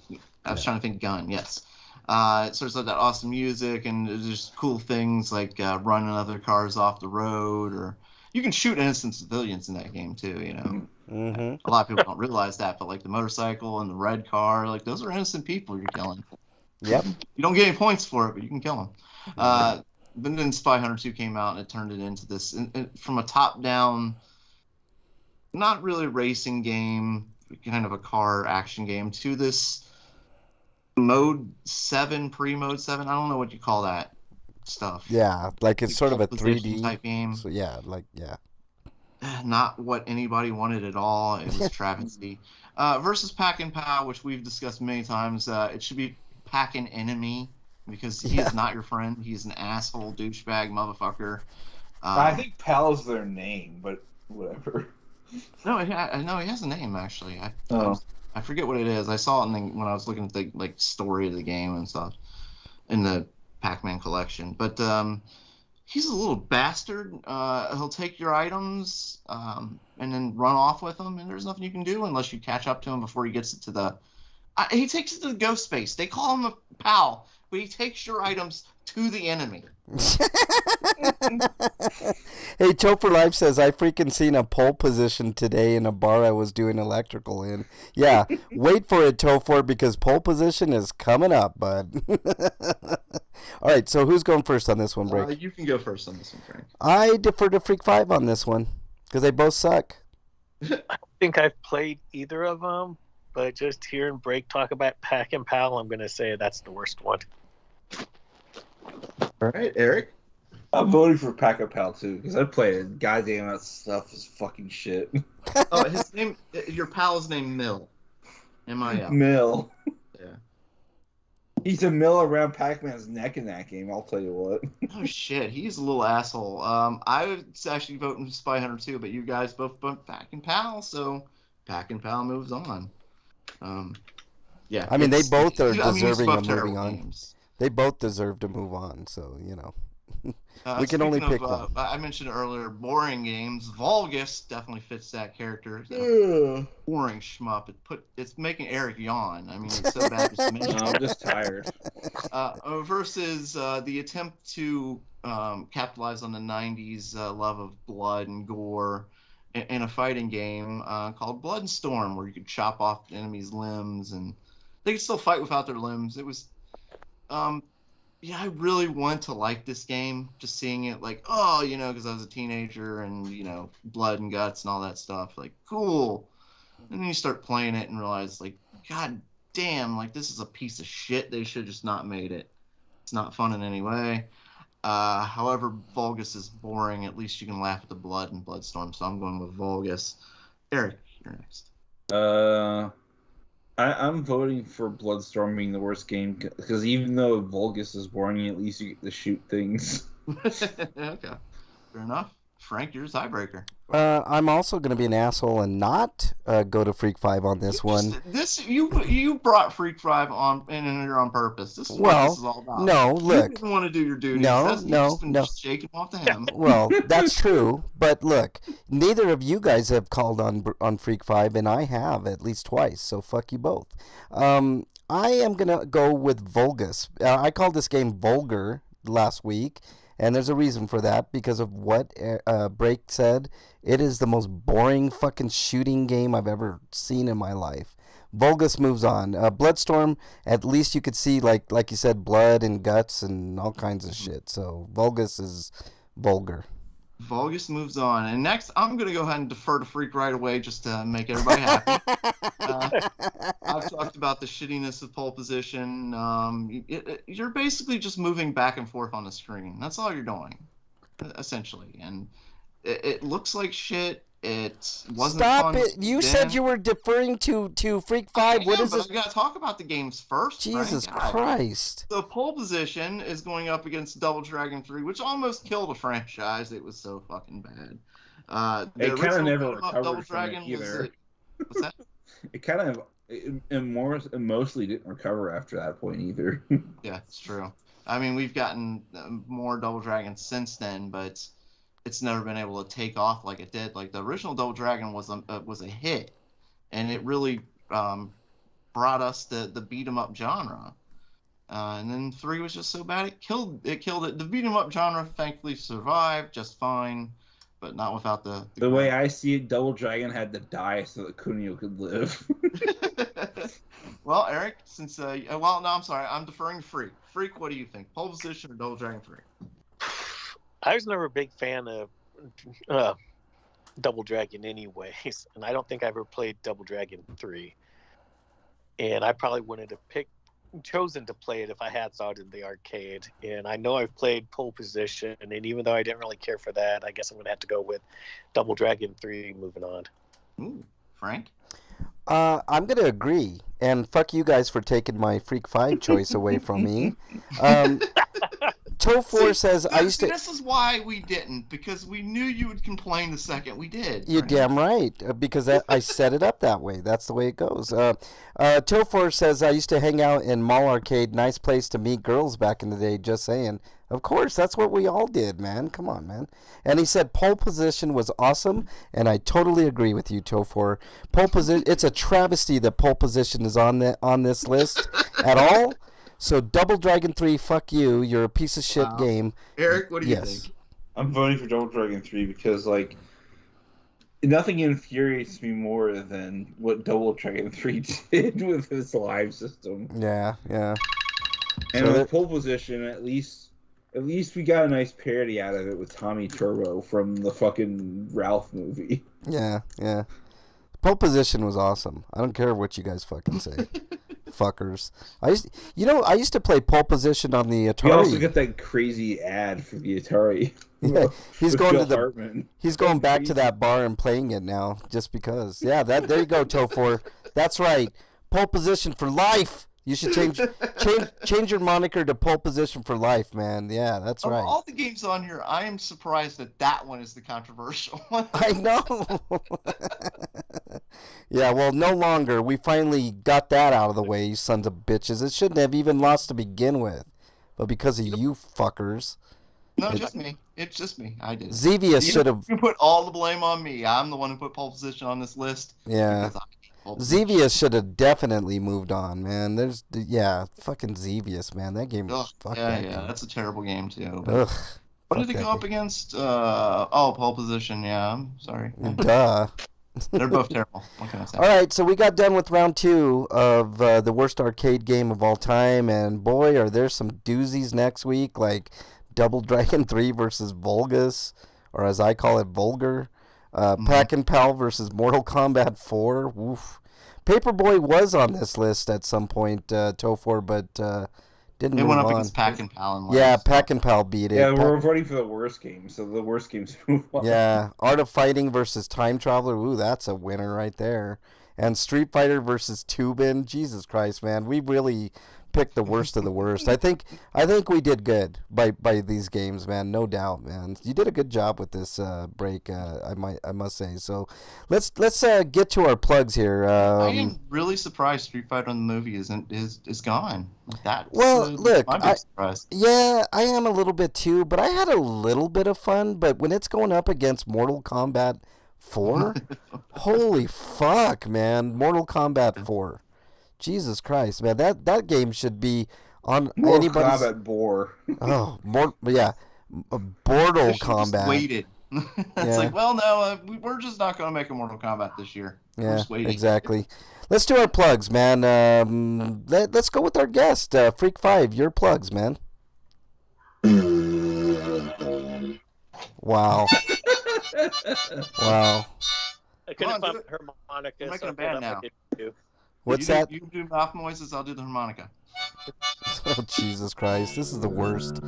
I was trying to think Gun. Yes. It starts with that awesome music, and there's cool things like running other cars off the road, or you can shoot innocent civilians in that game too. You know, a lot of people don't realize that, but like the motorcycle and the red car, like those are innocent people you're killing. Yep. You don't get any points for it, but you can kill them. But then Spy Hunter 2 came out, and it turned it into this from a top-down, not really racing game, kind of a car action game, to this mode 7, pre-mode 7. I don't know what you call that stuff. Yeah, like it's sort of a 3D type game. So Not what anybody wanted at all. It was travesty. Versus Pack and Pow, which we've discussed many times. It should be Pack an Enemy, because he is not your friend. He's an asshole, douchebag, motherfucker. I think Pal's their name, but whatever. No, he has a name actually. I forget what it is. I saw it when I was looking at the story of the game and stuff in the Pac-Man collection. But he's a little bastard. He'll take your items and then run off with them, and there's nothing you can do unless you catch up to him before he gets it to the. He takes it to the ghost space. They call him a pal, but he takes your items to the enemy. Hey, Choper Life says, I freaking seen a pole position today in a bar I was doing electrical in. Yeah, wait for it, Topher, because pole position is coming up, bud. All right, so who's going first on this one, Break? You can go first on this one, Frank. I defer to Freak 5 on this one, because they both suck. I don't think I've played either of them, but just hearing Break talk about Pack and Pal, I'm going to say that's the worst one. All right, Eric. I'm voting for Pack and Pal too because I played it. Goddamn, that stuff is fucking shit. Oh, his name. Your pal's name Mill. M-I-L. Mill. Yeah. He's a mill around Pac-Man's neck in that game. I'll tell you what. Oh shit, he's a little asshole. I was actually voting for Spy Hunter too, but you guys both vote Pack and Pal, so Pack and Pal moves on. Yeah. I mean, they both are these deserving both of moving terrible on. games. They both deserve to move on, so, you know. We can only pick one. I mentioned earlier, boring games. Volgus definitely fits that character. Boring shmup. It's making Eric yawn. I mean, it's so bad it's amazing. No, I'm just tired. Versus the attempt to capitalize on the 90s love of blood and gore in a fighting game called Bloodstorm, where you could chop off enemies' limbs and they could still fight without their limbs. It was... yeah, I really want to like this game. Just seeing it, like, oh, you know, because I was a teenager and, you know, blood and guts and all that stuff. Like, cool. And then you start playing it and realize, like, god damn, like, this is a piece of shit. They should have just not made it. It's not fun in any way. However, Volgus is boring. At least you can laugh at the blood in Bloodstorm, so I'm going with Volgus. Eric, you're next. I'm voting for Bloodstorm being the worst game because even though Vulgus is boring, at least you get to shoot things. Okay, fair enough. Frank, you're a tiebreaker. I'm also going to be an asshole and not go to Freak 5 on this one. You brought Freak 5 on in here on purpose. This is what this is all about. No, look. You didn't want to do your duties. No. Shaking off the hem. Well, that's true, but look, neither of you guys have called on Freak 5, and I have at least twice, so fuck you both. I am going to go with Vulgus. I called this game Vulgar last week, and there's a reason for that, because of what Break said. It is the most boring fucking shooting game I've ever seen in my life. Vulgus moves on. Bloodstorm, at least you could see, like you said, blood and guts and all kinds of shit. So Vulgus is vulgar. Vulgus moves on. And next, I'm going to go ahead and defer to Freak right away just to make everybody happy. I've talked about the shittiness of pole position. You're basically just moving back and forth on the screen. That's all you're doing, essentially. And it looks like shit. It wasn't fun. Stop it! You said you were deferring to Freak 5. What is it? I gotta talk about the games first. Jesus Christ! The pole position is going up against Double Dragon 3, which almost killed a franchise. It was so fucking bad. It kind of never Double recovered from it either. What's that? It kind of mostly didn't recover after that point either. Yeah, it's true. I mean, we've gotten more Double Dragons since then, but it's never been able to take off like it did. Like the original Double Dragon was a hit, and it really brought us the beat 'em up genre. And then 3 was just so bad it killed it. The beat 'em up genre thankfully survived just fine, but not without the way I see it, Double Dragon had to die so that Kunio could live. Well, Eric, since I'm sorry, I'm deferring to Freak. Freak, what do you think? Pole position or Double Dragon 3? I was never a big fan of Double Dragon anyways, and I don't think I ever played Double Dragon 3. And I probably wouldn't have chosen to play it if I had saw it in the arcade. And I know I've played Pole Position, and even though I didn't really care for that, I guess I'm going to have to go with Double Dragon 3 moving on. Ooh, Frank? I'm going to agree. And fuck you guys for taking my Freak 5 choice away from me. Tofor says I used to. This is why we didn't, because we knew you would complain the second we did. You're damn right, because I set it up that way. That's the way it goes. Tofor says I used to hang out in Mall Arcade. Nice place to meet girls back in the day. Just saying. Of course, that's what we all did, man. Come on, man. And he said Pole Position was awesome, and I totally agree with you, Tofor. Pole Position. It's a travesty that Pole Position is on this list at all. So Double Dragon 3, fuck you. You're a piece of shit game. Eric, what do you think? I'm voting for Double Dragon 3 because, like, nothing infuriates me more than what Double Dragon 3 did with its live system. Yeah. And so with Pole Position, at least we got a nice parody out of it with Tommy Turbo from the fucking Ralph movie. Yeah. Pole Position was awesome. I don't care what you guys fucking say. Fuckers. I used to play Pole Position on the Atari. We also get that crazy ad for the Atari. Yeah, he's going back crazy. to that bar and playing it now just because. Yeah, there you go, Tofor. That's right. Pole Position for life. You should change your moniker to Pole Position for life, man. Yeah, that's right. Of all the games on here, I am surprised that one is the controversial one. I know. Yeah, well, no longer. We finally got that out of the way, you sons of bitches. It shouldn't have even lost to begin with. But because of you fuckers. No, just me. It's just me. I did. Xevious should have... You put all the blame on me. I'm the one who put Pole Position on this list. Yeah. Xevious should have definitely moved on, man. Fucking Xevious, man. That game... Game. That's a terrible game, too. Ugh. What did it go up against? Pole Position, yeah. I'm sorry. Duh. They're both terrible. What can I say? All right, so we got done with round 2 of the worst arcade game of all time, and boy, are there some doozies next week, like Double Dragon 3 versus Vulgus, or as I call it, Vulgar. Pack and Pal versus Mortal Kombat 4. Oof. Paperboy was on this list at some point, Tofor, but didn't move on. It went up against Pack and Pal. Yeah, Pack and Pal beat it. Yeah, we're voting for the worst game, so the worst games move on. Yeah, Art of Fighting versus Time Traveler. Ooh, that's a winner right there. And Street Fighter versus Tubin. Jesus Christ, man, we really picked the worst of the worst. I think we did good by these games, man. No doubt, man. You did a good job with this break. I must say. So let's get to our plugs here. I am really surprised Street Fighter in the movie is gone like that. Well, look, I'm surprised. Yeah, I am a little bit too, but I had a little bit of fun. But when it's going up against Mortal Kombat 4, holy fuck, man! Mortal Kombat 4. Jesus Christ, man! That game should be on anybody's. Mortal Kombat Bore. Oh, Mortal Kombat. Waited. It's like, well, no, we're just not going to make a Mortal Kombat this year. We're just waiting. Exactly. Let's do our plugs, man. Let's go with our guest, Freak 5. Your plugs, man. Wow. Wow. I couldn't find harmonica. We're making a band now. What's that? You do mouth noises, I'll do the harmonica. Oh, Jesus Christ. This is the worst.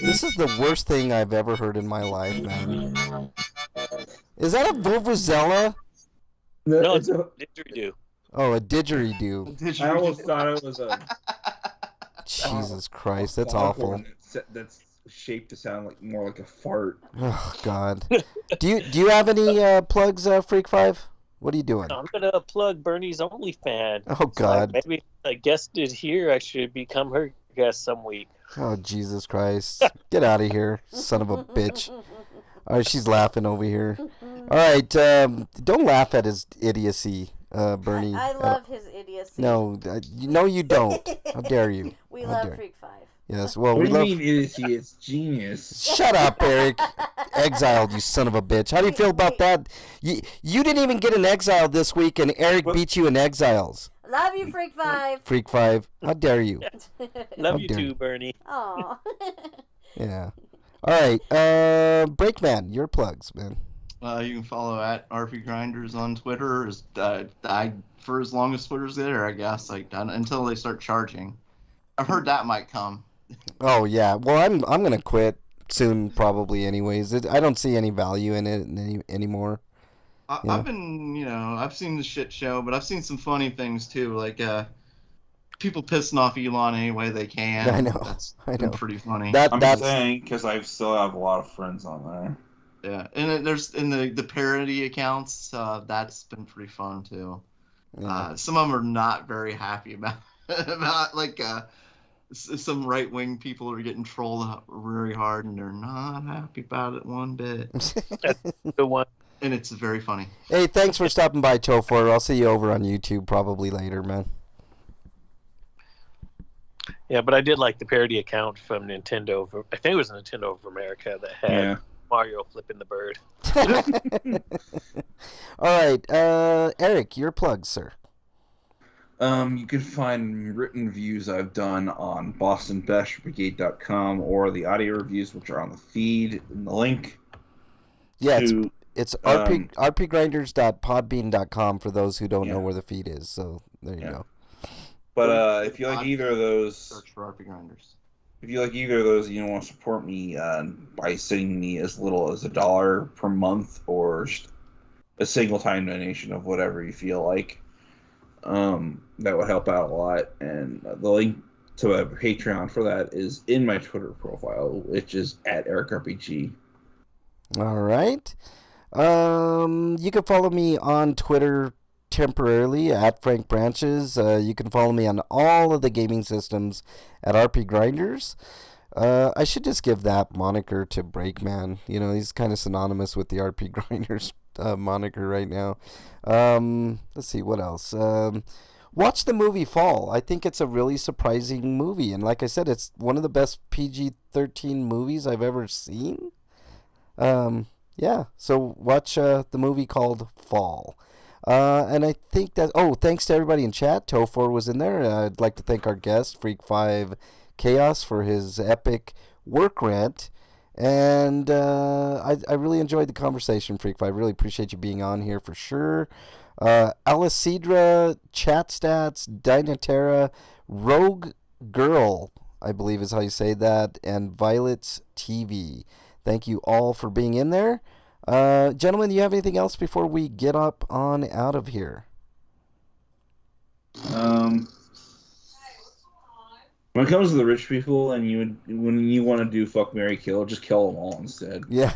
This is the worst thing I've ever heard in my life, man. Is that a Vuvuzela? No, it's a didgeridoo. Oh, a didgeridoo. I almost thought it was a... Jesus Christ, that's awful. That's shaped to sound like more like a fart. Oh, God. Do you have any plugs, Freak 5? What are you doing? I'm gonna plug Bernie's OnlyFans. Oh God! So maybe a guest is here. I should become her guest some week. Oh Jesus Christ! Get out of here, son of a bitch! All right, she's laughing over here. All right, don't laugh at his idiocy, Bernie. I love his idiocy. No, you don't. How dare you? We love Freak 5. Yes, well, what we love. What do you mean idiocy? It's genius. Shut up, Eric. Exiled, you son of a bitch. How do you feel about that? You didn't even get an exile this week, and Eric beat you in exiles. Love you, Freak 5. Freak 5. How dare you? Love you too, Bernie. Aw. Yeah. All right, Breakman, your plugs, man. You can follow at RPGrinders on Twitter. For as long as Twitter's there, I guess, until they start charging. I've heard that might come. Oh yeah, well I'm gonna quit soon probably. Anyways, I don't see any value in it anymore. I've been, I've seen the shit show, but I've seen some funny things too. Like people pissing off Elon any way they can. I know. That's I been know. pretty funny. I'm That's saying because I still have a lot of friends on there. Yeah, and there's in the parody accounts. That's been pretty fun too. yeah. Some of them are not very happy about some right wing people are getting trolled very hard, and they're not happy about it one bit. The one. And it's very funny. Hey, thanks for stopping by, Tofor. I'll see you over on YouTube probably later, man. Yeah, but I did like the parody account from Nintendo. I think it was Nintendo of America that had Mario flipping the bird. All right, Eric, your plug, sir. You can find written reviews I've done on bostonbashbrigade.com or the audio reviews, which are on the feed in the link. Yeah, it's rpgrinders.podbean.com for those who don't know where the feed is. So there you go. But if you like either of those, search for RPGrinders. If you like either of those, and you want to support me by sending me as little as $1 per month or just a single time donation of whatever you feel like, that would help out a lot. And the link to a Patreon for that is in my Twitter profile, which is at EricRPG. All right. You can follow me on Twitter temporarily at Frank Branches. You can follow me on all of the gaming systems at RPGrinders. I should just give that moniker to Breakman. You know, he's kind of synonymous with the RPGrinders moniker right now. Let's see, what else? Watch the movie Fall. I think it's a really surprising movie. And like I said, it's one of the best PG-13 movies I've ever seen. Yeah, so watch the movie called Fall. And I think that, thanks to everybody in chat. Tofor was in there. I'd like to thank our guest, Freak5 Chaos, for his epic work rant. And I really enjoyed the conversation, Freak5. I really appreciate you being on here for sure. Alicidra, Chat Stats, Dynaterra, Rogue Girl, I believe is how you say that, and Violet's TV. Thank you all for being in there. Gentlemen, do you have anything else before we get up on out of here? When it comes to the rich people, and when you want to do fuck, marry, kill, just kill them all instead. Yeah.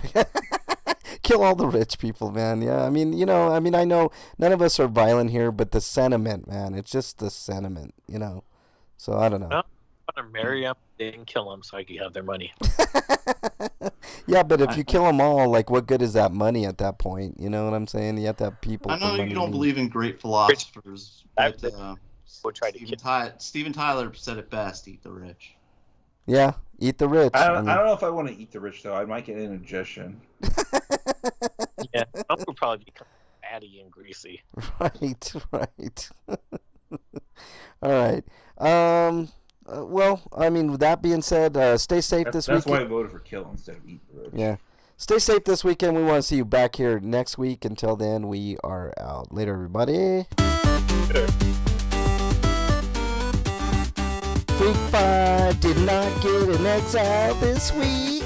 Kill all the rich people, man. Yeah, I mean, I know none of us are violent here, but the sentiment, man, it's just the sentiment, So I don't know. I want to marry them, then kill them so I can have their money. Yeah, but if you kill them all, like, what good is that money at that point? You know what I'm saying? You have to have people. I know you don't believe in great philosophers, but we'll try to Steven Tyler said it best: "Eat the rich." Yeah, eat the rich. I don't know if I want to eat the rich though. I might get indigestion. Yeah, some will probably become fatty and greasy. Right. All right. Well, I mean, with that being said, stay safe this weekend. That's why I voted for kill instead of eat the rich. Yeah. Stay safe this weekend. We want to see you back here next week. Until then, we are out. Later, everybody. Freak5 did not get an exile this week.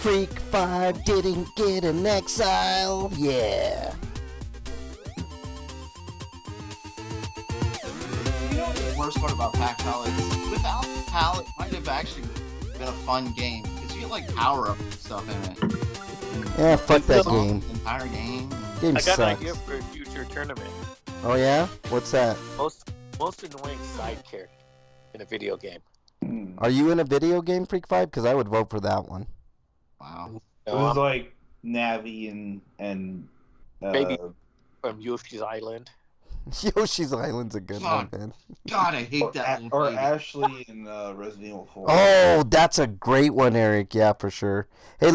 Freak5 didn't get an exile. Yeah. The worst part about Pack Palette is without Palette, it might have actually been a fun game because you get like power up and stuff in it. Yeah, fuck that game. The entire game. Game I got sucks. an idea for a future tournament. Oh yeah? What's that? Most annoying side character in a video game. Are you in a video game, Freak5? Because I would vote for that one. Wow. It was like Navi and Maybe from Yoshi's Island. Yoshi's Island's a good one, man. God, I hate that. Or Ashley in Resident Evil 4. Oh, that's a great one, Eric. Yeah, for sure. Hey,